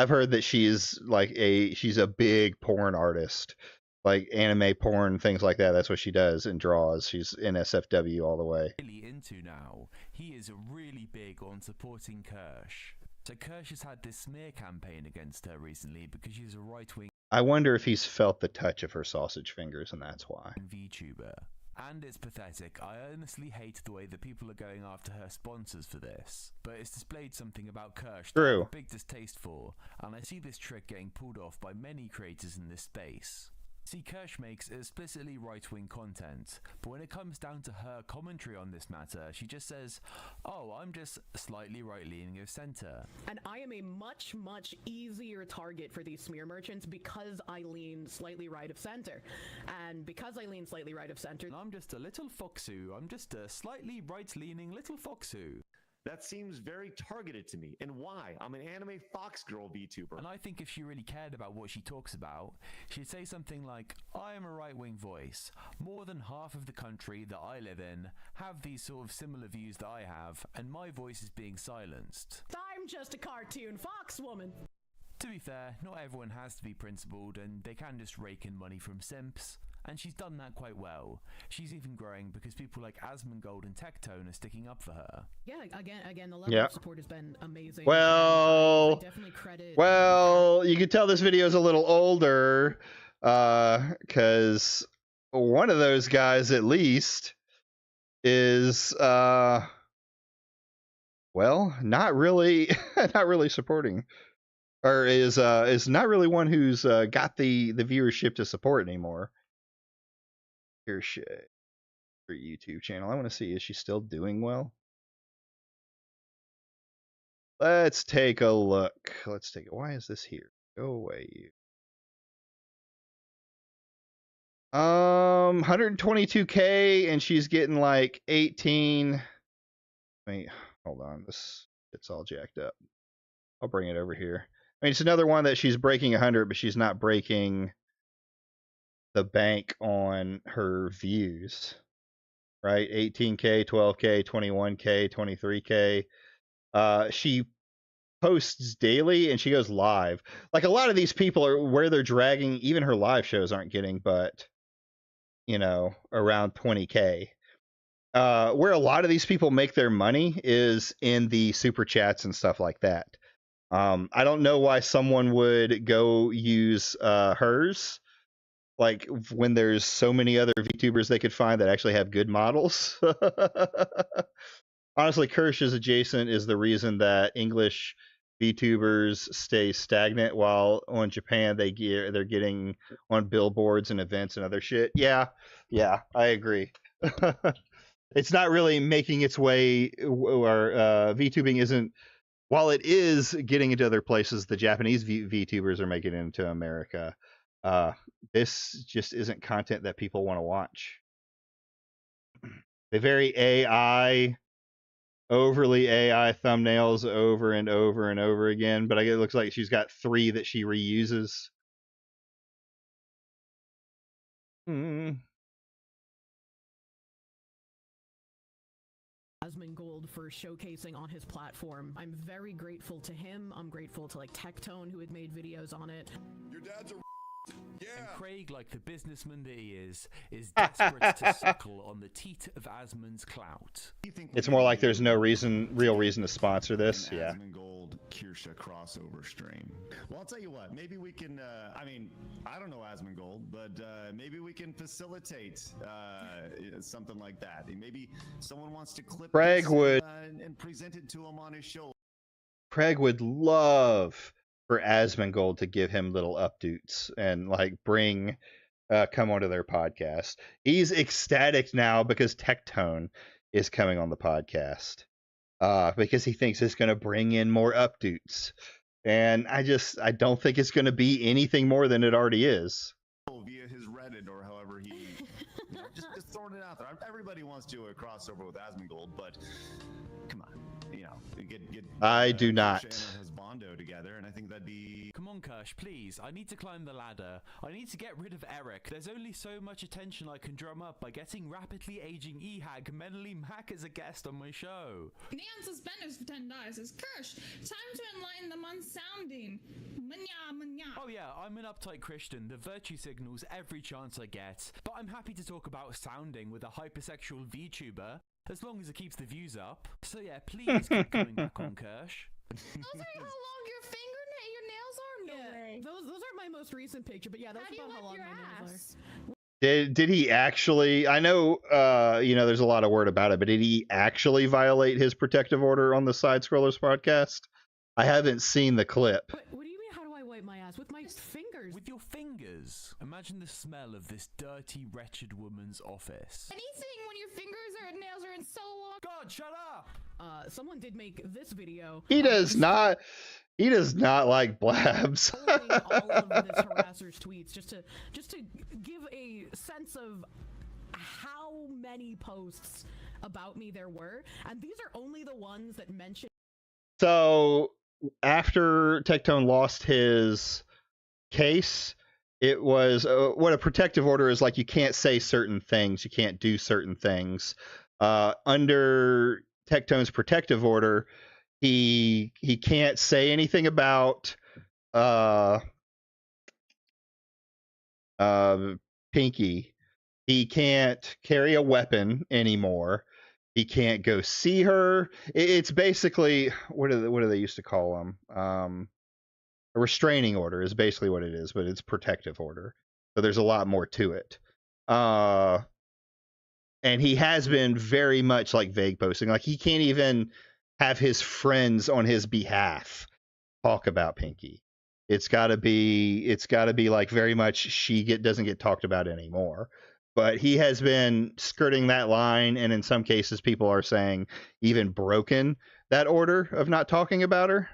heard that she's a big porn artist. like anime porn, things like that. That's what she does and draws. She's NSFW all the way. Really into now. He is really big on supporting Kirsch. So Kirsch has had this smear campaign against her recently because she's a right-wing I wonder if he's felt the touch of her sausage fingers, and that's why. VTuber. And it's pathetic. I honestly hate the way that people are going after her sponsors for this. But it's displayed something about Kirsch that I have a big distaste for, and I see this trick getting pulled off by many creators in this space. See, Kirsch makes explicitly right-wing content, but when it comes down to her commentary on this matter, she just says, oh, I'm just slightly right-leaning of center. And I am a much, much easier target for these smear merchants because I lean slightly right of center. And because I lean slightly right of center, I'm just a little foxu. I'm just a slightly right-leaning little foxu. That seems very targeted to me. And why? I'm an anime fox girl VTuber. And I think if she really cared about what she talks about, she'd say something like, I am a right-wing voice. More than half of the country that I live in have these sort of similar views that I have, and my voice is being silenced. I'm just a cartoon fox woman. To be fair, not everyone has to be principled, and they can just rake in money from simps. And she's done that quite well. She's even growing because people like Asmongold and Tectone are sticking up for her. Yeah, again, the level of support has been amazing. Well, I definitely credit. Well, you can tell this video is a little older, because one of those guys at least is, well, not really, not really supporting, or is not really one who's got the viewership to support anymore. Here's her YouTube channel. I want to see, is she still doing well? Let's take a look. Let's take it. Why is this here? Go away, you. 122K, and she's getting like 18. Wait, hold on. This it's all jacked up. I'll bring it over here. I mean, it's another one that she's breaking 100, but she's not breaking the bank on her views, right? 18K, 12K, 21K, 23K. She posts daily and she goes live. Like a lot of these people are where they're dragging, even her live shows aren't getting, but you know, around 20K. Where a lot of these people make their money is in the super chats and stuff like that. I don't know why someone would go use hers, like when there's so many other VTubers they could find that actually have good models. Honestly, Kirsch's adjacent is the reason that English VTubers stay stagnant, while on Japan they're getting on billboards and events and other shit. Yeah, I agree. It's not really making its way, or VTubing isn't. While it is getting into other places, the Japanese VTubers are making it into America. This just isn't content that people want to watch. The very overly AI thumbnails over and over and over again, but it looks like she's got 3 that she reuses. Asmongold for showcasing on his platform. I'm very grateful to him. I'm grateful to like Tectone, who had made videos on it. Your dad's a yeah. And Craig, like the businessman that he is desperate to suckle on the teat of Asmon's clout. It's more like there's no real reason to sponsor this. Yeah. Asmongold Kirsha crossover stream. Well, I'll tell you what. Maybe we can. I mean, I don't know Asmongold, but maybe we can facilitate something like that. Maybe someone wants to clip Craig would and present it to him on his show. Craig would love for Asmongold to give him little updates and like come onto their podcast. He's ecstatic now because Tectone is coming on the podcast, because he thinks it's going to bring in more updates, and I don't think it's going to be anything more than it already is. Via his Reddit or however he, just throwing it out there. Everybody wants to do a crossover with Asmongold, but come on. get I do Kirsch not. and his Bondo together, and I think that'd be. Come on, Kirsch, please. I need to climb the ladder. I need to get rid of Eric. There's only so much attention I can drum up by getting rapidly aging Ehag Menely Mac as a guest on my show. Neon suspenders for $10 says, Kirsch, time to enlighten them on sounding. Oh yeah, I'm an uptight Christian that virtue signals every chance I get, but I'm happy to talk about sounding with a hypersexual VTuber, as long as it keeps the views up. So yeah, please keep coming back on, Kirsch. Those are how long your nails are? No way. Those are my most recent picture, but yeah, that's about how long my nails are. Did he actually? I know, there's a lot of word about it, but did he actually violate his protective order on the Side Scrollers podcast? I haven't seen the clip. What do you mean? How do I wipe my ass with my fingers? With your fingers. Imagine the smell of this dirty, wretched woman's office. Anything when your fingers or nails are in so long. God, shut up! Someone did make this video. He does not. He does not like blabs. All of this harasser's tweets just to give a sense of how many posts about me there were, and these are only the ones that mention. So after Tectone lost his case, it was what a protective order is like. You can't say certain things. You can't do certain things. Under Tectone's protective order, he can't say anything about Pinky. He can't carry a weapon anymore. He can't go see her. It's basically what do they used to call them? A restraining order is basically what it is, but it's protective order. So there's a lot more to it. And he has been very much like vague posting. Like he can't even have his friends on his behalf talk about Pinky. It's got to be like very much doesn't get talked about anymore. But he has been skirting that line, and in some cases, people are saying even broken that order of not talking about her.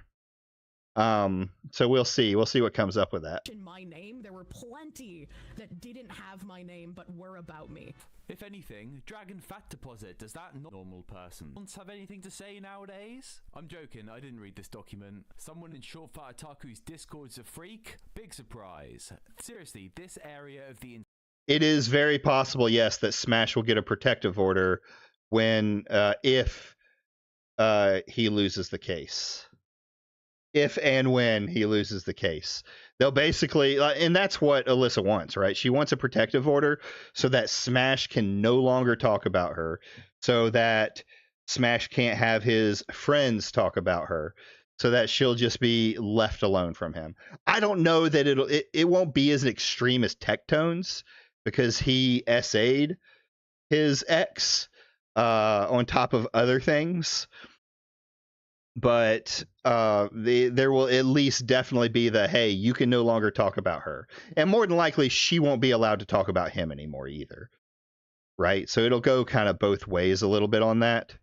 So we'll see. We'll see what comes up with that. In my name, there were plenty that didn't have my name but were about me. If anything, Dragon Fat Deposit, does that normal person have anything to say nowadays? I'm joking, I didn't read this document. Someone in Short Fat Otaku's Discord's a freak? Big surprise. Seriously, this area of the... It is very possible, yes, that Smash will get a protective order when, if he loses the case. If and when he loses the case. They'll basically, and that's what Alyssa wants, right? She wants a protective order so that Smash can no longer talk about her, so that Smash can't have his friends talk about her, so that she'll just be left alone from him. I don't know that it won't be as extreme as Tectone's, because he SA'd his ex on top of other things. But there will at least definitely be the, hey, you can no longer talk about her. And more than likely, she won't be allowed to talk about him anymore either. Right? So it'll go kind of both ways a little bit on that.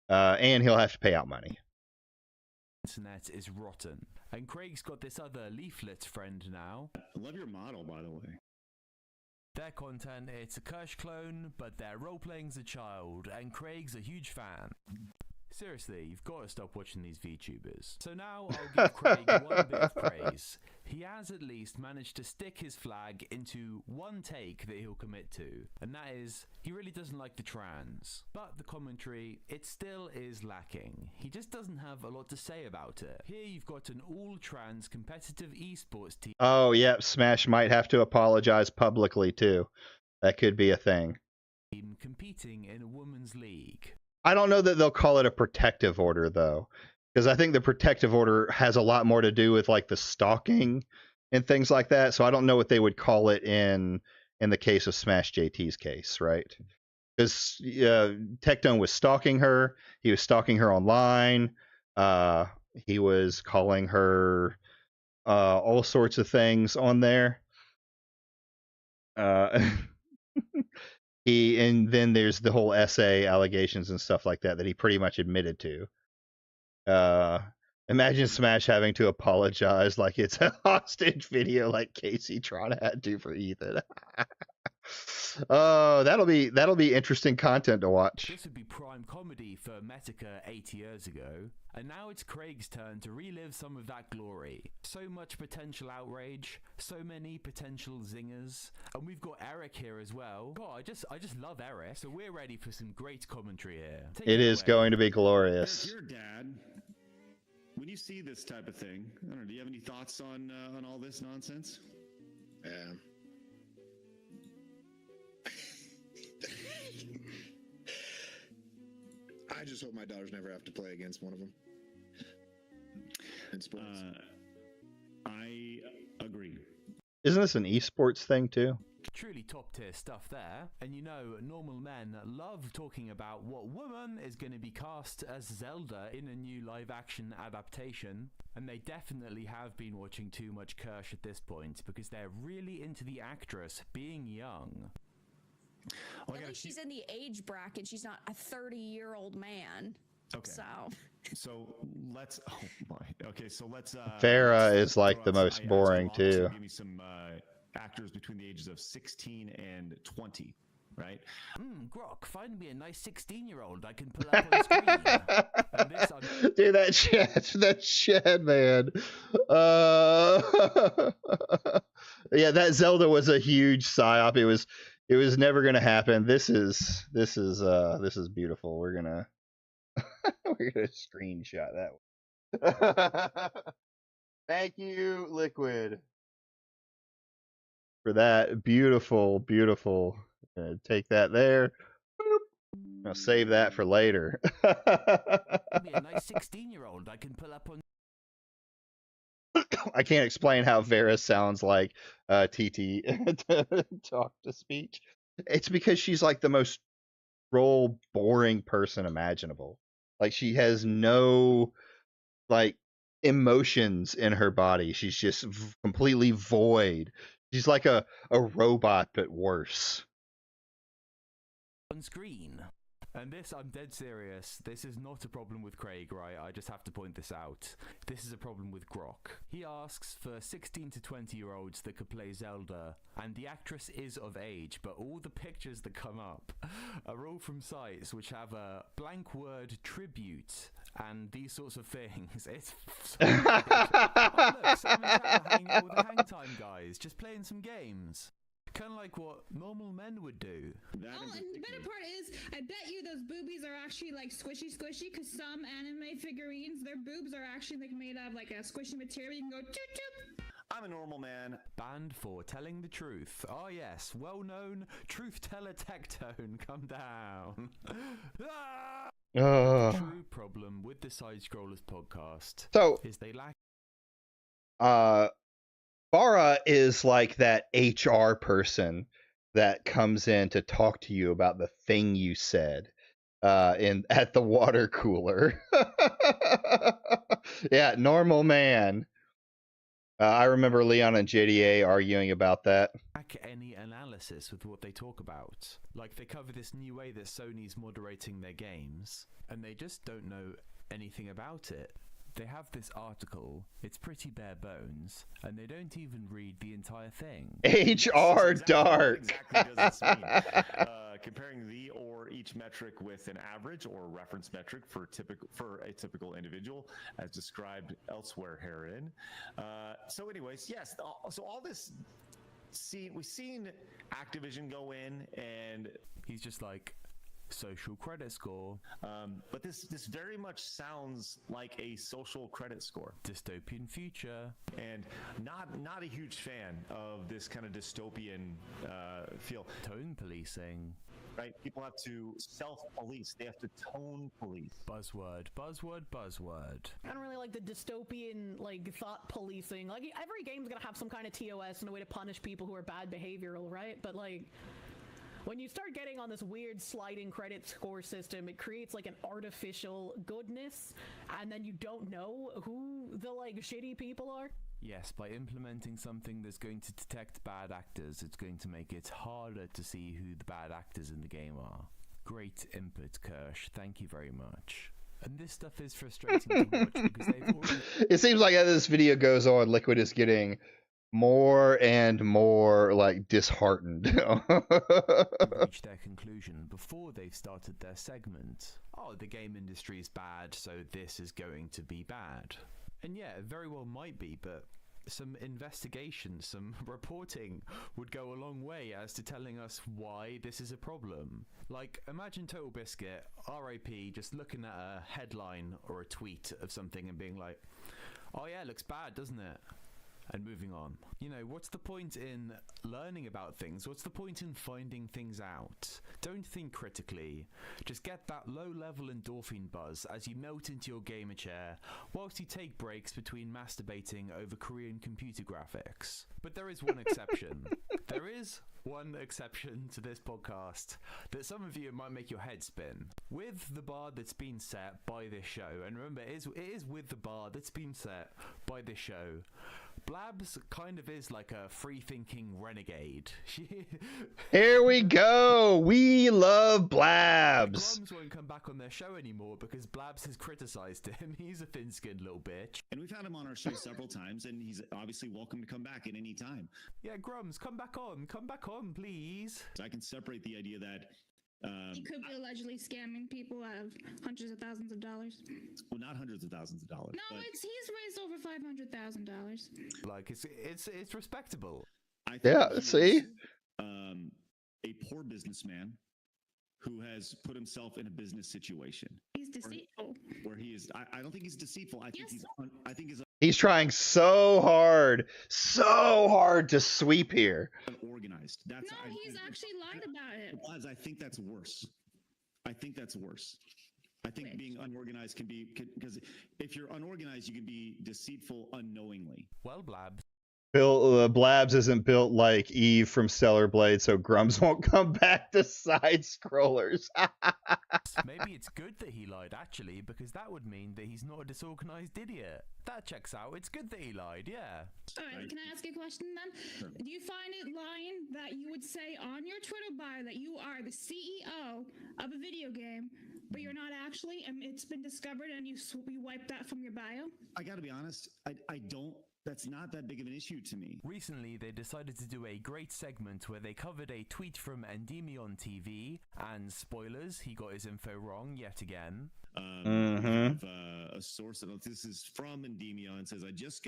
And he'll have to pay out money. Internet is rotten. And Craig's got this other leaflet friend now. I love your model, by the way. Their content, it's a Kirsch clone, but their role-playing's a child, and Craig's a huge fan. Seriously, you've got to stop watching these VTubers. So now I'll give Craig one bit of praise. He has at least managed to stick his flag into one take that he'll commit to, and that is, he really doesn't like the trans. But the commentary, it still is lacking. He just doesn't have a lot to say about it. Here you've got an all-trans competitive esports team. Oh, yeah, Smash might have to apologize publicly, too. That could be a thing. Competing in a women's league. I don't know that they'll call it a protective order, though, because I think the protective order has a lot more to do with like the stalking and things like that. So I don't know what they would call it in the case of Smash JT's case, right? Because Tectone was stalking her. He was stalking her online. He was calling her all sorts of things on there. And then there's the whole essay allegations and stuff like that he pretty much admitted to. Imagine Smash having to apologize like it's a hostage video like Casey Tron had to for Ethan. Oh, that'll be interesting content to watch. This would be prime comedy for Metica 80 years ago, and now it's Craig's turn to relive some of that glory. So much potential outrage, so many potential zingers, and we've got Eric here as well. God, I just love Eric. So we're ready for some great commentary here. It is going to be glorious. Your dad, when you see this type of thing, I don't know, do you have any thoughts on all this nonsense? Yeah. I just hope my daughters never have to play against one of them in sports. I agree. Isn't this an esports thing too? Truly top tier stuff there. And you know, normal men love talking about what woman is going to be cast as Zelda in a new live action adaptation. And they definitely have been watching too much Kirsch at this point because they're really into the actress being young. At least she's in the age bracket. She's not a 30-year-old man. Okay. So let's. Oh my. Okay, so let's. Farrah is like the most boring too. Give me some actors between the ages of 16 and 20, right? Grok, find me a nice 16-year-old I can pull up on screen. Dude, that Chad man. Yeah, that Zelda was a huge psyop. It was never gonna happen. This is beautiful. We're gonna screenshot that one. Thank you, Liquid, for that beautiful. Take that there. I'll save that for later. Be a nice 16-year-old I can pull up on. I can't explain how Vera sounds like TT talk to speech. It's because she's like the most troll, boring person imaginable. Like she has no like emotions in her body. She's just completely void. She's like a robot, but worse. On screen. And this, I'm dead serious. This is not a problem with Craig, right? I just have to point this out. This is a problem with Grok. He asks for 16 to 20-year-olds that could play Zelda, and the actress is of age, but all the pictures that come up are all from sites which have a blank word tribute and these sorts of things. It's so oh, look, Sam and Chad are hanging out with the Hang Time guys, just playing some games. Kind of like what normal men would do. And the better part is, I bet you those boobies are actually like squishy, because some anime figurines, their boobs are actually like made out of like a squishy material. You can go toot toot. I'm a normal man. Banned for telling the truth. Oh yes, well-known truth teller Tectone, come down. The true problem with the Side Scrollers podcast is they lack. Farah is like that HR person that comes in to talk to you about the thing you said at the water cooler. Yeah, normal man. I remember Leon and JDA arguing about that. Lack any analysis with what they talk about. Like they cover this new way that Sony's moderating their games, and they just don't know anything about it. They have this article, it's pretty bare bones, and they don't even read the entire thing. HR dark. Exactly does this mean? Comparing the or each metric with an average or reference metric for a typical individual, as described elsewhere herein. So, anyways, yes. So all this, we've seen Activision go in, and he's just like, social credit score. But this very much sounds like a social credit score. Dystopian future. And not a huge fan of this kind of dystopian feel. Tone policing. Right? People have to self-police. They have to tone police. Buzzword. I don't really like the dystopian, like, thought policing. Like, every game's gonna have some kind of TOS and a way to punish people who are bad behavioral, right? But, like, when you start getting on this weird sliding credit score system, it creates like an artificial goodness, and then you don't know who the like shitty people are. Yes, by implementing something that's going to detect bad actors, it's going to make it harder to see who the bad actors in the game are. Great input, Kirsch. Thank you very much. And this stuff is frustrating to watch because they've already... It seems like as this video goes on, Liquid is getting more and more like disheartened. Reach their conclusion before they've started their segment. Oh, the game industry is bad, so this is going to be bad. And yeah, it very well might be, but some investigation, some reporting would go a long way as to telling us why this is a problem. Like, imagine Total Biscuit, RIP, just looking at a headline or a tweet of something and being like, oh yeah, it looks bad, doesn't it? And moving on. You know, what's the point in learning about things? What's the point in finding things out? Don't think critically. Just get that low-level endorphin buzz as you melt into your gamer chair whilst you take breaks between masturbating over Korean computer graphics. But there is one exception. There is one exception to this podcast that some of you might make your head spin. With the bar that's been set by this show, and remember, it is with the bar that's been set by this show, Blabs kind of is like a free-thinking renegade. Here we go. We love Blabs. Grums won't come back on their show anymore because Blabs has criticized him. He's a thin-skinned little bitch. And we've had him on our show several times, and he's obviously welcome to come back at any time. Yeah, Grums, come back on, please. I can separate the idea that he could be allegedly scamming people out of hundreds of thousands of dollars. Well, not hundreds of thousands of dollars. No, he's raised over $500,000. Like it's respectable. I think Yeah, see? A poor businessman who has put himself in a business situation. He's deceitful. Where he is. I don't think he's deceitful. I think He's trying so hard to sweep here. Unorganized. No, he's actually lied about it. Blabs, I think that's worse. I think being unorganized can be, because if you're unorganized, you can be deceitful unknowingly. Well, Blabs. Blabs isn't built like Eve from Stellar Blade, so Grums won't come back to side scrollers. Maybe it's good that he lied, actually, because that would mean that he's not a disorganized idiot. That checks out. It's good that he lied, yeah. Alright, can I ask you a question then? Sure. Do you find it lying that you would say on your Twitter bio that you are the CEO of a video game, but you're not actually, and it's been discovered and you wiped that from your bio? I gotta be honest, I don't. That's not that big of an issue to me. Recently, they decided to do a great segment where they covered a tweet from Endymion TV, and spoilers, he got his info wrong yet again. A source that this is from Endymion says, I just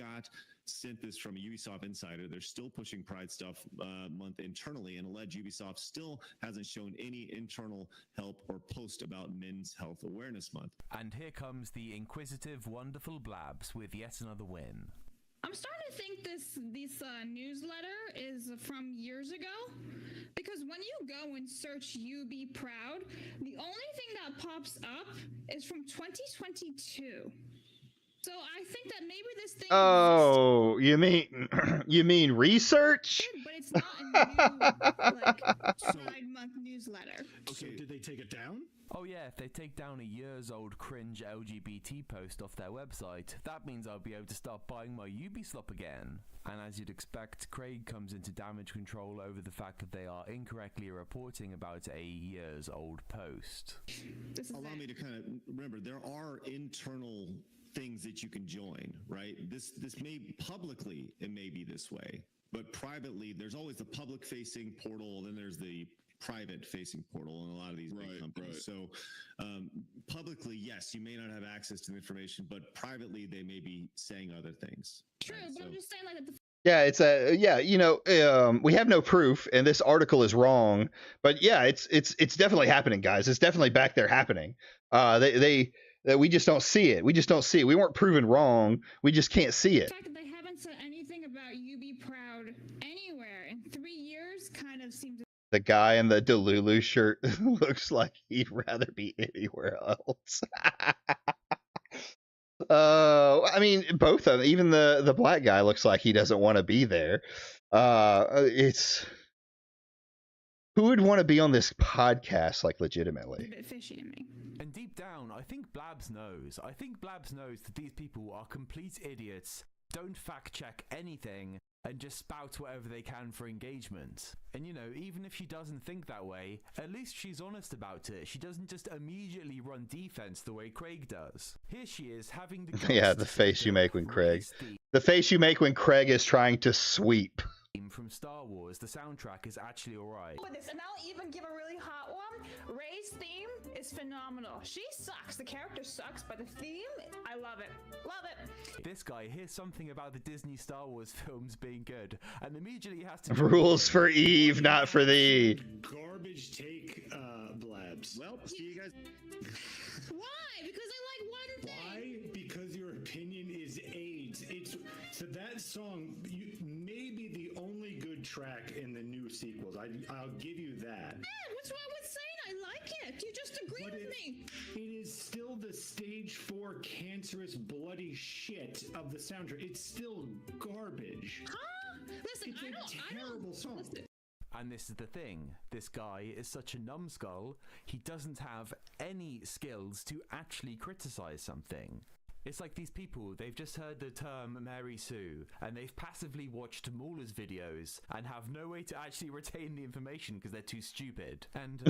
sent this from a Ubisoft insider. They're still pushing Pride Stuff month internally, and alleged Ubisoft still hasn't shown any internal help or post about Men's Health Awareness Month. And here comes the inquisitive, wonderful Blabs with yet another win. I'm starting to think this newsletter is from years ago, because when you go and search "You Be Proud," the only thing that pops up is from 2022. So I think that maybe this thing. Oh, you mean research? But it's not a new Pride Month newsletter. Okay, did they take it down? Oh yeah, if they take down a years-old cringe LGBT post off their website, that means I'll be able to start buying my Ubislop again. And as you'd expect, Craig comes into damage control over the fact that they are incorrectly reporting about a years-old post. Allow me to kind of remember, there are internal things that you can join, right? This may publicly, it may be this way, but privately, there's always the public-facing portal, then there's the private-facing portal in a lot of these big companies. So publicly, yes, you may not have access to the information, but privately, they may be saying other things. True, right? But I'm just saying, like, we have no proof, and this article is wrong. But yeah, it's definitely happening, guys. It's definitely back there happening. We just don't see it. We weren't proven wrong. We just can't see it. The fact that they haven't said anything about "You Be Proud" anywhere in 3 years kind of seems. The guy in the Delulu shirt looks like he'd rather be anywhere else. I mean, both of them. Even the black guy looks like he doesn't want to be there. It's who would want to be on this podcast, like, legitimately? A bit fishy to me. And deep down, I think Blabs knows. I think Blabs knows that these people are complete idiots don't fact check anything and just spout whatever they can for engagement. And you know, even if she doesn't think that way, at least she's honest about it. She doesn't just immediately run defense the way Craig does. Here she is having the Yeah, the face you make when Craig. The face you make when Craig is trying to sweep. From Star Wars, the soundtrack is actually alright. With this, and I'll even give a really hot one. Rey's theme is phenomenal. She sucks. The character sucks, but the theme, I love it. Love it. This guy hears something about the Disney Star Wars films being good, and immediately has to Rules for Eve, not for thee. Garbage take, Blabs. Well, see you guys. Why? Because I like one thing. Why? Because your opinion is AIDS. It's so that song may be the only good track in the new sequels. I'll give you that. Yeah, what's wrong with saying I like it? You just agree with me. It is still the stage 4 cancerous bloody shit of the soundtrack. It's still garbage. Huh? Listen, it's a terrible song. Listen. And this is the thing, this guy is such a numbskull, he doesn't have any skills to actually criticize something. It's like these people, they've just heard the term Mary Sue, and they've passively watched Mauler's videos, and have no way to actually retain the information because they're too stupid. And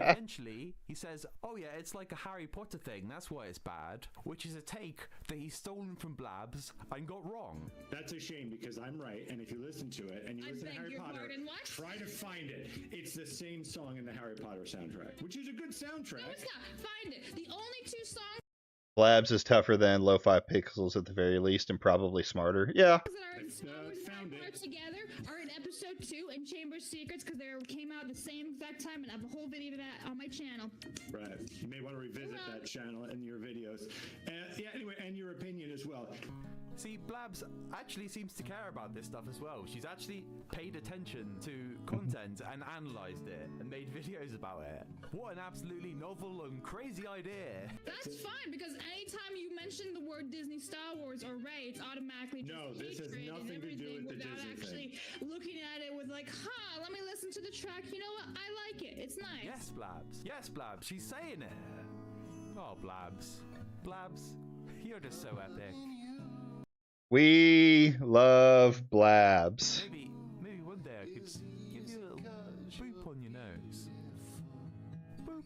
eventually, he says, oh yeah, it's like a Harry Potter thing, that's why it's bad, which is a take that he's stolen from Blabs and got wrong. That's a shame because I'm right, and if you listen to it, and you listen to Harry Potter, try to find it. It's the same song in the Harry Potter soundtrack, which is a good soundtrack. No, it's not. Find it. The only two songs Blabs is tougher than Lo-Fi Pixels at the very least, and probably smarter. Yeah. found it. Together are in episode 2 in Chamber of Secrets because they came out at the same exact time, and I have a whole video of that on my channel. Right. You may want to revisit that channel and your videos. Yeah. Anyway, and your opinion as well. See, Blabs actually seems to care about this stuff as well. She's actually paid attention to content and analysed it and made videos about it. What an absolutely novel and crazy idea. That's fine, because anytime you mention the word Disney Star Wars or Rey, it's automatically just no, this has nothing to do with the Disney actually thing. Looking at it with like, let me listen to the track. You know what? I like it. It's nice. Yes, Blabs. Yes, Blabs. She's saying it. Oh, Blabs. Blabs, you're just so epic. We love Blabs. Maybe one day I could give you a little boop on your nose. Boop.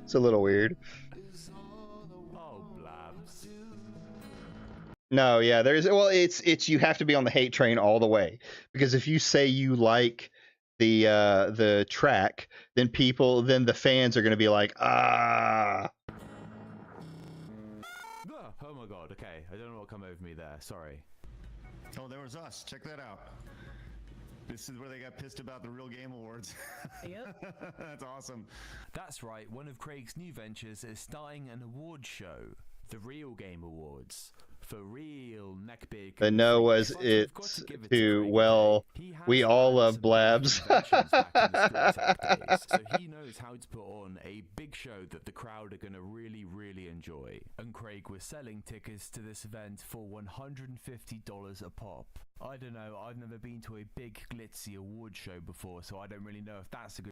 It's a little weird. Oh, Blabs. No, yeah, it's you have to be on the hate train all the way, because if you say you like the track, then the fans are going to be like, ah. Oh my god, okay. I don't know what come over me there. Sorry. Oh, there was us. Check that out. This is where they got pissed about the Real Game Awards. Yep. That's awesome. That's right. One of Craig's new ventures is starting an award show. The Real Game Awards. For real, neckbig. The no was it to, well, we all love Blabs. So he knows how to put on a big show that the crowd are going to really, really enjoy. And Craig was selling tickets to this event for $150 a pop. I don't know, I've never been to a big glitzy award show before, so I don't really know if that's a good...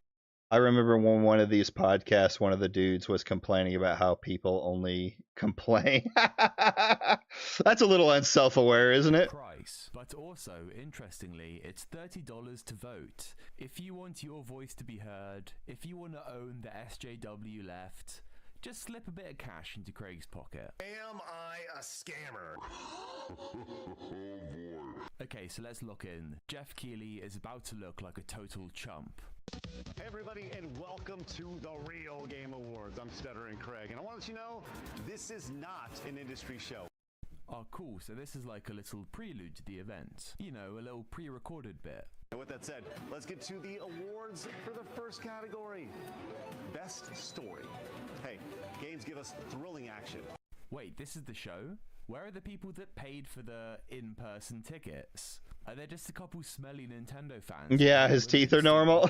I remember when one of these podcasts, one of the dudes was complaining about how people only complain. That's a little unself-aware, isn't it? Price. But also, interestingly, it's $30 to vote. If you want your voice to be heard, if you want to own the SJW left, just slip a bit of cash into Craig's pocket. Am I a scammer? Okay, so let's lock in. Jeff Keighley is about to look like a total chump. Hey everybody, and welcome to the Real Game Awards. I'm Stuttering Craig, and I want to let you know, this is not an industry show. Oh, cool. So this is like a little prelude to the event. You know, a little pre-recorded bit. And with that said, let's get to the awards for the first category. Best Story. Hey, games give us thrilling action. Wait, this is the show? Where are the people that paid for the in-person tickets? Are there just a couple smelly Nintendo fans? Yeah, his teeth are normal.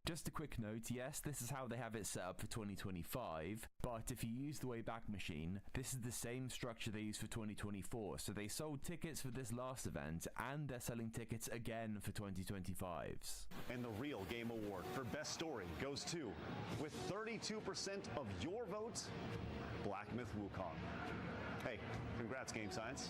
Just a quick note, yes, this is how they have it set up for 2025, but if you use the Wayback Machine, this is the same structure they use for 2024, so they sold tickets for this last event, and they're selling tickets again for 2025's. And the real game award for Best Story goes to, with 32% of your votes, Black Myth Wukong. Hey, congrats, Game Science.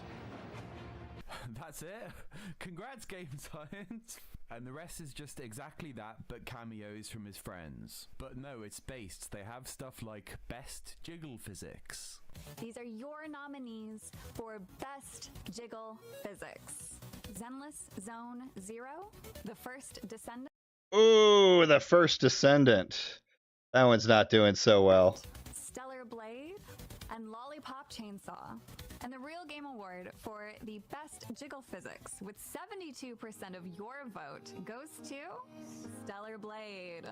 That's it. Congrats, Game Science. And the rest is just exactly that, but cameos from his friends. But no, it's based. They have stuff like Best Jiggle Physics. These are your nominees for Best Jiggle Physics. Zenless Zone 0, The First Descendant. Ooh, The First Descendant. That one's not doing so well. Stellar Blade, and Lollipop Chainsaw. And the Real Game Award for the Best Jiggle Physics, with 72% of your vote, goes to Stellar Blade.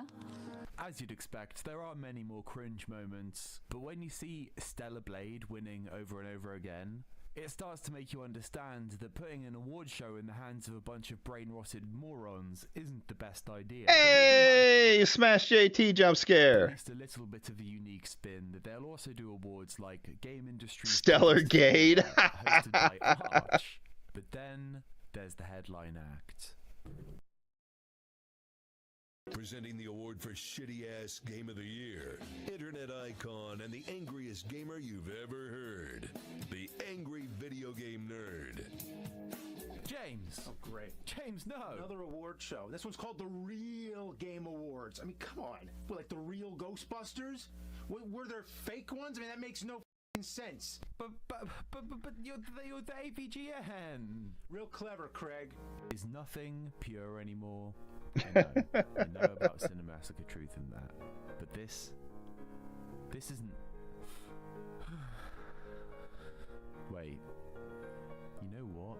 As you'd expect, there are many more cringe moments, but when you see Stellar Blade winning over and over again, it starts to make you understand that putting an award show in the hands of a bunch of brain-rotted morons isn't the best idea. Hey, Smash JT jump scare. At least a little bit of a unique spin. That they'll also do awards like Game Industry Stellar Gade. hosted by Arch. But then there's the headline act. Presenting the award for shitty-ass game of the year, internet icon and the angriest gamer you've ever heard, the Angry Video Game Nerd. James! Oh, great. James, no! Another award show. This one's called the Real Game Awards. I mean, come on. We're like the real Ghostbusters? Were there fake ones? I mean, that makes no sense. But you're the AVGN. Real clever, Craig. Is nothing pure anymore? I know about Cinemassacre truth in that, but this isn't. Wait, you know what?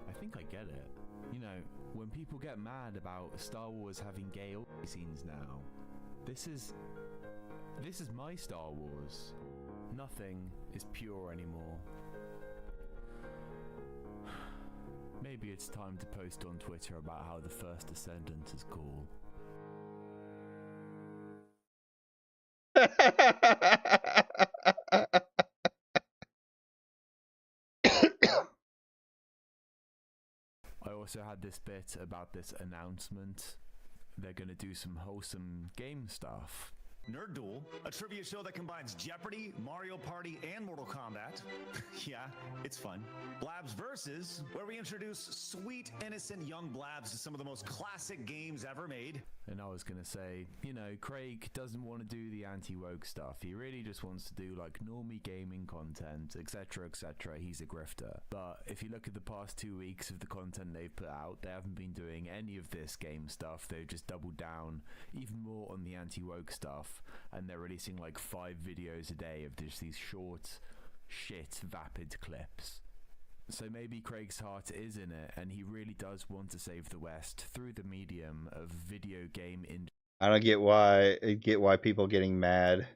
I think I get it. You know, when people get mad about Star Wars having gay scenes now, this is my Star Wars. Nothing is pure anymore. Maybe it's time to post on Twitter about how The First Descendant is cool. I also had this bit about this announcement. They're going to do some wholesome game stuff. Nerd Duel, a trivia show that combines Jeopardy, Mario Party, and Mortal Kombat. Yeah, it's fun. Blabs Versus, where we introduce sweet, innocent young Blabs to some of the most classic games ever made. And I was going to say, you know, Craig doesn't want to do the anti-woke stuff. He really just wants to do like normie gaming content, etc, etc. He's a grifter. But if you look at the past 2 weeks of the content they've put out, they haven't been doing any of this game stuff. They've just doubled down even more on the anti-woke stuff. And they're releasing like 5 videos a day of just these short, shit, vapid clips. So maybe Craig's heart is in it, and he really does want to save the West through the medium of video game industry. I don't get why people getting mad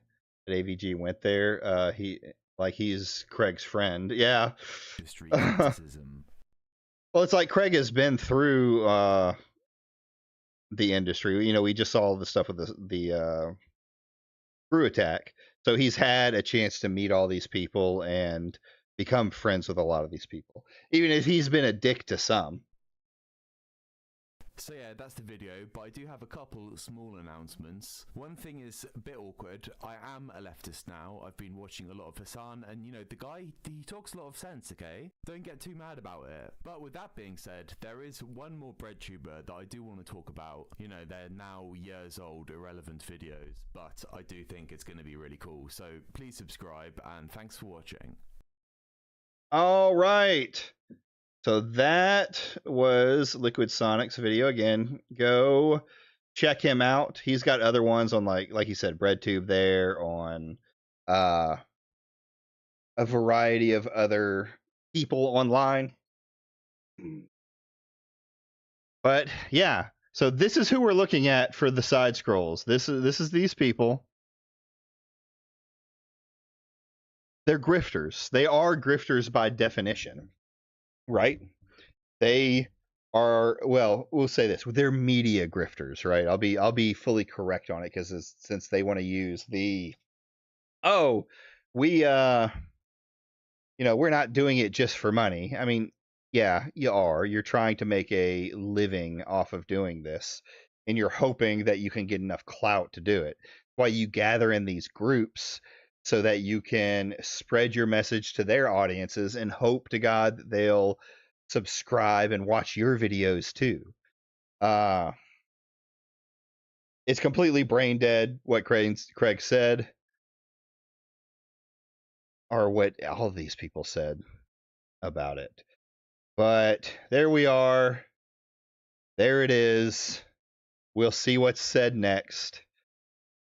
that AVG went there. He's Craig's friend. Yeah. Industry criticism. Well, it's like Craig has been through the industry. You know, we just saw the stuff with the Brew Attack. So he's had a chance to meet all these people and become friends with a lot of these people, even if he's been a dick to some. So yeah, that's the video, but I do have a couple small announcements. One thing is a bit awkward. I am a leftist now. I've been watching a lot of Hassan, and you know, the guy, he talks a lot of sense, okay? Don't get too mad about it. But with that being said, there is one more breadtuber that I do want to talk about. You know, they're now years old, irrelevant videos, but I do think it's going to be really cool. So please subscribe, and thanks for watching. All right. So that was Liquid Sonic's video. Again, go check him out. He's got other ones on like you said, BreadTube there, on a variety of other people online. But yeah, so this is who we're looking at for the side scrolls. This is these people. They're grifters. They are grifters by definition. Right? They are, well, we'll say this: they're media grifters, right? I'll be fully correct on it because since they want to use the we we're not doing it just for money. I mean, yeah, you are. You're trying to make a living off of doing this, and you're hoping that you can get enough clout to do it. Why you gather in these groups so that you can spread your message to their audiences and hope to God that they'll subscribe and watch your videos too. It's completely brain dead what Craig said, or what all these people said about it. But there we are. There it is. We'll see what's said next.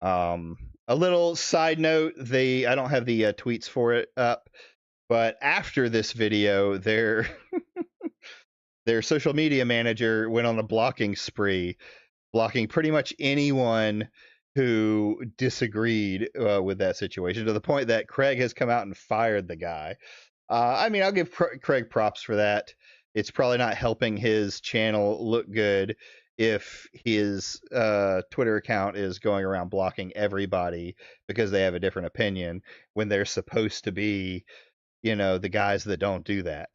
A little side note: I don't have the tweets for it up, but after this video, their social media manager went on a blocking spree, blocking pretty much anyone who disagreed with that situation, to the point that Craig has come out and fired the guy. I mean, I'll give Craig props for that. It's probably not helping his channel look good if his Twitter account is going around blocking everybody because they have a different opinion when they're supposed to be, the guys that don't do that.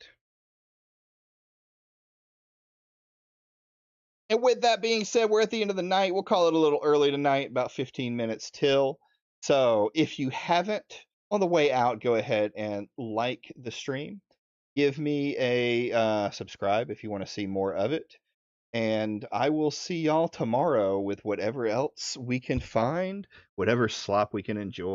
And with that being said, we're at the end of the night. We'll call it a little early tonight, about 15 minutes till. So if you haven't, on the way out, go ahead and like the stream. Give me a subscribe if you want to see more of it. And I will see y'all tomorrow with whatever else we can find, whatever slop we can enjoy.